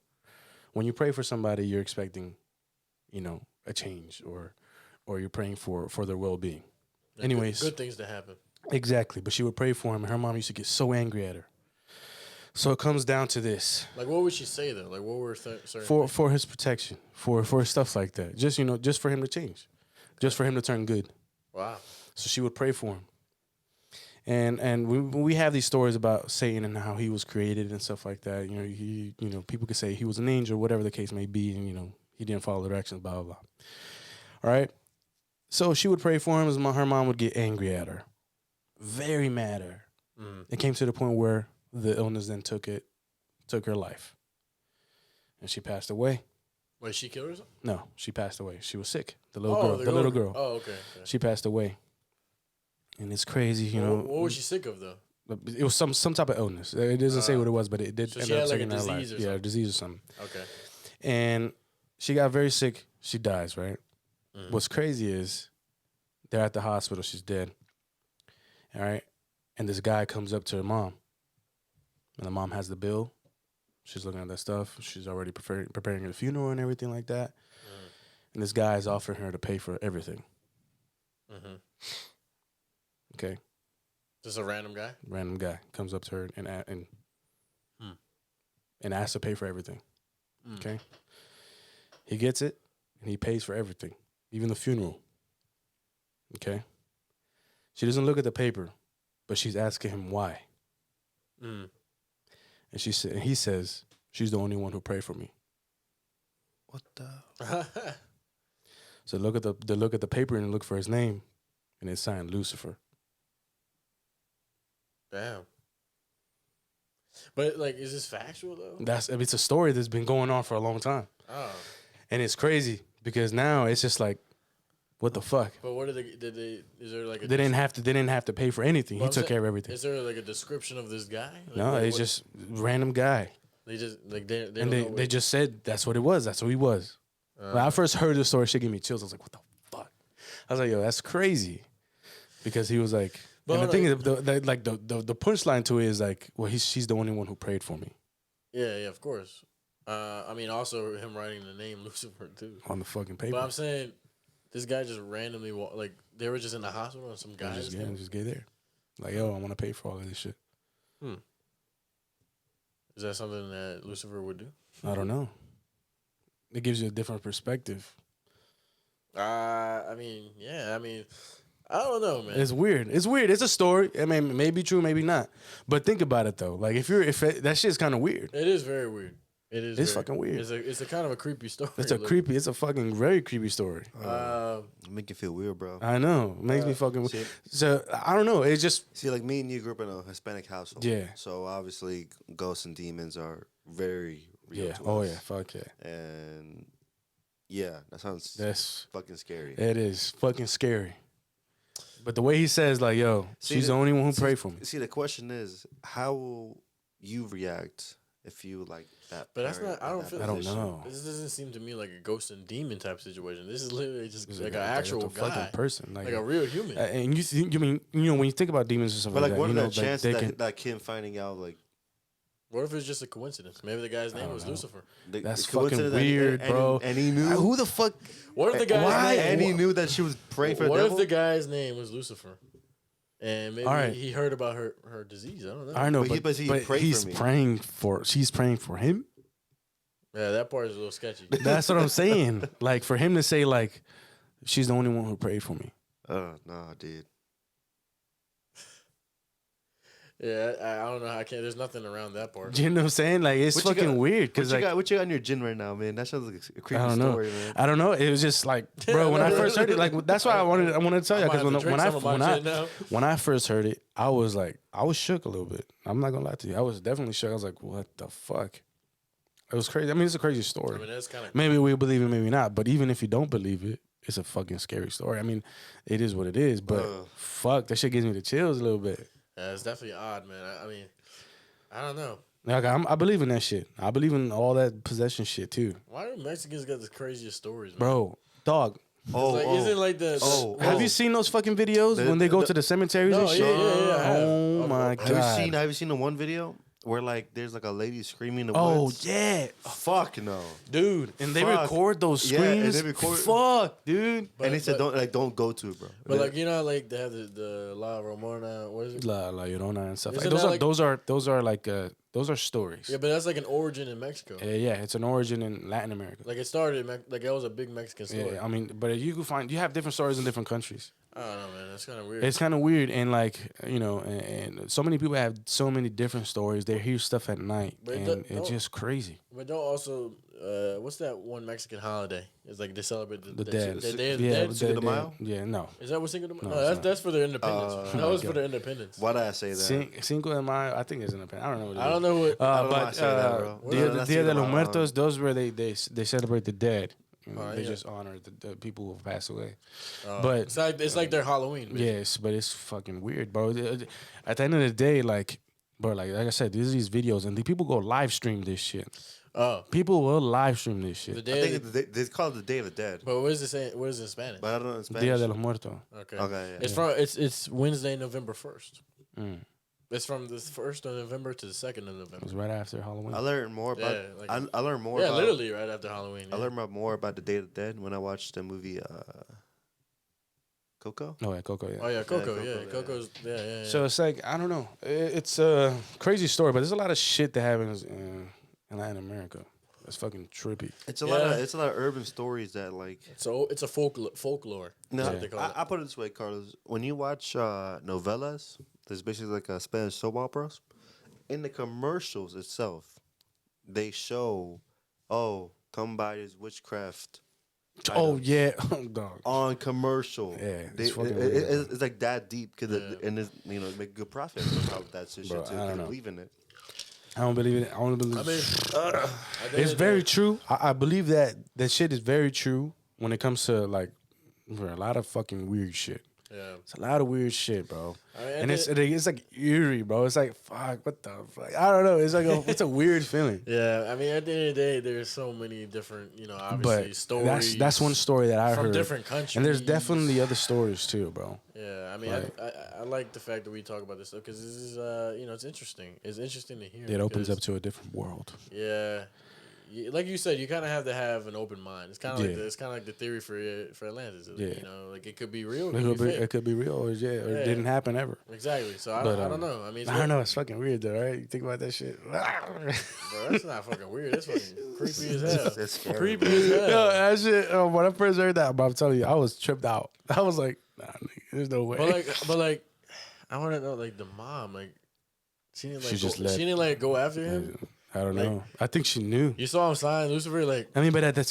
[SPEAKER 1] When you pray for somebody, you're expecting, a change or you're praying for their well-being.
[SPEAKER 3] Yeah,
[SPEAKER 1] Anyways.
[SPEAKER 3] Good things to happen.
[SPEAKER 1] Exactly. But she would pray for him, and her mom used to get so angry at her. So it comes down to this.
[SPEAKER 3] Like, what would she say, though? Like, what were certain
[SPEAKER 1] for his protection, for stuff like that. Just for him to change. Just for him to turn good.
[SPEAKER 3] Wow.
[SPEAKER 1] So she would pray for him. And we have these stories about Satan and how he was created and stuff like that. People could say he was an angel, whatever the case may be, and he didn't follow the directions, blah blah blah. All right. So she would pray for him. Her mom would get angry at her, very mad at her. It came to the point where the illness then took her life, and she passed away.
[SPEAKER 3] Wait, she killed herself?
[SPEAKER 1] No, she passed away. She was sick. The little girl.
[SPEAKER 3] Oh, okay.
[SPEAKER 1] She passed away. And it's crazy,
[SPEAKER 3] What was she sick of, though?
[SPEAKER 1] It was some type of illness. It doesn't say what it was, but it did
[SPEAKER 3] so
[SPEAKER 1] end
[SPEAKER 3] she
[SPEAKER 1] up
[SPEAKER 3] had like a
[SPEAKER 1] taking her life.
[SPEAKER 3] disease or
[SPEAKER 1] Yeah,
[SPEAKER 3] something.
[SPEAKER 1] a disease or something.
[SPEAKER 3] Okay.
[SPEAKER 1] And she got very sick. She dies, right? Mm-hmm. What's crazy is they're at the hospital. She's dead. All right? And this guy comes up to her mom. And the mom has the bill. She's looking at that stuff. She's already preparing the funeral and everything like that. And this guy is offering her to pay for everything. Okay?
[SPEAKER 3] Just a random guy?
[SPEAKER 1] Random guy comes up to her and asks to pay for everything. Okay? He gets it, and he pays for everything, even the funeral. Okay? She doesn't look at the paper, but she's asking him why. And he says, she's the only one who prayed for me.
[SPEAKER 2] What the?
[SPEAKER 1] So look at the paper and look for his name, and it's signed Lucifer.
[SPEAKER 3] Damn. But like, is this factual though?
[SPEAKER 1] It's a story that's been going on for a long time.
[SPEAKER 3] Oh.
[SPEAKER 1] And it's crazy because now it's just like, what the fuck?
[SPEAKER 3] But what did they? Is there like a?
[SPEAKER 1] They didn't have to pay for anything. He took care of everything.
[SPEAKER 3] Is there like a description of this guy? Like,
[SPEAKER 1] no, it's just random guy.
[SPEAKER 3] They just like they
[SPEAKER 1] they just said that's what it was. That's who he was. When I first heard the story, shit gave me chills. I was like, what the fuck? I was like, yo, that's crazy. Because he was like, and the thing is, the punchline to it is like, well, she's the only one who prayed for me.
[SPEAKER 3] Yeah, of course. I mean, also him writing the name Lucifer too
[SPEAKER 1] On the fucking paper.
[SPEAKER 3] But I'm saying, this guy just randomly like they were just in the hospital and some guy
[SPEAKER 1] just get there. Like, yo, I want to pay for all of this shit.
[SPEAKER 3] Is that something that Lucifer would do?
[SPEAKER 1] I don't know. It gives you a different perspective.
[SPEAKER 3] I mean, yeah. I mean, I don't know, man.
[SPEAKER 1] It's weird. It's weird. It's a story. I mean, maybe true, maybe not. But think about it though. Like if that shit's kind of weird.
[SPEAKER 3] It is very weird. It is.
[SPEAKER 1] It's fucking weird.
[SPEAKER 3] It's a kind of a creepy story.
[SPEAKER 1] It's a creepy. It's a fucking very creepy story.
[SPEAKER 2] Make you feel weird, bro.
[SPEAKER 1] I know. It makes me fucking.
[SPEAKER 2] see-
[SPEAKER 1] So I don't know. It's just
[SPEAKER 2] See, like me and you grew up in a Hispanic household.
[SPEAKER 1] Yeah.
[SPEAKER 2] So obviously, ghosts and demons are very real
[SPEAKER 1] yeah.
[SPEAKER 2] to
[SPEAKER 1] Oh
[SPEAKER 2] us.
[SPEAKER 1] yeah. Fuck yeah.
[SPEAKER 2] And yeah, that sounds
[SPEAKER 1] That's
[SPEAKER 2] fucking scary.
[SPEAKER 1] it is fucking scary. But the way he says, like, yo,
[SPEAKER 2] See,
[SPEAKER 1] she's the only one who prayed for me.
[SPEAKER 2] See, the question is, how will you react if you like that?
[SPEAKER 3] But that's
[SPEAKER 2] parent
[SPEAKER 3] not. I
[SPEAKER 2] in
[SPEAKER 3] don't
[SPEAKER 2] that
[SPEAKER 3] feel.
[SPEAKER 1] I don't
[SPEAKER 2] position?
[SPEAKER 1] know.
[SPEAKER 3] This doesn't seem to me like a ghost and demon type situation. This is literally just
[SPEAKER 1] It's
[SPEAKER 3] like an
[SPEAKER 1] a
[SPEAKER 3] actual guy,
[SPEAKER 1] fucking person,
[SPEAKER 3] like a real human.
[SPEAKER 1] And you mean when you think about demons and stuff
[SPEAKER 2] But like,
[SPEAKER 1] that,
[SPEAKER 2] what
[SPEAKER 1] you
[SPEAKER 2] are
[SPEAKER 1] know,
[SPEAKER 2] the
[SPEAKER 1] like,
[SPEAKER 2] chances
[SPEAKER 1] they
[SPEAKER 2] that
[SPEAKER 1] can,
[SPEAKER 2] that kid finding out like
[SPEAKER 3] What if it's just a coincidence? Maybe the guy's name
[SPEAKER 1] don't
[SPEAKER 3] was
[SPEAKER 1] know.
[SPEAKER 3] Lucifer.
[SPEAKER 1] That's
[SPEAKER 2] the coincidence
[SPEAKER 1] fucking
[SPEAKER 2] that he-
[SPEAKER 1] weird, bro.
[SPEAKER 2] And he knew
[SPEAKER 1] who the fuck?
[SPEAKER 3] What if the guy's
[SPEAKER 1] Why?
[SPEAKER 3] name?
[SPEAKER 2] And he knew that she was praying for the
[SPEAKER 3] What if
[SPEAKER 2] devil.
[SPEAKER 3] the guy's name was Lucifer? And maybe
[SPEAKER 1] All right.
[SPEAKER 3] he heard about her disease. I don't know.
[SPEAKER 1] I know,
[SPEAKER 2] But he prayed
[SPEAKER 1] he's
[SPEAKER 2] for me.
[SPEAKER 1] praying for. She's praying for him.
[SPEAKER 3] Yeah, that part is a little sketchy.
[SPEAKER 1] That's what I'm saying. Like for him to say, like, she's the only one who prayed for me.
[SPEAKER 2] No, dude.
[SPEAKER 3] Yeah, I don't know. I can't. There's nothing around that part.
[SPEAKER 1] You know what I'm saying? Like it's
[SPEAKER 2] What you
[SPEAKER 1] fucking
[SPEAKER 2] got-
[SPEAKER 1] weird because like
[SPEAKER 2] What you got in your gin right now, man? That sounds like a creepy
[SPEAKER 1] I don't know.
[SPEAKER 2] story, man.
[SPEAKER 1] I don't know. It was just like, bro, when I first heard it, like that's why I wanted to tell you
[SPEAKER 3] I might
[SPEAKER 1] because
[SPEAKER 3] have to drink some of my gin now.
[SPEAKER 1] when I first heard it, I was like, I was shook a little bit. I'm not gonna lie to you. I was definitely shook. I was like, what the fuck? It was crazy. I mean, it's a crazy story.
[SPEAKER 3] I mean, that's kind of
[SPEAKER 1] Maybe we believe it, maybe not. But even if you don't believe it, it's a fucking scary story. I mean, it is what it is. But fuck, that shit gives me the chills a little bit.
[SPEAKER 3] yeah, it's definitely odd, man. I mean, I don't know.
[SPEAKER 1] Like I believe in that shit. I believe in all that possession shit too,
[SPEAKER 3] Why do Mexicans got the craziest stories, man?
[SPEAKER 1] bro. Dog,
[SPEAKER 3] Isn't like the
[SPEAKER 1] have you seen those fucking videos when they go to the cemeteries
[SPEAKER 3] No,
[SPEAKER 1] and shit?
[SPEAKER 3] yeah, I have.
[SPEAKER 1] Oh my god.
[SPEAKER 2] Have you seen the one video where like there's like a lady screaming in the
[SPEAKER 1] Oh
[SPEAKER 2] woods?
[SPEAKER 1] yeah,
[SPEAKER 2] Fuck no.
[SPEAKER 1] dude. And they
[SPEAKER 2] Fuck.
[SPEAKER 1] record those
[SPEAKER 2] Yeah, and
[SPEAKER 1] screams.
[SPEAKER 2] they record-
[SPEAKER 1] Fuck, dude.
[SPEAKER 2] And they said don't go to it, bro.
[SPEAKER 3] But like, you know, like they have the La Romana. What is it?
[SPEAKER 1] La Llorona and stuff. Like,
[SPEAKER 3] Isn't
[SPEAKER 1] those
[SPEAKER 3] that
[SPEAKER 1] are
[SPEAKER 3] like-
[SPEAKER 1] those are like those are stories.
[SPEAKER 3] Yeah, but that's like an origin in Mexico.
[SPEAKER 1] Yeah, it's an origin in Latin America.
[SPEAKER 3] Like it started, like that was a big Mexican story.
[SPEAKER 1] Yeah, I mean, but you can you have different stories in different countries.
[SPEAKER 3] I don't know, man. That's kind of weird.
[SPEAKER 1] It's kind of weird, and like you know, and so many people have so many different stories. They hear stuff at night,
[SPEAKER 3] But
[SPEAKER 1] and
[SPEAKER 3] don't-
[SPEAKER 1] it's just crazy.
[SPEAKER 3] But don't also, what's that one Mexican holiday? It's like they celebrate
[SPEAKER 1] The dead,
[SPEAKER 3] the Day of the
[SPEAKER 1] yeah,
[SPEAKER 3] Dead.
[SPEAKER 2] Cinco de Mayo?
[SPEAKER 1] Yeah, no.
[SPEAKER 3] Is that what Cinco de Mayo?
[SPEAKER 1] No,
[SPEAKER 3] No,
[SPEAKER 1] it's
[SPEAKER 3] that's
[SPEAKER 1] not.
[SPEAKER 3] that's for their independence. that was for their independence.
[SPEAKER 2] Why did I say that?
[SPEAKER 1] Cinco de Mayo, I think it's independent. I don't know. What it
[SPEAKER 3] I don't
[SPEAKER 1] is.
[SPEAKER 3] know what.
[SPEAKER 2] I don't know why I
[SPEAKER 1] But
[SPEAKER 2] say that, bro.
[SPEAKER 1] Dia,
[SPEAKER 2] No,
[SPEAKER 1] the
[SPEAKER 2] that's
[SPEAKER 1] Dia de
[SPEAKER 2] Cinco de
[SPEAKER 1] los
[SPEAKER 2] Mayo.
[SPEAKER 1] Muertos, those where they celebrate the dead. You know,
[SPEAKER 3] Oh,
[SPEAKER 1] they
[SPEAKER 3] yeah.
[SPEAKER 1] just honor the people who have passed away.
[SPEAKER 3] Oh.
[SPEAKER 1] but-
[SPEAKER 3] it's like their Halloween. Basically.
[SPEAKER 1] Yes, but it's fucking weird, bro. At the end of the day, like, bro, like I said, there's these videos and the people go live stream this shit.
[SPEAKER 3] Oh,
[SPEAKER 1] People will live stream this
[SPEAKER 3] the
[SPEAKER 1] shit.
[SPEAKER 3] day.
[SPEAKER 2] I think they call it the Day of the Dead,
[SPEAKER 3] But what is it saying? What is it in Spanish?
[SPEAKER 2] but I don't know in Spanish.
[SPEAKER 1] Dia de los Muertos.
[SPEAKER 3] Okay.
[SPEAKER 2] Okay, yeah.
[SPEAKER 3] It's from it's Wednesday, November 1st.
[SPEAKER 1] Mm.
[SPEAKER 3] It's from the 1st of November to the 2nd of
[SPEAKER 1] It
[SPEAKER 3] November.
[SPEAKER 1] was right after Halloween.
[SPEAKER 2] I learned more about.
[SPEAKER 3] Yeah, like-
[SPEAKER 2] I learned more.
[SPEAKER 3] Yeah,
[SPEAKER 2] about,
[SPEAKER 3] literally right after Halloween.
[SPEAKER 2] I
[SPEAKER 3] yeah.
[SPEAKER 2] learned more about the Day of the Dead when I watched the movie Coco.
[SPEAKER 1] Oh yeah, Coco. Yeah.
[SPEAKER 3] Oh yeah, Coco.
[SPEAKER 2] Coco,
[SPEAKER 3] Yeah,
[SPEAKER 2] yeah.
[SPEAKER 3] Coco's. Yeah.
[SPEAKER 1] So it's like I don't know. It's a crazy story, but there's a lot of shit that happens in Latin America. It's fucking trippy.
[SPEAKER 2] It's a
[SPEAKER 3] Yeah.
[SPEAKER 2] lot of urban stories that like.
[SPEAKER 3] So it's a folklore.
[SPEAKER 2] No,
[SPEAKER 3] That's what they call it.
[SPEAKER 2] I put it this way, Carlos. When you watch novellas, there's basically like a Spanish soap operas. In the commercials itself, they show, come buy this witchcraft.
[SPEAKER 1] Oh
[SPEAKER 2] item
[SPEAKER 1] yeah, dog.
[SPEAKER 2] on commercial.
[SPEAKER 1] Yeah,
[SPEAKER 2] They,
[SPEAKER 1] it's fucking
[SPEAKER 2] it-
[SPEAKER 1] weird,
[SPEAKER 2] it's like that deep because and it's, make good profit out that shit
[SPEAKER 1] Bro,
[SPEAKER 2] too.
[SPEAKER 1] I don't
[SPEAKER 2] They
[SPEAKER 1] know.
[SPEAKER 2] believe in it.
[SPEAKER 1] I don't believe it. I don't believe.
[SPEAKER 3] I mean,
[SPEAKER 1] It's very true. I believe that shit is very true when it comes to like a lot of fucking weird shit.
[SPEAKER 3] Yeah.
[SPEAKER 1] It's a lot of weird shit, bro.
[SPEAKER 3] I mean,
[SPEAKER 1] And it's like eerie, bro. It's like fuck, what the fuck? I don't know. It's like it's a weird feeling.
[SPEAKER 3] Yeah, I mean, at the end of the day, there's so many different, obviously
[SPEAKER 1] But
[SPEAKER 3] stories.
[SPEAKER 1] that's one story that I
[SPEAKER 3] from
[SPEAKER 1] heard.
[SPEAKER 3] different countries.
[SPEAKER 1] And there's definitely other stories too, bro.
[SPEAKER 3] Yeah, I mean,
[SPEAKER 1] Like-
[SPEAKER 3] I like the fact that we talk about this stuff because this is, it's interesting. It's interesting to hear.
[SPEAKER 1] It opens
[SPEAKER 3] because,
[SPEAKER 1] up to a different world.
[SPEAKER 3] Yeah, like you said, you kind of have to have an open mind. It's kind of like
[SPEAKER 1] Yeah.
[SPEAKER 3] it's kind of like the theory for Atlantis.
[SPEAKER 1] Yeah.
[SPEAKER 3] You know, like it could be real.
[SPEAKER 1] It could be real, or it didn't happen ever.
[SPEAKER 3] Exactly. So I
[SPEAKER 1] But,
[SPEAKER 3] don't know. I mean,
[SPEAKER 1] I don't know. It's fucking weird though, right? You think about that shit.
[SPEAKER 3] Bro, that's not fucking weird. That's fucking creepy as hell.
[SPEAKER 2] It's scary,
[SPEAKER 3] Creepy
[SPEAKER 2] bro.
[SPEAKER 3] as hell.
[SPEAKER 1] Yo, that shit. When I first heard that, but I'm telling you, I was tripped out. I was like, nah, nigga, there's no way.
[SPEAKER 3] But like, I want to know, like the mom, like she didn't
[SPEAKER 1] She just let-
[SPEAKER 3] she didn't like go after him.
[SPEAKER 1] I don't
[SPEAKER 3] like-
[SPEAKER 1] know. I think she knew.
[SPEAKER 3] You saw him sign Lucifer, like
[SPEAKER 1] But at the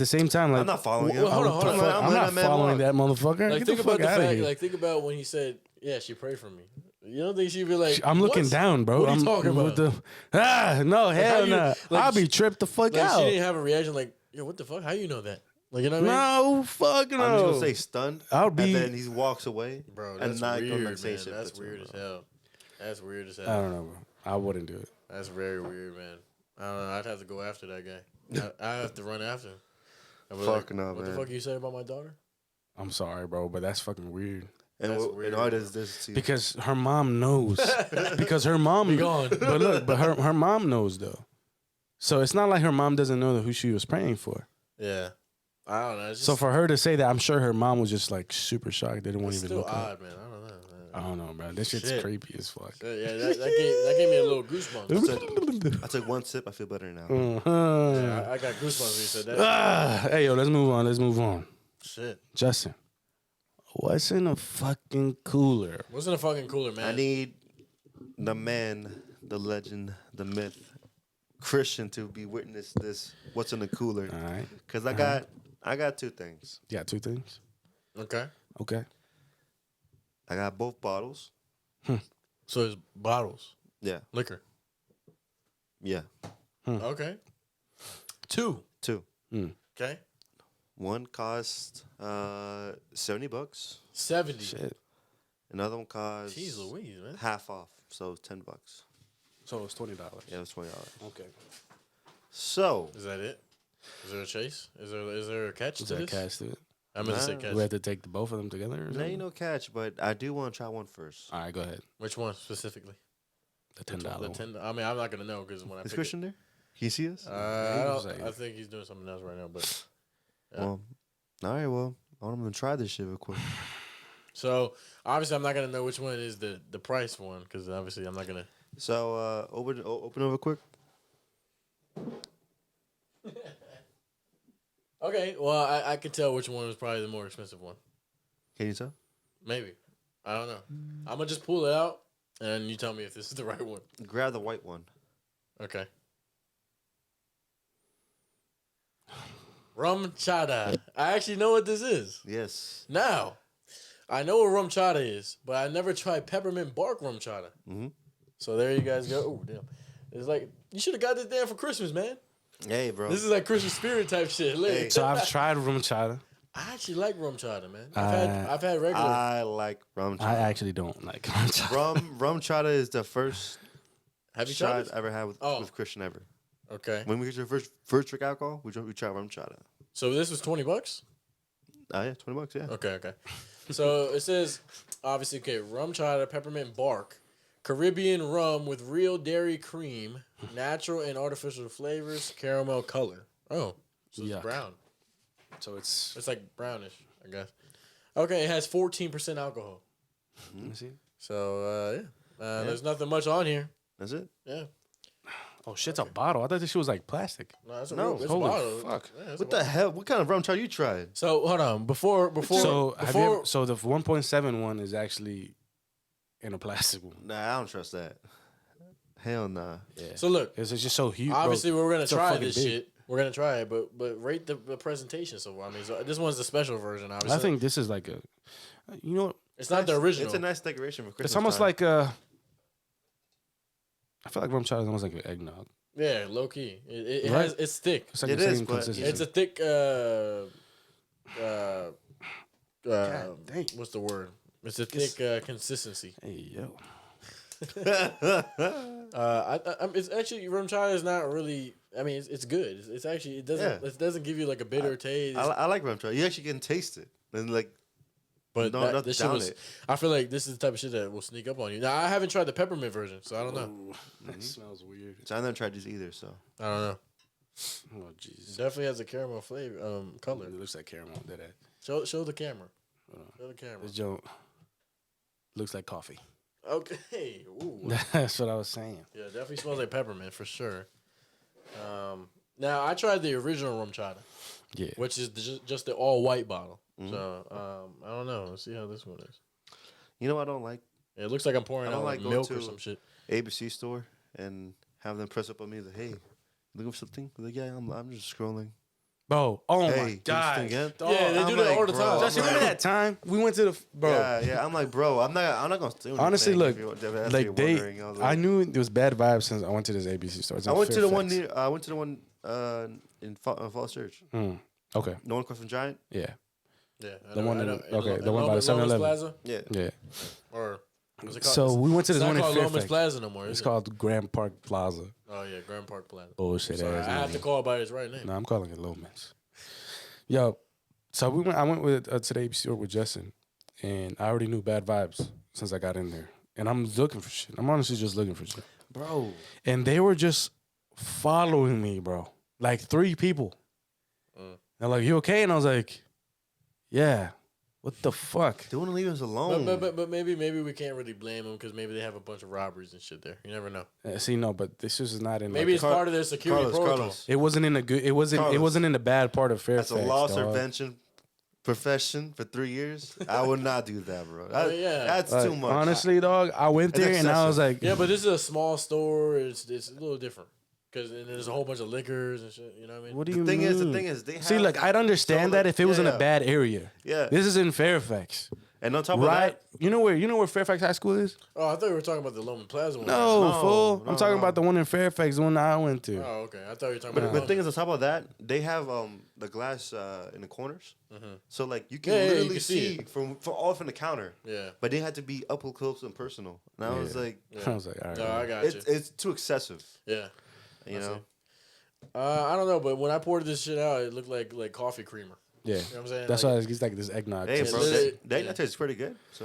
[SPEAKER 1] same time, like
[SPEAKER 2] I'm not following him.
[SPEAKER 3] hold on, hold on.
[SPEAKER 1] I'm not following that motherfucker.
[SPEAKER 3] like
[SPEAKER 1] Get
[SPEAKER 3] think
[SPEAKER 1] the
[SPEAKER 3] about
[SPEAKER 1] fuck
[SPEAKER 3] the
[SPEAKER 1] out of
[SPEAKER 3] fact,
[SPEAKER 1] here.
[SPEAKER 3] like think about when he said, "Yeah, she prayed for me." You don't think she'd be like,
[SPEAKER 1] I'm looking
[SPEAKER 3] "What?"
[SPEAKER 1] down, bro.
[SPEAKER 3] What are you
[SPEAKER 1] I'm
[SPEAKER 3] talking
[SPEAKER 1] with
[SPEAKER 3] about?
[SPEAKER 1] no,
[SPEAKER 3] how
[SPEAKER 1] hell
[SPEAKER 3] you-
[SPEAKER 1] no.
[SPEAKER 3] like,
[SPEAKER 1] I'll be tripped the fuck
[SPEAKER 3] Like
[SPEAKER 1] out.
[SPEAKER 3] she didn't have a reaction, like, "Yo, what the fuck? How you know that?" Like, you know what I mean?
[SPEAKER 1] No, fuck no.
[SPEAKER 2] I'm just gonna say stunned.
[SPEAKER 1] I'll be-
[SPEAKER 2] And then he walks away.
[SPEAKER 3] Bro,
[SPEAKER 2] and
[SPEAKER 3] that's
[SPEAKER 2] not
[SPEAKER 3] weird,
[SPEAKER 2] gonna
[SPEAKER 3] man.
[SPEAKER 2] say shit.
[SPEAKER 3] That's
[SPEAKER 2] to him,
[SPEAKER 3] weird as
[SPEAKER 2] bro.
[SPEAKER 3] hell. That's weird as
[SPEAKER 1] I
[SPEAKER 3] hell.
[SPEAKER 1] don't know, bro. I wouldn't do it.
[SPEAKER 3] That's very weird, man. I don't know. I'd have to go after that guy. I have to run after him. I'd be
[SPEAKER 2] Fuck no,
[SPEAKER 3] What the
[SPEAKER 2] man.
[SPEAKER 3] fuck you say about my daughter?
[SPEAKER 1] I'm sorry, bro, but that's fucking weird.
[SPEAKER 2] And
[SPEAKER 3] That's
[SPEAKER 2] what,
[SPEAKER 3] weird,
[SPEAKER 2] and all
[SPEAKER 3] bro.
[SPEAKER 2] this too.
[SPEAKER 1] Because her mom knows. Because her mom
[SPEAKER 3] Be gone.
[SPEAKER 1] But look, but her mom knows though. So it's not like her mom doesn't know who she was praying for.
[SPEAKER 3] Yeah. I don't know. It's just,
[SPEAKER 1] So for her to say that, I'm sure her mom was just like super shocked. They didn't want
[SPEAKER 3] it's
[SPEAKER 1] to even
[SPEAKER 3] still
[SPEAKER 1] look up.
[SPEAKER 3] odd, man. I don't know. Man.
[SPEAKER 1] I don't know, man. This shit's
[SPEAKER 3] Shit.
[SPEAKER 1] creepy as fuck.
[SPEAKER 3] Yeah, that gave me a little goosebumps.
[SPEAKER 2] I took one sip. I feel better now.
[SPEAKER 1] Uh-huh.
[SPEAKER 3] Yeah, I got goosebumps when you said that.
[SPEAKER 1] Hey, yo, let's move on.
[SPEAKER 3] Shit.
[SPEAKER 1] Justin, what's in a fucking cooler?
[SPEAKER 3] What's in a fucking cooler, man?
[SPEAKER 2] I need the man, the legend, the myth, Christian to be witness this. What's in the cooler?
[SPEAKER 1] All right.
[SPEAKER 2] Because I got two things.
[SPEAKER 1] You got two things?
[SPEAKER 3] Okay.
[SPEAKER 1] Okay.
[SPEAKER 2] I got both bottles.
[SPEAKER 3] So it's bottles,
[SPEAKER 2] Yeah,
[SPEAKER 3] liquor.
[SPEAKER 2] yeah.
[SPEAKER 3] Okay. Two.
[SPEAKER 2] Two.
[SPEAKER 3] Okay.
[SPEAKER 2] One cost $70.
[SPEAKER 3] 70.
[SPEAKER 1] Shit.
[SPEAKER 2] Another one cost
[SPEAKER 3] Jeez Louise, man.
[SPEAKER 2] half off, so $10.
[SPEAKER 1] So it's $20.
[SPEAKER 2] Yeah, it was $20.
[SPEAKER 1] Okay.
[SPEAKER 2] So
[SPEAKER 3] Is that it? Is there a chase? Is there a catch
[SPEAKER 1] Is
[SPEAKER 3] to
[SPEAKER 1] that
[SPEAKER 3] this?
[SPEAKER 1] catch to it?
[SPEAKER 3] I'm gonna say
[SPEAKER 2] Nah.
[SPEAKER 3] catch.
[SPEAKER 1] Do we have to take both of them together? Or
[SPEAKER 2] there
[SPEAKER 1] something?
[SPEAKER 2] ain't no catch, but I do want to try one first.
[SPEAKER 1] All right, go ahead.
[SPEAKER 3] Which one specifically?
[SPEAKER 1] The $10
[SPEAKER 3] The
[SPEAKER 1] one.
[SPEAKER 3] 10. I mean, I'm not gonna know because when I
[SPEAKER 2] Is
[SPEAKER 3] pick
[SPEAKER 2] Christian there? Can you see us?
[SPEAKER 3] it,
[SPEAKER 1] I
[SPEAKER 3] I think he's doing something else right now. But yeah.
[SPEAKER 2] Well, all right. Well, I'm gonna try this shit real quick.
[SPEAKER 3] so obviously, I'm not gonna know which one is the price one because obviously I'm not gonna.
[SPEAKER 2] So open over quick.
[SPEAKER 3] Okay, well I could tell which one was probably the more expensive one.
[SPEAKER 2] Can you tell?
[SPEAKER 3] Maybe. I don't know. I'm gonna just pull it out and you tell me if this is the right one.
[SPEAKER 2] Grab the white one.
[SPEAKER 3] Okay. Rum chata. I actually know what this is.
[SPEAKER 2] Yes.
[SPEAKER 3] Now, I know what rum chata is, but I never tried peppermint bark rum chata.
[SPEAKER 2] Mm-hmm.
[SPEAKER 3] So there you guys go. Oh damn! It's like you should have got this damn for Christmas, man.
[SPEAKER 2] Hey, bro.
[SPEAKER 3] This is like Christmas spirit type shit. Look.
[SPEAKER 2] Hey.
[SPEAKER 1] So I've tried rum chata.
[SPEAKER 3] I actually like rum chata, man. I've had regular.
[SPEAKER 2] I like rum
[SPEAKER 1] I
[SPEAKER 2] chata.
[SPEAKER 1] actually don't like rum chata.
[SPEAKER 2] Rum chata is the first
[SPEAKER 3] Have you tried
[SPEAKER 2] shot
[SPEAKER 3] it?
[SPEAKER 2] I ever had with Christian ever.
[SPEAKER 3] Okay.
[SPEAKER 2] When we get your first drink alcohol, we try rum chata.
[SPEAKER 3] So this was $20.
[SPEAKER 2] Oh yeah, $20. Yeah.
[SPEAKER 3] Okay. So it says, obviously, okay, rum chata, peppermint bark, Caribbean rum with real dairy cream, natural and artificial flavors, caramel color. Oh, so it's
[SPEAKER 1] Yuck.
[SPEAKER 3] brown.
[SPEAKER 1] So it's.
[SPEAKER 3] It's like brownish, I guess. Okay, it has 14% alcohol.
[SPEAKER 1] Let me see.
[SPEAKER 3] So, there's nothing much on here.
[SPEAKER 2] That's it.
[SPEAKER 3] Yeah.
[SPEAKER 1] Oh shit, it's a bottle. I thought this shit was like plastic.
[SPEAKER 3] No, it's a
[SPEAKER 2] No,
[SPEAKER 3] real, it's a
[SPEAKER 1] holy
[SPEAKER 3] bottle.
[SPEAKER 1] fuck.
[SPEAKER 3] Yeah, it's
[SPEAKER 2] What
[SPEAKER 3] a
[SPEAKER 2] the
[SPEAKER 3] bottle.
[SPEAKER 2] hell? What kind of rum chata you tried?
[SPEAKER 3] So, hold on. Before
[SPEAKER 1] So have you
[SPEAKER 3] before
[SPEAKER 1] ever, so the 1.7 one is actually in a plastic one.
[SPEAKER 2] Nah, I don't trust that. Hell nah.
[SPEAKER 1] Yeah.
[SPEAKER 3] so look,
[SPEAKER 1] It's just so huge.
[SPEAKER 3] obviously we're gonna
[SPEAKER 1] so
[SPEAKER 3] try
[SPEAKER 1] fucking
[SPEAKER 3] this
[SPEAKER 1] big.
[SPEAKER 3] shit. We're gonna try it, but rate the presentation. So I mean, so this one's the special version. Obviously,
[SPEAKER 1] I think this is like a. You know,
[SPEAKER 3] it's not the original.
[SPEAKER 2] It's a nice decoration for Christmas.
[SPEAKER 1] it's almost
[SPEAKER 2] time.
[SPEAKER 1] like a. I feel like rum chata is almost like an eggnog.
[SPEAKER 3] Yeah, low key. It
[SPEAKER 1] Right?
[SPEAKER 3] has. It's thick.
[SPEAKER 1] It's like
[SPEAKER 2] It
[SPEAKER 1] the
[SPEAKER 2] is,
[SPEAKER 1] same
[SPEAKER 2] but
[SPEAKER 1] consistency.
[SPEAKER 3] It's a thick.
[SPEAKER 1] God dang.
[SPEAKER 3] What's the word? It's a thick consistency.
[SPEAKER 1] Hey yo.
[SPEAKER 3] It's actually rum chata is not really. I mean, it's good. It's actually it doesn't give you like a bitter taste.
[SPEAKER 2] I like rum chata. You actually can taste it, and like,
[SPEAKER 3] But
[SPEAKER 2] no,
[SPEAKER 3] that,
[SPEAKER 2] not
[SPEAKER 3] this shit
[SPEAKER 2] down
[SPEAKER 3] was.
[SPEAKER 2] it.
[SPEAKER 3] I feel like this is the type of shit that will sneak up on you. Now I haven't tried the peppermint version, so I don't know.
[SPEAKER 1] Ooh, that smells weird.
[SPEAKER 2] so I never tried these either. So
[SPEAKER 3] I don't know.
[SPEAKER 1] Oh jeez.
[SPEAKER 3] Definitely has a caramel flavor, color.
[SPEAKER 1] It looks like caramel. That
[SPEAKER 3] Show the camera. Show the camera.
[SPEAKER 1] this joint looks like coffee.
[SPEAKER 3] Okay. Ooh.
[SPEAKER 1] That's what I was saying.
[SPEAKER 3] Yeah, definitely smells like peppermint for sure. Now I tried the original rum chata,
[SPEAKER 1] Yeah.
[SPEAKER 3] which is just the all white bottle. So I don't know. Let's see how this one is.
[SPEAKER 2] You know what I don't like?
[SPEAKER 3] It looks like I'm pouring
[SPEAKER 2] I don't
[SPEAKER 3] out
[SPEAKER 2] like
[SPEAKER 3] like
[SPEAKER 2] going
[SPEAKER 3] milk or
[SPEAKER 2] to-
[SPEAKER 3] some shit.
[SPEAKER 2] ABC store and have them press up on me like, hey, looking for something? Like, yeah, I'm just scrolling.
[SPEAKER 1] Bro, oh
[SPEAKER 2] Hey,
[SPEAKER 1] my
[SPEAKER 2] do
[SPEAKER 1] god.
[SPEAKER 2] this thing again?
[SPEAKER 1] Dog.
[SPEAKER 3] Yeah, they
[SPEAKER 2] I'm
[SPEAKER 3] do that
[SPEAKER 2] like,
[SPEAKER 3] all the
[SPEAKER 2] bro,
[SPEAKER 3] time.
[SPEAKER 2] I'm
[SPEAKER 1] Justin,
[SPEAKER 2] like-
[SPEAKER 1] remember that time we went to the bro?
[SPEAKER 2] Yeah. I'm like, bro, I'm not gonna do anything.
[SPEAKER 1] Honestly, look,
[SPEAKER 2] if that's what
[SPEAKER 1] like
[SPEAKER 2] you're
[SPEAKER 1] they,
[SPEAKER 2] wondering. I was
[SPEAKER 1] I knew it was bad vibes since I went to this ABC store. It's
[SPEAKER 2] I
[SPEAKER 1] in
[SPEAKER 2] went to the one
[SPEAKER 1] Fairfax.
[SPEAKER 2] near. I went to the one in Falls Church.
[SPEAKER 1] Okay,
[SPEAKER 2] No one across from Giant.
[SPEAKER 1] yeah,
[SPEAKER 3] Yeah,
[SPEAKER 1] The one in-
[SPEAKER 3] know.
[SPEAKER 1] okay, the one by the 7-Eleven.
[SPEAKER 3] Plaza,
[SPEAKER 2] Yeah.
[SPEAKER 1] yeah.
[SPEAKER 3] or what's it called?
[SPEAKER 1] So we went to
[SPEAKER 3] It's
[SPEAKER 1] this
[SPEAKER 3] not
[SPEAKER 1] one in
[SPEAKER 3] called Lomas
[SPEAKER 1] Fairfax.
[SPEAKER 3] Plaza no more.
[SPEAKER 1] It's
[SPEAKER 3] Is it?
[SPEAKER 1] called Grand Park Plaza.
[SPEAKER 3] Oh yeah, Grand Park Plaza.
[SPEAKER 1] Bullshit
[SPEAKER 3] Sorry,
[SPEAKER 1] ass.
[SPEAKER 3] I have
[SPEAKER 1] name.
[SPEAKER 3] to call it by its right name.
[SPEAKER 1] No, I'm calling it Lomas. Yo, so I went with to the ABC store with Justin, and I already knew bad vibes since I got in there, and I'm looking for shit. I'm honestly just looking for shit,
[SPEAKER 2] Bro.
[SPEAKER 1] and they were just following me, bro. Like 3 people. They're like, "You okay?" And I was like, "Yeah." What the fuck?
[SPEAKER 2] They want to leave us alone.
[SPEAKER 3] But maybe we can't really blame them because maybe they have a bunch of robberies and shit there. You never know.
[SPEAKER 1] See, no, but this is not in.
[SPEAKER 3] Maybe
[SPEAKER 1] like,
[SPEAKER 3] it's part of their security protocol.
[SPEAKER 1] it wasn't in a good. It wasn't. It
[SPEAKER 2] Carlos.
[SPEAKER 1] wasn't in the bad part of Fairfax.
[SPEAKER 2] That's a loss
[SPEAKER 1] dog.
[SPEAKER 2] prevention profession for 3 years. I would not do that, bro. That-
[SPEAKER 3] yeah.
[SPEAKER 2] That's
[SPEAKER 1] Like,
[SPEAKER 2] too much.
[SPEAKER 1] honestly, dog. I went
[SPEAKER 2] It's
[SPEAKER 1] there and I was
[SPEAKER 2] excessive.
[SPEAKER 1] like,
[SPEAKER 3] Yeah, but this is a small store. It's a little different because there's a whole bunch of liquors and shit. You know what I mean?
[SPEAKER 1] "What do
[SPEAKER 2] the
[SPEAKER 1] you
[SPEAKER 2] thing
[SPEAKER 1] mean?"
[SPEAKER 2] is, they have,
[SPEAKER 1] See, like I'd understand
[SPEAKER 2] so,
[SPEAKER 1] that
[SPEAKER 2] like,
[SPEAKER 1] if it was in
[SPEAKER 2] yeah.
[SPEAKER 1] a bad area.
[SPEAKER 2] Yeah.
[SPEAKER 1] This is in Fairfax,
[SPEAKER 2] And on top of
[SPEAKER 1] right?
[SPEAKER 2] that,
[SPEAKER 1] You know where Fairfax High School is?
[SPEAKER 3] Oh, I thought we were talking about the Loman Plaza one.
[SPEAKER 1] No,
[SPEAKER 2] No,
[SPEAKER 1] fool. I'm
[SPEAKER 2] no,
[SPEAKER 1] talking
[SPEAKER 2] no.
[SPEAKER 1] about the one in Fairfax, the one that I went to.
[SPEAKER 3] Oh, okay. I thought you were talking
[SPEAKER 2] but
[SPEAKER 3] about.
[SPEAKER 2] the thing is, on top of that, they have the glass in the corners, so like you can
[SPEAKER 3] Yeah, yeah, you
[SPEAKER 2] literally
[SPEAKER 3] can see
[SPEAKER 2] see from all from the counter.
[SPEAKER 3] Yeah.
[SPEAKER 2] But they had to be up close and personal. And I was
[SPEAKER 1] Yeah.
[SPEAKER 2] like,
[SPEAKER 1] I was like, all right.
[SPEAKER 3] No, I got you.
[SPEAKER 2] it's too excessive.
[SPEAKER 3] Yeah.
[SPEAKER 2] You
[SPEAKER 3] I
[SPEAKER 2] know.
[SPEAKER 3] see. I don't know, but when I poured this shit out, it looked like coffee creamer.
[SPEAKER 1] yeah,
[SPEAKER 3] You know what I'm saying?
[SPEAKER 1] that's
[SPEAKER 3] Like,
[SPEAKER 1] why it's like this eggnog.
[SPEAKER 2] Hey,
[SPEAKER 1] taste.
[SPEAKER 2] bro,
[SPEAKER 3] literally-
[SPEAKER 2] that tastes pretty good. So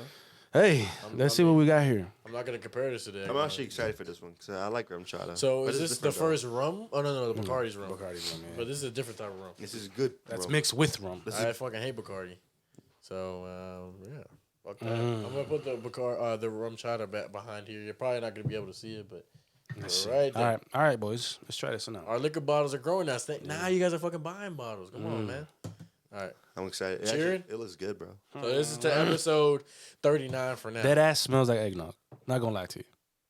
[SPEAKER 1] Hey, let's see what we got here.
[SPEAKER 3] I'm not gonna compare this to that.
[SPEAKER 2] I'm actually excited for this one because I like rum chata.
[SPEAKER 3] So
[SPEAKER 2] But
[SPEAKER 3] is
[SPEAKER 2] it's
[SPEAKER 3] this the
[SPEAKER 2] different, though.
[SPEAKER 3] first rum? Oh no, the Bacardi's rum.
[SPEAKER 1] Bacardi's rum, yeah.
[SPEAKER 3] But this is a different type of rum.
[SPEAKER 2] This is good.
[SPEAKER 1] That's
[SPEAKER 2] bro.
[SPEAKER 1] mixed with rum.
[SPEAKER 3] I fucking hate Bacardi. So yeah, fuck that. I'm gonna put the rum chata back behind here. You're probably not gonna be able to see it, but right there.
[SPEAKER 1] All right, boys. Let's try this one out.
[SPEAKER 3] Our liquor bottles are growing now. Now you guys are fucking buying bottles. Come on, man. All right.
[SPEAKER 2] I'm excited. It
[SPEAKER 3] Cheering?
[SPEAKER 2] actually- it looks good, bro.
[SPEAKER 3] So this is to episode 39 for now.
[SPEAKER 1] That ass smells like eggnog. Not gonna lie to you.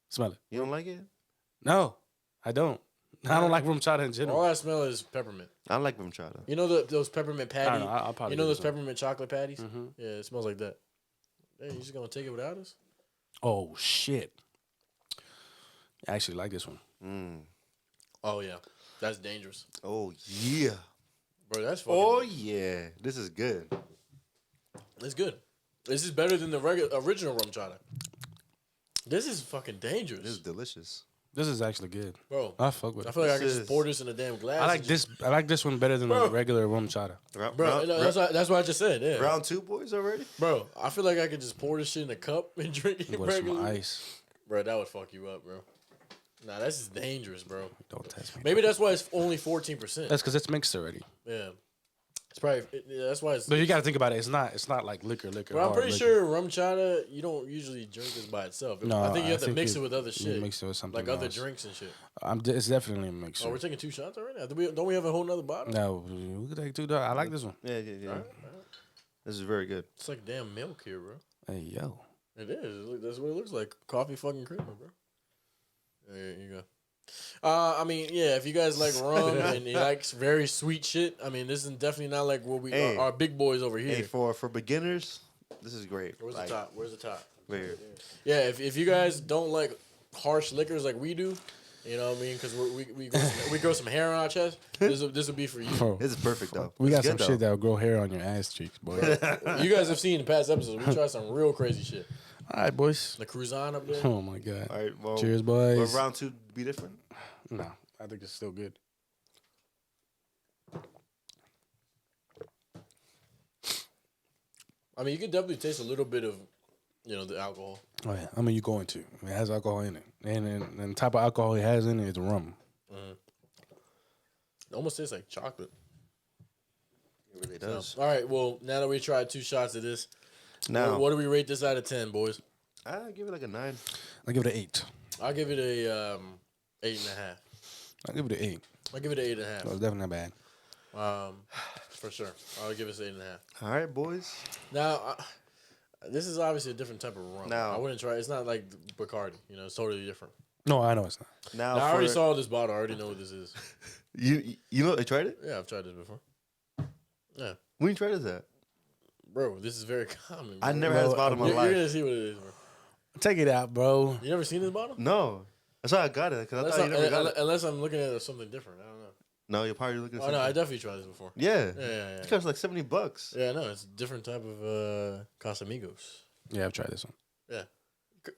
[SPEAKER 1] Smell it.
[SPEAKER 2] You don't like it?
[SPEAKER 1] No, I don't. I don't like rum chata in general.
[SPEAKER 3] All I smell is peppermint.
[SPEAKER 2] I like rum chata.
[SPEAKER 3] You know those peppermint
[SPEAKER 1] I don't
[SPEAKER 3] patties?
[SPEAKER 1] know. I'll probably
[SPEAKER 3] You know
[SPEAKER 1] do
[SPEAKER 3] those
[SPEAKER 1] this one.
[SPEAKER 3] peppermint chocolate patties?
[SPEAKER 1] Mhm.
[SPEAKER 3] Yeah, it smells like that. Hey, you just gonna take it without us?
[SPEAKER 1] Oh shit. I actually like this one.
[SPEAKER 2] Mm.
[SPEAKER 3] Oh yeah, that's dangerous,
[SPEAKER 2] Oh yeah.
[SPEAKER 3] bro. That's fucking.
[SPEAKER 2] Oh yeah. This is good.
[SPEAKER 3] It's good. This is better than the original rum chata. This is fucking dangerous,
[SPEAKER 2] This is delicious.
[SPEAKER 1] This is actually good.
[SPEAKER 3] bro.
[SPEAKER 1] I fuck with
[SPEAKER 3] I
[SPEAKER 1] it.
[SPEAKER 3] feel like I can
[SPEAKER 2] This
[SPEAKER 3] just
[SPEAKER 2] is-
[SPEAKER 3] pour this in a damn glass.
[SPEAKER 1] I like
[SPEAKER 3] and just-
[SPEAKER 1] this. I like this one better than
[SPEAKER 3] Bro.
[SPEAKER 1] the regular rum chata.
[SPEAKER 3] bro. That's what I just said. Yeah,
[SPEAKER 2] Round 2 boys already?
[SPEAKER 3] bro. I feel like I could just pour this shit in a cup and drink it
[SPEAKER 1] With some
[SPEAKER 3] regularly.
[SPEAKER 1] ice.
[SPEAKER 3] Bro, that would fuck you up, bro. Nah, this is dangerous, bro.
[SPEAKER 1] Don't test me.
[SPEAKER 3] Maybe that's why it's only 14%.
[SPEAKER 1] That's because it's mixed already.
[SPEAKER 3] Yeah, it's probably that's why it's.
[SPEAKER 1] But you got to think about it. It's not like liquor.
[SPEAKER 3] Bro, I'm
[SPEAKER 1] hard
[SPEAKER 3] pretty
[SPEAKER 1] liquor.
[SPEAKER 3] sure rum chata you don't usually drink this by itself.
[SPEAKER 1] No,
[SPEAKER 3] I think you have to
[SPEAKER 1] think
[SPEAKER 3] mix it with other
[SPEAKER 1] you
[SPEAKER 3] shit,
[SPEAKER 1] Mix it with something
[SPEAKER 3] like other
[SPEAKER 1] else.
[SPEAKER 3] drinks and shit.
[SPEAKER 1] It's definitely a mixer.
[SPEAKER 3] Oh, we're taking 2 shots already. Don't we have a whole nother bottle?
[SPEAKER 1] No, we could take 2. I like this one.
[SPEAKER 2] Yeah. This is very good.
[SPEAKER 3] It's like damn milk here, bro.
[SPEAKER 1] Hey yo.
[SPEAKER 3] It is. That's what it looks like. Coffee fucking creamer, bro. There you go. I mean, yeah, if you guys like rum and you like very sweet shit, I mean, this is definitely not like what we
[SPEAKER 2] Hey.
[SPEAKER 3] our big boys over here.
[SPEAKER 2] Hey, for beginners, this is great.
[SPEAKER 3] Where's
[SPEAKER 2] Like,
[SPEAKER 3] the top? Where's the top?
[SPEAKER 2] right here.
[SPEAKER 3] Yeah, if you guys don't like harsh liquors like we do, you know what I mean? Because we grow some hair on our chest. This will be for you.
[SPEAKER 1] Bro,
[SPEAKER 2] This is perfect though.
[SPEAKER 1] we got
[SPEAKER 2] It's
[SPEAKER 1] some
[SPEAKER 2] good,
[SPEAKER 1] shit
[SPEAKER 2] though.
[SPEAKER 1] that'll grow hair on your ass cheeks, boy.
[SPEAKER 3] You guys have seen in past episodes. We tried some real crazy shit.
[SPEAKER 1] All right, boys.
[SPEAKER 3] The Cruzan up there.
[SPEAKER 1] Oh my god.
[SPEAKER 2] All right, well,
[SPEAKER 1] Cheers,
[SPEAKER 2] will
[SPEAKER 1] boys.
[SPEAKER 2] round 2 be different?
[SPEAKER 1] No, I think it's still good.
[SPEAKER 3] I mean, you can definitely taste a little bit of, the alcohol.
[SPEAKER 1] Oh yeah, I mean you're going to. It has alcohol in it, and the type of alcohol it has in it is rum.
[SPEAKER 3] It almost tastes like chocolate.
[SPEAKER 2] It really
[SPEAKER 3] So,
[SPEAKER 2] does.
[SPEAKER 3] all right. Well, now that we tried 2 shots of this,
[SPEAKER 2] Now,
[SPEAKER 3] what do we rate this out of 10, boys?
[SPEAKER 2] I give it like a 9.
[SPEAKER 1] I give it an 8.
[SPEAKER 3] I'll give it a 8.5.
[SPEAKER 1] I give it an 8.
[SPEAKER 3] I'll give it an 8.5.
[SPEAKER 1] That was definitely not bad.
[SPEAKER 3] For sure. I'll give it an 8.5.
[SPEAKER 2] All right, boys.
[SPEAKER 3] Now, this is obviously a different type of rum.
[SPEAKER 2] Now-
[SPEAKER 3] I wouldn't try. It's not like Bacardi. You know, it's totally different.
[SPEAKER 1] No, I know it's not.
[SPEAKER 2] Now,
[SPEAKER 3] Now, I already saw this bottle. I already know what this is.
[SPEAKER 2] you know, I tried it.
[SPEAKER 3] Yeah, I've tried this before. Yeah,
[SPEAKER 2] When you tried it, that
[SPEAKER 3] bro, this is very common.
[SPEAKER 2] I
[SPEAKER 3] bro.
[SPEAKER 2] never had this bottle in my
[SPEAKER 3] You're
[SPEAKER 2] life.
[SPEAKER 3] gonna see what it is, bro.
[SPEAKER 1] Take it out, bro.
[SPEAKER 3] You never seen this bottle?
[SPEAKER 2] No, that's why I got it because I
[SPEAKER 3] Unless,
[SPEAKER 2] thought you never got it.
[SPEAKER 3] unless I'm looking at something different. I don't know.
[SPEAKER 2] No, you're probably looking. At
[SPEAKER 3] Oh no, I
[SPEAKER 2] something.
[SPEAKER 3] definitely tried this before.
[SPEAKER 2] Yeah,
[SPEAKER 3] Yeah.
[SPEAKER 2] it costs like $70.
[SPEAKER 3] Yeah, no, it's a different type of Casamigos.
[SPEAKER 1] Yeah, I've tried this one.
[SPEAKER 3] Yeah,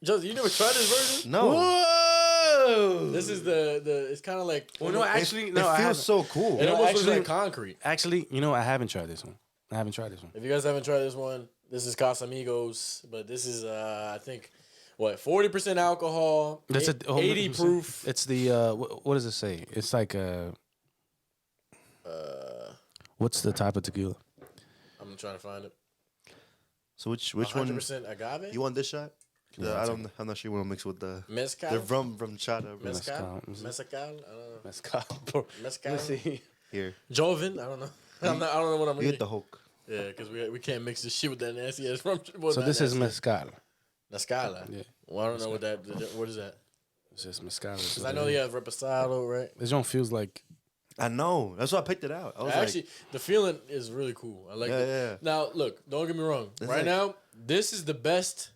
[SPEAKER 3] Joseph, you never tried this version?
[SPEAKER 2] No,
[SPEAKER 1] Whoa!
[SPEAKER 3] This is the. It's kind of like.
[SPEAKER 1] Well, no, actually, no,
[SPEAKER 2] it
[SPEAKER 1] I
[SPEAKER 2] feels
[SPEAKER 1] haven't.
[SPEAKER 2] so cool.
[SPEAKER 3] It almost looks
[SPEAKER 1] actually-
[SPEAKER 3] like concrete.
[SPEAKER 1] Actually, you know, I haven't tried this one. I haven't tried this one.
[SPEAKER 3] If you guys haven't tried this one, this is Casamigos, but this is I think what 40% alcohol,
[SPEAKER 1] That's
[SPEAKER 3] 80 proof.
[SPEAKER 1] It's the what does it say? It's like what's the type of tequila?
[SPEAKER 3] I'm trying to find it.
[SPEAKER 2] So which
[SPEAKER 3] 100%
[SPEAKER 2] one?
[SPEAKER 3] agave.
[SPEAKER 2] You want this shot?
[SPEAKER 1] Yeah,
[SPEAKER 2] I'm not sure you want to mix with the
[SPEAKER 3] Mezcal.
[SPEAKER 2] rum shot
[SPEAKER 3] Mezcal.
[SPEAKER 1] Mezcal.
[SPEAKER 3] Mezcal. I don't know.
[SPEAKER 1] Mezcal, bro.
[SPEAKER 3] Mezcal.
[SPEAKER 1] Let me see.
[SPEAKER 2] here.
[SPEAKER 3] Joven. I don't know. I don't know what I'm
[SPEAKER 2] You
[SPEAKER 3] reading.
[SPEAKER 2] get the Hulk.
[SPEAKER 3] Yeah, because we can't mix this shit with that nasty ass rum. Well,
[SPEAKER 1] So
[SPEAKER 3] not
[SPEAKER 1] this is
[SPEAKER 3] nasty.
[SPEAKER 1] mezcal.
[SPEAKER 3] Mezcal.
[SPEAKER 1] Yeah,
[SPEAKER 3] Well, I don't know what that. What is that?
[SPEAKER 1] it's just mezcal.
[SPEAKER 3] Because I know they have reposado, right?
[SPEAKER 1] This one feels like
[SPEAKER 2] I know. That's why I picked it out. I was
[SPEAKER 3] Actually, the feeling is really cool. I like
[SPEAKER 2] Yeah,
[SPEAKER 3] it.
[SPEAKER 2] yeah.
[SPEAKER 3] Now, look, don't get me wrong.
[SPEAKER 2] It's
[SPEAKER 3] right
[SPEAKER 2] like-
[SPEAKER 3] now, this is the best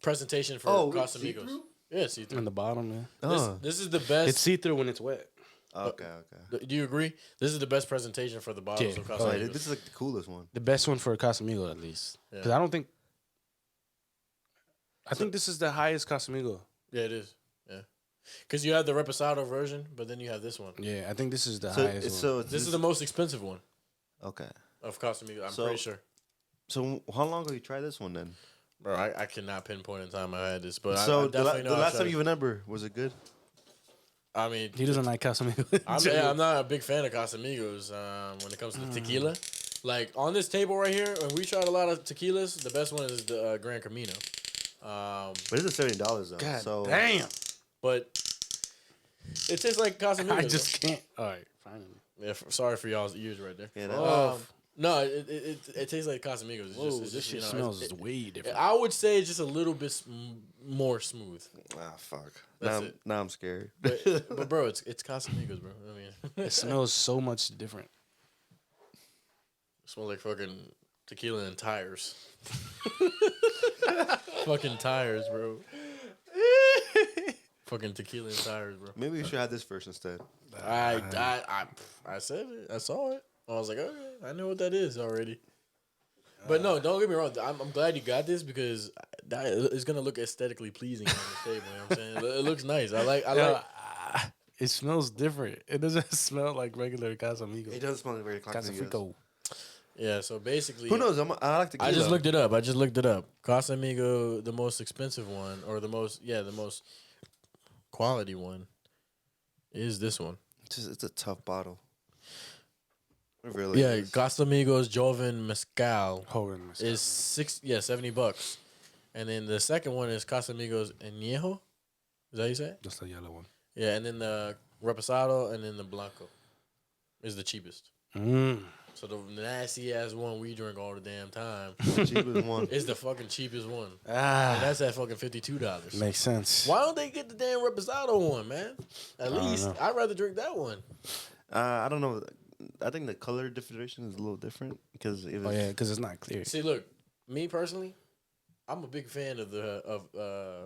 [SPEAKER 3] presentation for Casamigos.
[SPEAKER 2] see-through?
[SPEAKER 3] Yeah, see-through.
[SPEAKER 1] in the bottom, man.
[SPEAKER 3] This is the best.
[SPEAKER 1] It's see through when it's wet.
[SPEAKER 2] Okay.
[SPEAKER 3] Do you agree? This is the best presentation for the bottles
[SPEAKER 1] Yeah.
[SPEAKER 3] of
[SPEAKER 2] Oh,
[SPEAKER 3] Casamigos.
[SPEAKER 2] this is like the coolest one.
[SPEAKER 1] The best one for a Casamigo, at least.
[SPEAKER 3] Yeah.
[SPEAKER 1] Because I don't think. I think this is the highest Casamigo.
[SPEAKER 3] Yeah, it is. Yeah, because you have the reposado version, but then you have this one.
[SPEAKER 1] Yeah, I think this is the
[SPEAKER 2] So
[SPEAKER 1] highest
[SPEAKER 2] it's
[SPEAKER 1] one.
[SPEAKER 2] so
[SPEAKER 3] This is the most expensive one
[SPEAKER 2] okay.
[SPEAKER 3] of Casamigos. I'm
[SPEAKER 2] So-
[SPEAKER 3] pretty sure.
[SPEAKER 2] So how long ago you tried this one then?
[SPEAKER 3] Bro, I cannot pinpoint in time I had this, but
[SPEAKER 2] So
[SPEAKER 3] I
[SPEAKER 2] the,
[SPEAKER 3] definitely know
[SPEAKER 2] the
[SPEAKER 3] I
[SPEAKER 2] last
[SPEAKER 3] tried
[SPEAKER 2] time
[SPEAKER 3] it.
[SPEAKER 2] you remember, was it good?
[SPEAKER 3] I mean,
[SPEAKER 1] He doesn't like Casamigo.
[SPEAKER 3] I'm not a big fan of Casamigos when it comes to tequila. Like on this table right here, and we tried a lot of tequilas. The best one is the Gran Camino.
[SPEAKER 2] But it's $70 though.
[SPEAKER 1] God
[SPEAKER 2] so
[SPEAKER 1] damn.
[SPEAKER 3] But it tastes like Casamigos.
[SPEAKER 1] I just can't. All right, finally.
[SPEAKER 3] yeah. Sorry for y'all's ears right there.
[SPEAKER 2] Yeah, that-
[SPEAKER 3] No, it tastes like Casamigos. It's
[SPEAKER 1] Whoa,
[SPEAKER 3] just, it's
[SPEAKER 1] this
[SPEAKER 3] just,
[SPEAKER 1] shit
[SPEAKER 3] you know,
[SPEAKER 1] smells
[SPEAKER 3] it's-
[SPEAKER 1] way different.
[SPEAKER 3] I would say it's just a little bit more smooth.
[SPEAKER 2] ah fuck.
[SPEAKER 3] That's
[SPEAKER 2] Now,
[SPEAKER 3] it.
[SPEAKER 2] now I'm scared.
[SPEAKER 3] But bro, it's Casamigos, bro. I mean,
[SPEAKER 1] It smells so much different.
[SPEAKER 3] it smells like fucking tequila and tires. Fucking tires, bro. Fucking tequila and tires, bro.
[SPEAKER 2] Maybe we should have this first instead.
[SPEAKER 3] I said it. I saw it. I was like, okay, I know what that is already. But no, don't get me wrong. I'm glad you got this because that is gonna look aesthetically pleasing on the table. You know what I'm saying? It looks nice. I like.
[SPEAKER 1] It smells different. It doesn't smell like regular Casamigo.
[SPEAKER 2] It doesn't smell very
[SPEAKER 1] Casamigo.
[SPEAKER 3] Yeah. So basically,
[SPEAKER 2] Who knows? I like the.
[SPEAKER 3] I just looked it up. Casamigo, the most expensive one, or the most quality one, is this one.
[SPEAKER 2] It's a tough bottle. It really
[SPEAKER 3] Yeah,
[SPEAKER 2] is.
[SPEAKER 3] Casamigos Joven Mezcal
[SPEAKER 1] Hold on,
[SPEAKER 3] is $70, and then the second one is Casamigos Añejo. Is that how you say it?
[SPEAKER 1] That's the yellow one.
[SPEAKER 3] Yeah, and then the Reposado and then the Blanco is the cheapest.
[SPEAKER 1] Mm.
[SPEAKER 3] So the nasty ass one we drink all the damn time
[SPEAKER 2] Cheapest one.
[SPEAKER 3] is the fucking cheapest one. And
[SPEAKER 1] Ah,
[SPEAKER 3] that's at fucking $52.
[SPEAKER 1] makes sense.
[SPEAKER 3] Why don't they get the damn Reposado one, man? At
[SPEAKER 1] don't
[SPEAKER 3] least
[SPEAKER 1] know.
[SPEAKER 3] I'd rather drink that one.
[SPEAKER 2] I don't know. I think the color differentiation is a little different because it
[SPEAKER 1] Oh
[SPEAKER 2] was.
[SPEAKER 1] yeah, because it's not clear.
[SPEAKER 3] See, look, me personally, I'm a big fan of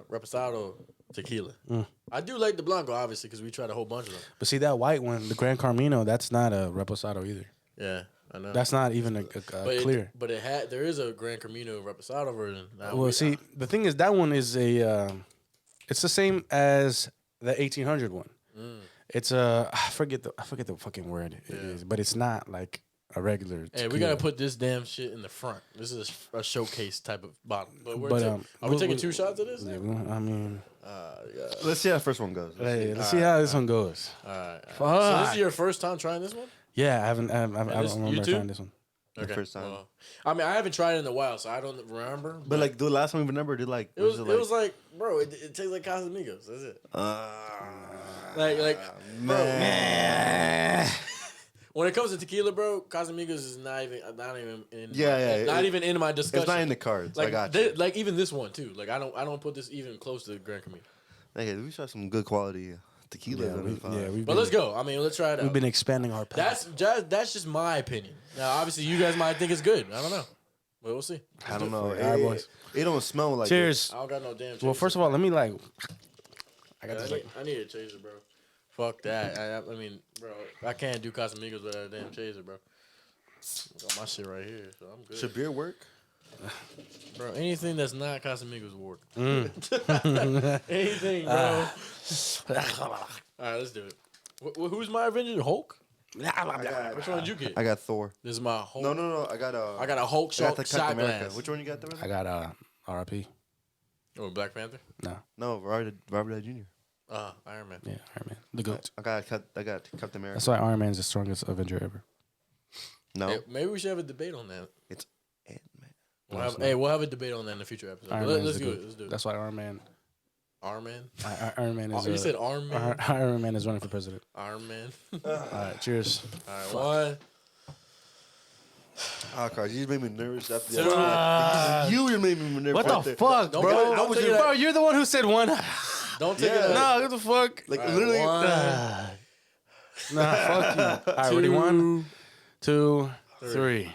[SPEAKER 3] Reposado tequila.
[SPEAKER 1] Mm.
[SPEAKER 3] I do like the Blanco, obviously, because we tried a whole bunch of them.
[SPEAKER 1] But see that white one, the Gran Carmino, that's not a Reposado either.
[SPEAKER 3] Yeah, I know.
[SPEAKER 1] That's not even a clear.
[SPEAKER 3] There is a Gran Camino Reposado version. Now,
[SPEAKER 1] Well, see, the thing is, that one is it's the same as the 1800 one.
[SPEAKER 3] Mm.
[SPEAKER 1] It's I forget the fucking word it is, but it's not like a regular.
[SPEAKER 3] Hey, we
[SPEAKER 1] tequila.
[SPEAKER 3] gotta put this damn shit in the front. This is a showcase type of bottle. But are we
[SPEAKER 1] we-
[SPEAKER 3] taking
[SPEAKER 1] we-
[SPEAKER 3] 2 shots of this?
[SPEAKER 1] Yeah, I mean,
[SPEAKER 3] Yeah.
[SPEAKER 2] Let's see how the first one goes.
[SPEAKER 1] let's see how this one goes.
[SPEAKER 3] All right. So
[SPEAKER 1] Fuck.
[SPEAKER 3] this is your first time trying this one?
[SPEAKER 1] Yeah, I haven't. I don't
[SPEAKER 3] this- you
[SPEAKER 1] remember
[SPEAKER 3] too?
[SPEAKER 1] trying this one.
[SPEAKER 3] Okay.
[SPEAKER 2] first time.
[SPEAKER 3] Well, I mean, I haven't tried it in a while, so I don't remember.
[SPEAKER 2] But like the last one we remember, did like
[SPEAKER 3] it was like, bro, it tastes like Casamigos. That's it. Like, bro. When it comes to tequila, bro, Casamigos is not even not even in my discussion.
[SPEAKER 2] It's not in the cards.
[SPEAKER 3] Like,
[SPEAKER 2] I got you.
[SPEAKER 3] like even this one too. Like I don't put this even close to the Grand Camino.
[SPEAKER 2] Okay, we shot some good quality tequila.
[SPEAKER 1] We've
[SPEAKER 3] But let's go. I mean, let's try it out.
[SPEAKER 1] We've been expanding our palate.
[SPEAKER 3] That's just my opinion. Now, obviously, you guys might think it's good. I don't know, but we'll see.
[SPEAKER 2] I don't know.
[SPEAKER 1] All right, boys.
[SPEAKER 2] It don't smell like.
[SPEAKER 1] Cheers.
[SPEAKER 3] I don't got no damn. Chaser.
[SPEAKER 1] Well, first of all, let me like. I got
[SPEAKER 3] Yeah,
[SPEAKER 1] this like.
[SPEAKER 3] I need a chaser, bro. Fuck that. I mean, bro, I can't do Casamigos without a damn chaser, bro. I got my shit right here, so I'm good.
[SPEAKER 2] Should beer work?
[SPEAKER 3] Bro, anything that's not Casamigos will work.
[SPEAKER 1] Mm.
[SPEAKER 3] Anything, bro. All right, let's do it. Who's my Avenger? Hulk? Which one did you get?
[SPEAKER 2] I got Thor.
[SPEAKER 3] This is my Hulk.
[SPEAKER 2] No. I got
[SPEAKER 3] a Hulk shot,
[SPEAKER 2] the
[SPEAKER 3] shot
[SPEAKER 2] Captain America.
[SPEAKER 3] glass.
[SPEAKER 2] Which one you got there?
[SPEAKER 1] I got RIP.
[SPEAKER 3] Oh, Black Panther?
[SPEAKER 1] No.
[SPEAKER 2] No, Robert Downey Jr.
[SPEAKER 3] Iron Man.
[SPEAKER 1] Yeah, Iron Man. The goat.
[SPEAKER 2] I got Captain America.
[SPEAKER 1] That's why Iron Man's the strongest Avenger ever.
[SPEAKER 2] No,
[SPEAKER 3] Hey, maybe we should have a debate on that.
[SPEAKER 2] it's Ant-Man.
[SPEAKER 3] We'll have a debate on that in a future episode.
[SPEAKER 1] Iron
[SPEAKER 3] But
[SPEAKER 1] Man's
[SPEAKER 3] let's
[SPEAKER 1] the
[SPEAKER 3] do
[SPEAKER 1] goat.
[SPEAKER 3] it. Let's do it.
[SPEAKER 1] That's why Iron Man.
[SPEAKER 3] Iron Man?
[SPEAKER 1] Iron Man is.
[SPEAKER 3] You said Iron Man?
[SPEAKER 1] Iron Man is running for president.
[SPEAKER 3] Iron Man.
[SPEAKER 1] All right, cheers.
[SPEAKER 3] All right, one.
[SPEAKER 2] Oh, Carl, you just made me nervous after
[SPEAKER 3] Two.
[SPEAKER 2] that. You just made me nervous.
[SPEAKER 1] What
[SPEAKER 2] right
[SPEAKER 1] the
[SPEAKER 2] there.
[SPEAKER 1] fuck,
[SPEAKER 3] Don't
[SPEAKER 1] bro?
[SPEAKER 3] get it- don't take it
[SPEAKER 1] Bro,
[SPEAKER 3] out.
[SPEAKER 1] you're the one who said one.
[SPEAKER 3] Don't take
[SPEAKER 2] Yeah.
[SPEAKER 3] it.
[SPEAKER 1] No, what the fuck?
[SPEAKER 2] Like
[SPEAKER 3] All right,
[SPEAKER 2] literally.
[SPEAKER 3] one,
[SPEAKER 1] Nah, fuck you. All right, ready? 1, 2, 3.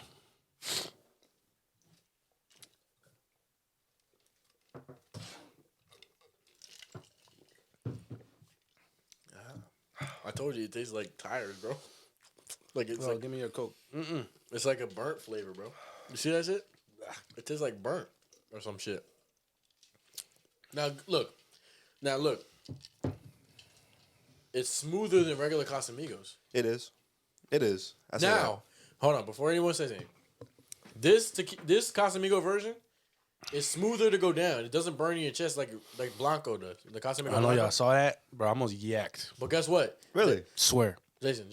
[SPEAKER 3] I told you it tastes like tires, bro. Like it's
[SPEAKER 1] Bro,
[SPEAKER 3] like
[SPEAKER 1] give me your Coke.
[SPEAKER 3] it's like a burnt flavor, bro. You see that shit? It tastes like burnt or some shit. Now look. It's smoother than regular Casamigos.
[SPEAKER 2] It is. I say
[SPEAKER 3] Now, hold on. Before anyone says anything, this Casamigo version is smoother to go down. It doesn't burn in your chest like Blanco does. The Casamigo.
[SPEAKER 1] I know
[SPEAKER 3] Blanco.
[SPEAKER 1] y'all saw that, bro. I almost yacked.
[SPEAKER 3] But guess what?
[SPEAKER 2] that. Really?
[SPEAKER 1] Swear.
[SPEAKER 3] Jason.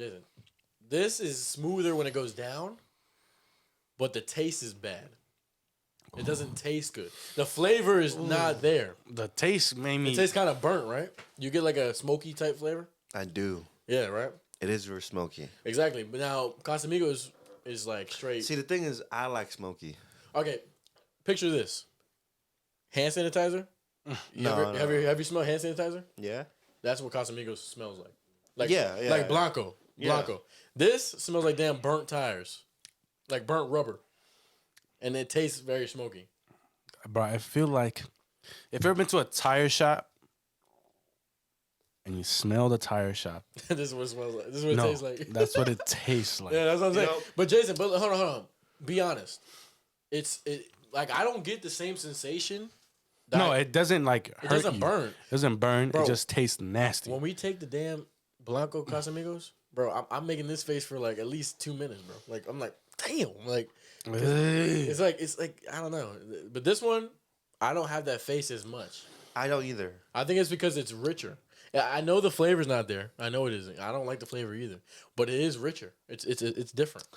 [SPEAKER 3] This is smoother when it goes down, but the taste is bad. It doesn't taste good. The flavor is not there.
[SPEAKER 1] The taste made me.
[SPEAKER 3] It tastes kind of burnt, right? You get like a smoky type flavor.
[SPEAKER 2] I do.
[SPEAKER 3] Yeah, right.
[SPEAKER 2] It is very smoky.
[SPEAKER 3] Exactly. But now Casamigos is like straight.
[SPEAKER 2] See, the thing is, I like smoky.
[SPEAKER 3] Okay, picture this: hand sanitizer.
[SPEAKER 2] No.
[SPEAKER 3] Have you smelled hand sanitizer?
[SPEAKER 2] Yeah.
[SPEAKER 3] That's what Casamigos smells like. Like
[SPEAKER 2] Yeah,
[SPEAKER 3] like Blanco.
[SPEAKER 2] Yeah.
[SPEAKER 3] This smells like damn burnt tires, like burnt rubber, and it tastes very smoky.
[SPEAKER 1] Bro, I feel like if you ever been to a tire shop and you smell the tire shop,
[SPEAKER 3] This is what it smells like. This is what
[SPEAKER 1] no,
[SPEAKER 3] it tastes like.
[SPEAKER 1] that's what it tastes like.
[SPEAKER 3] Yeah, that's what I'm saying.
[SPEAKER 2] know-
[SPEAKER 3] But Jason, hold on. Be honest. It like I don't get the same sensation. that
[SPEAKER 1] No,
[SPEAKER 3] I-
[SPEAKER 1] it doesn't like hurt
[SPEAKER 3] it doesn't
[SPEAKER 1] you.
[SPEAKER 3] burn.
[SPEAKER 1] It doesn't burn.
[SPEAKER 3] Bro,
[SPEAKER 1] it just tastes nasty.
[SPEAKER 3] When we take the damn Blanco Casamigos, bro, I'm making this face for like at least 2 minutes, bro. Like I'm like, damn, like
[SPEAKER 1] Ugh.
[SPEAKER 3] it's like I don't know. But this one, I don't have that face as much.
[SPEAKER 2] I don't either.
[SPEAKER 3] I think it's because it's richer. Yeah, I know the flavor's not there. I know it isn't. I don't like the flavor either, but it is richer. It's different.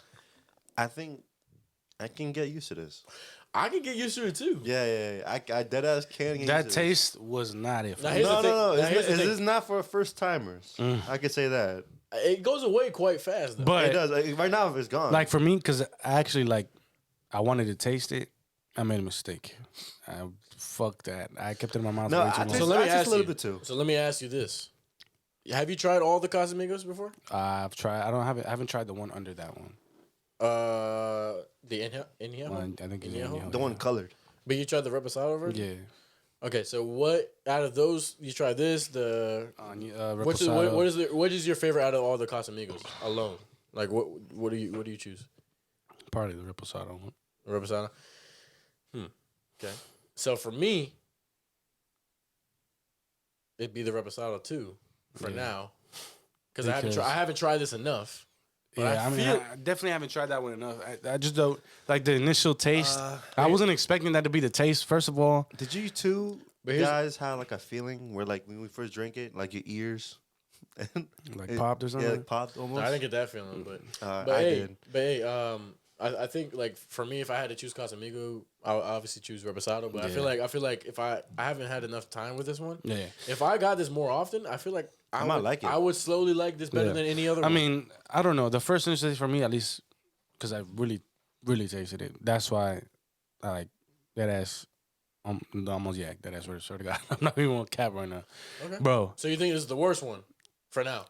[SPEAKER 2] I think I can get used to this.
[SPEAKER 3] I can get used to it too.
[SPEAKER 2] Yeah. I dead ass can get
[SPEAKER 1] that
[SPEAKER 2] used to this.
[SPEAKER 1] taste was not it. For
[SPEAKER 3] Now,
[SPEAKER 1] me.
[SPEAKER 3] here's
[SPEAKER 2] No.
[SPEAKER 3] the thing. Now, here's the
[SPEAKER 2] It's
[SPEAKER 3] thing.
[SPEAKER 2] this not for first timers. I could say that.
[SPEAKER 3] It goes away quite fast. Though.
[SPEAKER 2] It
[SPEAKER 1] But
[SPEAKER 2] does. Like, right now, it's gone.
[SPEAKER 1] like for me, because I actually like, I wanted to taste it. I made a mistake. Fuck that. I kept it in my mouth
[SPEAKER 2] no,
[SPEAKER 1] way too
[SPEAKER 2] I
[SPEAKER 1] long.
[SPEAKER 2] taste,
[SPEAKER 3] So let me
[SPEAKER 2] I taste
[SPEAKER 3] ask
[SPEAKER 2] a little
[SPEAKER 3] you.
[SPEAKER 2] bit too.
[SPEAKER 3] So let me ask you this: have you tried all the Casamigos before?
[SPEAKER 1] I've tried. I haven't tried the one under that one.
[SPEAKER 3] The Inhale.
[SPEAKER 1] I think it's
[SPEAKER 3] Inhale?
[SPEAKER 1] Inhale,
[SPEAKER 2] The one colored.
[SPEAKER 3] But you tried the Reposado version.
[SPEAKER 1] Yeah.
[SPEAKER 3] Okay, so what out of those you tried this the
[SPEAKER 1] Reposado.
[SPEAKER 3] what is your favorite out of all the Casamigos alone? Like what do you choose?
[SPEAKER 1] Probably the Reposado one.
[SPEAKER 3] Reposado. Okay. So for me, it'd be the Reposado too for
[SPEAKER 1] Yeah.
[SPEAKER 3] now, because I
[SPEAKER 1] Because-
[SPEAKER 3] haven't tried this enough. But
[SPEAKER 1] Yeah, I mean,
[SPEAKER 3] feel-
[SPEAKER 1] I definitely haven't tried that one enough. I just don't like the initial taste. I
[SPEAKER 3] yeah.
[SPEAKER 1] wasn't expecting that to be the taste. First of all,
[SPEAKER 2] Did you two
[SPEAKER 3] But here's-
[SPEAKER 2] guys have like a feeling where like when we first drink it, like your ears,
[SPEAKER 1] like popped or something.
[SPEAKER 2] Yeah, like popped almost.
[SPEAKER 3] I didn't get that feeling, but
[SPEAKER 2] I
[SPEAKER 3] hey,
[SPEAKER 2] did.
[SPEAKER 3] But hey, I think like for me, if I had to choose Casamigo, I would obviously choose Reposado. But I feel like if I haven't had enough time with this one.
[SPEAKER 1] Yeah.
[SPEAKER 3] If I got this more often, I feel like I
[SPEAKER 2] might
[SPEAKER 3] would
[SPEAKER 2] like it.
[SPEAKER 3] I would slowly like this better
[SPEAKER 1] Yeah.
[SPEAKER 3] than any other.
[SPEAKER 1] I
[SPEAKER 3] one.
[SPEAKER 1] mean, I don't know. The first initial taste for me, at least, because I really, really tasted it. That's why I like that ass. Almost yak that ass. Swear to God, I'm not even on cap right now,
[SPEAKER 3] Okay.
[SPEAKER 1] bro.
[SPEAKER 3] So you think this is the worst one for now?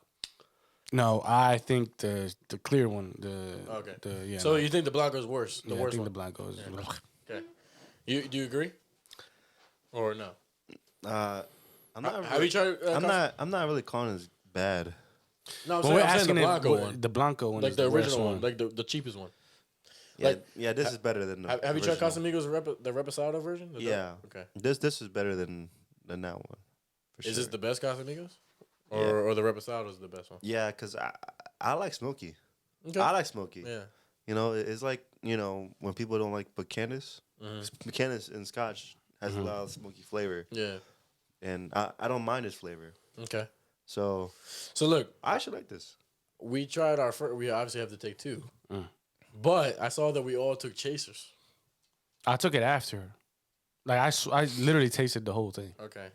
[SPEAKER 1] No, I think the clear one.
[SPEAKER 3] Okay.
[SPEAKER 1] Yeah.
[SPEAKER 3] So you think the Blanco's worse? The
[SPEAKER 1] I
[SPEAKER 3] worst
[SPEAKER 1] think
[SPEAKER 3] one.
[SPEAKER 1] the Blanco is.
[SPEAKER 3] Okay. Do you agree? Or no?
[SPEAKER 2] I'm not.
[SPEAKER 3] Have you tried?
[SPEAKER 2] I'm not really calling this bad.
[SPEAKER 3] No, I'm
[SPEAKER 1] Well, we're
[SPEAKER 3] saying
[SPEAKER 1] asking
[SPEAKER 3] the
[SPEAKER 1] if
[SPEAKER 3] Blanco one,
[SPEAKER 1] the Blanco one,
[SPEAKER 3] like
[SPEAKER 1] is
[SPEAKER 3] the
[SPEAKER 1] worst
[SPEAKER 3] original one, like the cheapest one.
[SPEAKER 2] Yeah,
[SPEAKER 3] Like,
[SPEAKER 2] yeah. This is better than the.
[SPEAKER 3] Have you tried
[SPEAKER 2] original.
[SPEAKER 3] Casamigos the Reposado version?
[SPEAKER 2] Yeah.
[SPEAKER 3] Okay.
[SPEAKER 2] This is better than that one. For
[SPEAKER 3] Is
[SPEAKER 2] sure.
[SPEAKER 3] this the best Casamigos?
[SPEAKER 2] Yeah.
[SPEAKER 3] Or the Reposado is the best one?
[SPEAKER 2] Yeah, cause I like smoky.
[SPEAKER 3] Okay.
[SPEAKER 2] I like smoky.
[SPEAKER 3] Yeah.
[SPEAKER 2] You know, it's like when people don't like Buchanan's.
[SPEAKER 3] Mm-hmm.
[SPEAKER 2] Buchanan's in Scotch has a lot of smoky flavor,
[SPEAKER 3] Yeah.
[SPEAKER 2] and I don't mind its flavor.
[SPEAKER 3] Okay.
[SPEAKER 2] So
[SPEAKER 3] So look,
[SPEAKER 2] I actually like this.
[SPEAKER 3] we tried our first. We obviously have to take two,
[SPEAKER 1] Mm.
[SPEAKER 3] but I saw that we all took chasers.
[SPEAKER 1] I took it after. Like I literally tasted the whole thing.
[SPEAKER 3] Okay.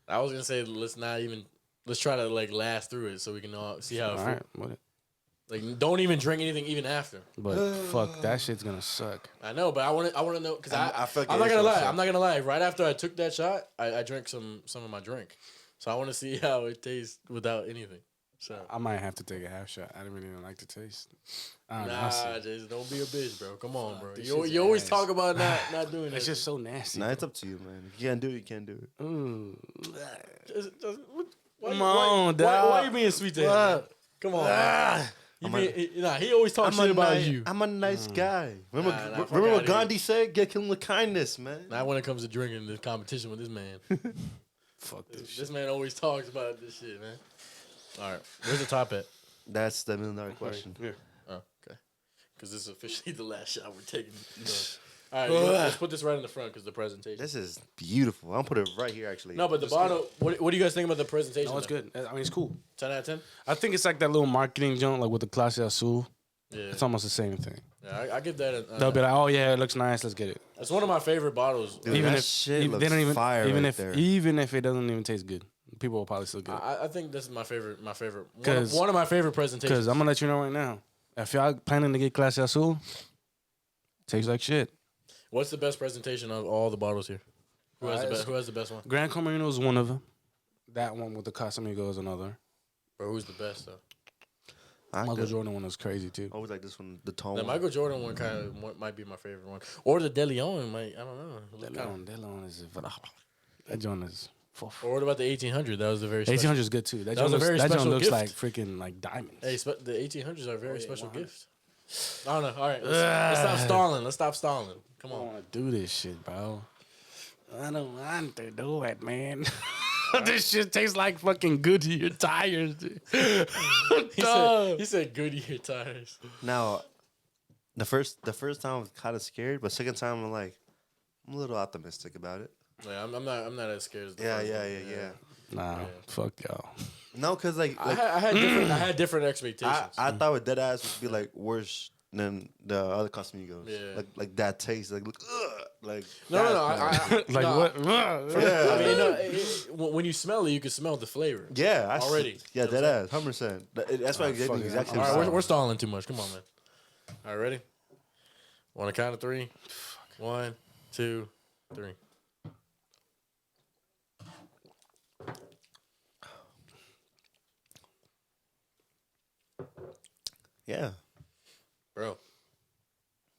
[SPEAKER 3] I was gonna say let's try to like last through it so we can all see how it
[SPEAKER 1] All
[SPEAKER 3] feels.
[SPEAKER 1] right, what?
[SPEAKER 3] Like don't even drink anything even after.
[SPEAKER 1] But fuck, that shit's gonna suck.
[SPEAKER 3] I know, but I want to know because
[SPEAKER 2] I feel like
[SPEAKER 3] I'm
[SPEAKER 2] it
[SPEAKER 3] not
[SPEAKER 2] is
[SPEAKER 3] gonna
[SPEAKER 2] gonna
[SPEAKER 3] lie.
[SPEAKER 2] suck.
[SPEAKER 3] I'm not gonna lie. Right after I took that shot, I drank some of my drink, so I want to see how it tastes without anything. So
[SPEAKER 1] I might have to take a half shot. I didn't really like the taste. I don't know. I'll see.
[SPEAKER 3] Jason, don't be a bitch, bro. Come on, bro.
[SPEAKER 1] this
[SPEAKER 3] You
[SPEAKER 1] shit's
[SPEAKER 3] always
[SPEAKER 1] ass.
[SPEAKER 3] talk about not doing that.
[SPEAKER 1] It's just so nasty.
[SPEAKER 2] Nah, it's up to you, man. If you can't do it, you can't do it.
[SPEAKER 1] Ooh.
[SPEAKER 3] Why,
[SPEAKER 1] Come on,
[SPEAKER 3] why
[SPEAKER 1] dog.
[SPEAKER 3] you being sweet to him?
[SPEAKER 1] What?
[SPEAKER 3] Man? Come on, man. He always talks shit about you.
[SPEAKER 2] I'm a nice guy. Remember,
[SPEAKER 3] Nah, fuck
[SPEAKER 2] remember what
[SPEAKER 3] outta here.
[SPEAKER 2] Gandhi said? Get killed with kindness, man.
[SPEAKER 3] Not when it comes to drinking the competition with this man.
[SPEAKER 1] Fuck this shit.
[SPEAKER 3] This man always talks about this shit, man. All right, where's the top at?
[SPEAKER 2] That's the $1 million question.
[SPEAKER 1] Here.
[SPEAKER 3] Oh, okay. Because this is officially the last shot we're taking. All right, let's put this right in the front because the presentation.
[SPEAKER 2] This is beautiful. I'll put it right here, actually.
[SPEAKER 3] No, but the bottle. What do you guys think about the presentation?
[SPEAKER 1] No, it's
[SPEAKER 3] though?
[SPEAKER 1] good. I mean, it's cool.
[SPEAKER 3] 10 out of 10.
[SPEAKER 1] I think it's like that little marketing joint, like with the Clase Azul.
[SPEAKER 3] Yeah,
[SPEAKER 1] It's almost the same thing.
[SPEAKER 3] yeah. I give that.
[SPEAKER 1] They'll be like, "Oh yeah, it looks nice. Let's get it."
[SPEAKER 3] That's one of my favorite bottles.
[SPEAKER 2] Dude, that shit looks
[SPEAKER 1] they don't even
[SPEAKER 2] fire
[SPEAKER 1] even
[SPEAKER 2] right
[SPEAKER 1] if
[SPEAKER 2] there.
[SPEAKER 1] even if it doesn't even taste good, people will probably still get it.
[SPEAKER 3] I think this is my favorite.
[SPEAKER 1] Cause-
[SPEAKER 3] One of my favorite presentations.
[SPEAKER 1] Because I'm gonna let you know right now, if y'all planning to get Clase Azul, tastes like shit.
[SPEAKER 3] What's the best presentation of all the bottles here? Who has the
[SPEAKER 1] Alright,
[SPEAKER 3] best? Who has the best one?
[SPEAKER 1] Gran Comarino is one of them. That one with the Casamigo is another.
[SPEAKER 3] Or who's the best though?
[SPEAKER 1] Michael Jordan one was crazy too.
[SPEAKER 2] I always like this one, the tone.
[SPEAKER 3] The
[SPEAKER 2] one.
[SPEAKER 3] Michael Jordan one kind of might be my favorite one, or the De Leon might. I don't know.
[SPEAKER 1] That one is that joint is.
[SPEAKER 3] Or what about the 1800? That was a very special.
[SPEAKER 1] 1800 is good too. That
[SPEAKER 3] was
[SPEAKER 1] joint
[SPEAKER 3] a
[SPEAKER 1] looks,
[SPEAKER 3] very
[SPEAKER 1] that joint
[SPEAKER 3] special
[SPEAKER 1] looks
[SPEAKER 3] gift.
[SPEAKER 1] like freaking like diamonds.
[SPEAKER 3] Hey, the 1800s are a very special
[SPEAKER 1] 100.
[SPEAKER 3] gift. I don't know. All right, let's stop stalling. Let's stop stalling. Come
[SPEAKER 1] I
[SPEAKER 3] on.
[SPEAKER 1] want to do this shit, bro. I don't want to do it, man. This shit tastes like fucking Goodyear tires. Dude.
[SPEAKER 3] He said Goodyear tires.
[SPEAKER 2] Now, the first time I was kind of scared, but second time I'm a little optimistic about it.
[SPEAKER 3] Yeah, I'm not as scared as the
[SPEAKER 2] Yeah,
[SPEAKER 3] first
[SPEAKER 2] yeah,
[SPEAKER 3] one.
[SPEAKER 2] yeah, yeah.
[SPEAKER 1] Nah, fuck y'all.
[SPEAKER 2] No, cause like
[SPEAKER 3] I had different expectations.
[SPEAKER 2] I thought with Deadass would be like worse than the other Casamigos.
[SPEAKER 3] Yeah.
[SPEAKER 2] Like that taste, like look, like
[SPEAKER 3] no.
[SPEAKER 2] that-
[SPEAKER 1] Like
[SPEAKER 3] no,
[SPEAKER 1] what?
[SPEAKER 2] Yeah.
[SPEAKER 3] I mean, when you smell it, you can smell the flavor.
[SPEAKER 2] Yeah,
[SPEAKER 3] Already.
[SPEAKER 2] Yeah,
[SPEAKER 3] You know what I'm
[SPEAKER 2] Deadass, 100%. That's why I gave
[SPEAKER 1] fuck
[SPEAKER 2] me the
[SPEAKER 1] it.
[SPEAKER 2] exact same.
[SPEAKER 3] All right,
[SPEAKER 2] sound.
[SPEAKER 3] we're stalling too much. Come on, man. All right, ready? On a count of three. 1, 2, 3.
[SPEAKER 2] Yeah.
[SPEAKER 3] Bro,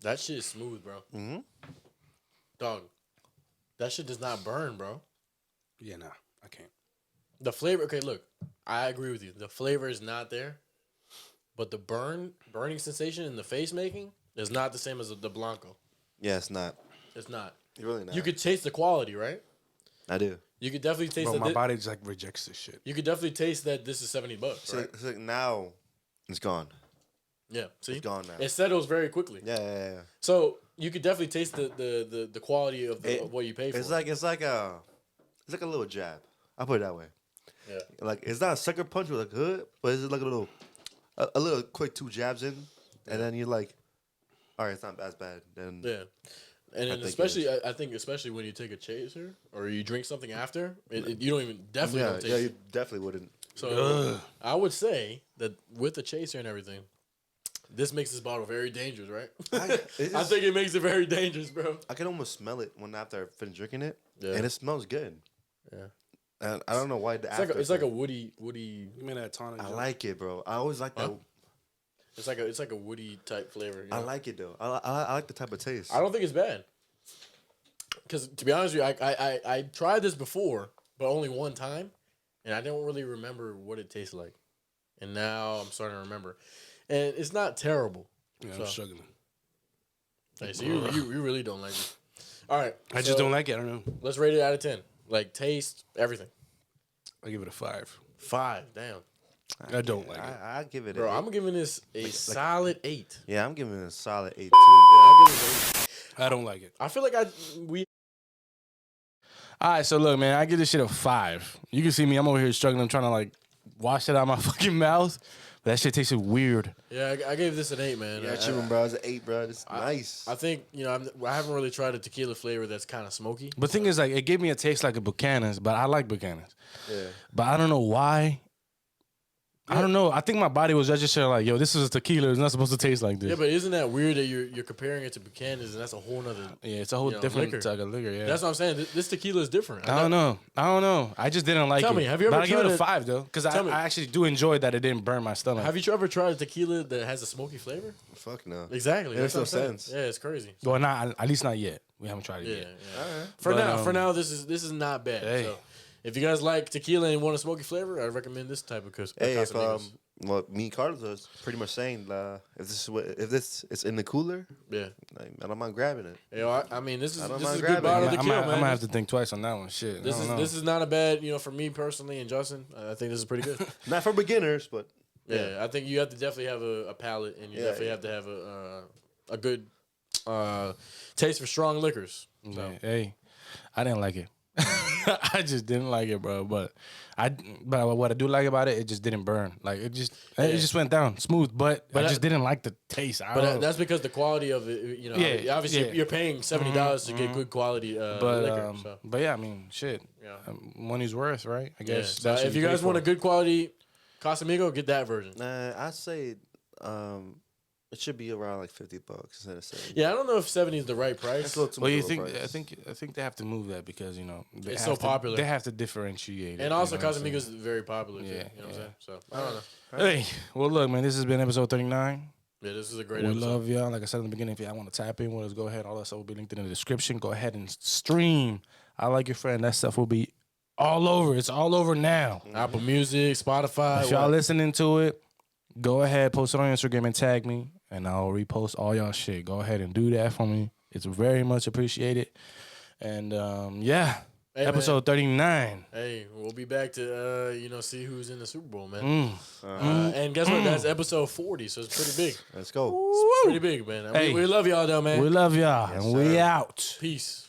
[SPEAKER 3] that shit is smooth, bro.
[SPEAKER 2] Mm-hmm.
[SPEAKER 3] Dog, that shit does not burn, bro.
[SPEAKER 1] Yeah, nah, I can't.
[SPEAKER 3] The flavor, okay, look, I agree with you. The flavor is not there, but the burning sensation and the face making is not the same as the Blanco.
[SPEAKER 2] Yeah, it's not.
[SPEAKER 3] It's not.
[SPEAKER 2] It's really not.
[SPEAKER 3] You could taste the quality, right?
[SPEAKER 2] I do.
[SPEAKER 3] You could definitely taste
[SPEAKER 1] Bro,
[SPEAKER 3] that.
[SPEAKER 1] my body just like rejects this shit.
[SPEAKER 3] You could definitely taste that this is $70,
[SPEAKER 2] So,
[SPEAKER 3] right?
[SPEAKER 2] so now it's gone.
[SPEAKER 3] Yeah, see,
[SPEAKER 2] It's gone now.
[SPEAKER 3] It settles very quickly.
[SPEAKER 2] Yeah.
[SPEAKER 3] So you could definitely taste the quality of what you pay for.
[SPEAKER 2] It's like a little jab. I put it that way.
[SPEAKER 3] Yeah.
[SPEAKER 2] Like it's not a sucker punch with a hood, but it's like a little quick 2 jabs in, and then you're like, all right, it's not as bad. Then
[SPEAKER 3] Yeah. And then especially, I think especially when you take a chaser or you drink something after, you don't even definitely don't taste
[SPEAKER 2] you
[SPEAKER 3] it.
[SPEAKER 2] definitely wouldn't.
[SPEAKER 3] So I would say that with the chaser and everything, this makes this bottle very dangerous, right? I think it makes it very dangerous, bro.
[SPEAKER 2] I can almost smell it after I finish drinking it,
[SPEAKER 3] Yeah.
[SPEAKER 2] and it smells good.
[SPEAKER 3] Yeah.
[SPEAKER 2] And I don't know why
[SPEAKER 3] It's like a woody.
[SPEAKER 1] You mean that tonic?
[SPEAKER 2] I like it, bro. I always like that.
[SPEAKER 3] It's like a woody type flavor. You know?
[SPEAKER 2] I like it though. I like the type of taste.
[SPEAKER 3] I don't think it's bad. Because to be honest with you, I tried this before, but only one time, and I don't really remember what it tastes like. And now I'm starting to remember, and it's not terrible.
[SPEAKER 1] Yeah, I'm struggling.
[SPEAKER 3] Hey, so you really don't like it. All right,
[SPEAKER 1] I just don't like it. I don't know.
[SPEAKER 3] Let's rate it out of 10. Like taste, everything.
[SPEAKER 1] I give it a 5.
[SPEAKER 3] 5. Damn.
[SPEAKER 1] I don't like it.
[SPEAKER 2] I give it.
[SPEAKER 3] Bro, I'm giving this a solid 8.
[SPEAKER 2] Yeah, I'm giving it a solid 8 too.
[SPEAKER 3] Yeah, I'll give it an 8.
[SPEAKER 1] I don't like it.
[SPEAKER 3] I feel like we.
[SPEAKER 1] All right, so look, man, I give this shit a 5. You can see me. I'm over here struggling. I'm trying to like wash it out of my fucking mouth. But that shit tasted weird.
[SPEAKER 3] Yeah, I gave this an 8, man.
[SPEAKER 2] Yeah, chipping, bro. It's an 8, bro. It's nice.
[SPEAKER 3] I think I haven't really tried a tequila flavor that's kind of smoky.
[SPEAKER 1] But the thing is, like, it gave me a taste like a Buchanan's, but I like Buchanan's.
[SPEAKER 2] Yeah.
[SPEAKER 1] But I don't know why. I don't know. I think my body was registered like, yo, this is a tequila. It's not supposed to taste like this.
[SPEAKER 3] Yeah, but isn't that weird that you're comparing it to Buchanan's and that's a whole nother.
[SPEAKER 1] Yeah, it's a whole different type of liquor. Yeah,
[SPEAKER 3] That's what I'm saying. This tequila is different.
[SPEAKER 1] I don't know. I just didn't like it.
[SPEAKER 3] Tell me, have you ever
[SPEAKER 1] But I give it
[SPEAKER 3] tried
[SPEAKER 1] a 5 though, because I actually do enjoy that it didn't burn my stomach.
[SPEAKER 3] Have you ever tried a tequila that has a smoky flavor?
[SPEAKER 2] Fuck no.
[SPEAKER 3] Exactly.
[SPEAKER 2] It makes
[SPEAKER 3] That's
[SPEAKER 2] no
[SPEAKER 3] what I'm saying.
[SPEAKER 2] sense.
[SPEAKER 3] Yeah, it's crazy.
[SPEAKER 1] Well, not at least not yet. We haven't tried it
[SPEAKER 3] Yeah.
[SPEAKER 1] yet.
[SPEAKER 3] Yeah.
[SPEAKER 1] But,
[SPEAKER 3] For now, this is not bad.
[SPEAKER 1] Hey.
[SPEAKER 3] So, if you guys like tequila and want a smoky flavor, I recommend this type of
[SPEAKER 2] Hey, if
[SPEAKER 3] Casamigos.
[SPEAKER 2] what me and Carlos was pretty much saying, if this is in the cooler,
[SPEAKER 3] Yeah.
[SPEAKER 2] like, I don't mind grabbing it.
[SPEAKER 3] Yeah, I mean, this is
[SPEAKER 2] I don't
[SPEAKER 3] a
[SPEAKER 2] mind
[SPEAKER 3] good
[SPEAKER 2] grabbing
[SPEAKER 3] bottle
[SPEAKER 2] it.
[SPEAKER 3] to
[SPEAKER 1] I
[SPEAKER 3] kill,
[SPEAKER 1] might
[SPEAKER 3] man.
[SPEAKER 1] have to think twice on that one. Shit.
[SPEAKER 3] This is not a bad, for me personally and Justin. I think this is pretty good.
[SPEAKER 2] Not for beginners, but
[SPEAKER 3] Yeah, I think you have to definitely have a palate, and you definitely have to have a good taste for strong liquors. So.
[SPEAKER 1] Yeah, hey, I didn't like it. I just didn't like it, bro. But what I do like about it, it just didn't burn. Like it just went down smooth. But I just didn't like the taste.
[SPEAKER 3] But that's because the quality of it. Obviously you're paying $70 to get good quality liquor.
[SPEAKER 1] But yeah, I mean, shit.
[SPEAKER 3] Yeah.
[SPEAKER 1] Money's worth, right? I guess.
[SPEAKER 3] So if you guys want a good quality Casamigo, get that version.
[SPEAKER 2] I'd say it should be around like $50 instead of 70.
[SPEAKER 3] Yeah, I don't know if 70 is the right price.
[SPEAKER 2] That's a little too
[SPEAKER 1] Well,
[SPEAKER 2] much
[SPEAKER 1] you
[SPEAKER 2] of a
[SPEAKER 1] think?
[SPEAKER 2] price.
[SPEAKER 1] I think they have to move that because
[SPEAKER 3] it's so popular.
[SPEAKER 1] They have to differentiate it.
[SPEAKER 3] And also,
[SPEAKER 1] you know what I'm
[SPEAKER 3] Casamigos is very popular. Too,
[SPEAKER 1] Yeah,
[SPEAKER 3] you know what I'm
[SPEAKER 1] yeah.
[SPEAKER 3] saying? So I don't know.
[SPEAKER 1] saying? Hey, well, look, man, this has been episode 39.
[SPEAKER 3] Yeah, this is a great
[SPEAKER 1] We
[SPEAKER 3] episode.
[SPEAKER 1] love y'all. Like I said in the beginning, if y'all want to tap in with us, go ahead. All that stuff will be linked in the description. Go ahead and stream. I Like Your Friend. That stuff will be all over. It's all over now.
[SPEAKER 3] Apple Music, Spotify.
[SPEAKER 1] If y'all listening to it, go ahead, post it on Instagram and tag me, and I'll repost all y'all shit. Go ahead and do that for me. It's very much appreciated. And
[SPEAKER 3] Hey,
[SPEAKER 1] episode 39.
[SPEAKER 3] Hey, we'll be back to see who's in the Super Bowl, man. And guess what? That's episode 40, so it's pretty big.
[SPEAKER 2] Let's go.
[SPEAKER 3] It's pretty big, man.
[SPEAKER 1] Hey.
[SPEAKER 3] We love y'all, though, man.
[SPEAKER 1] We love y'all, and we
[SPEAKER 2] sir.
[SPEAKER 1] out.
[SPEAKER 3] Peace.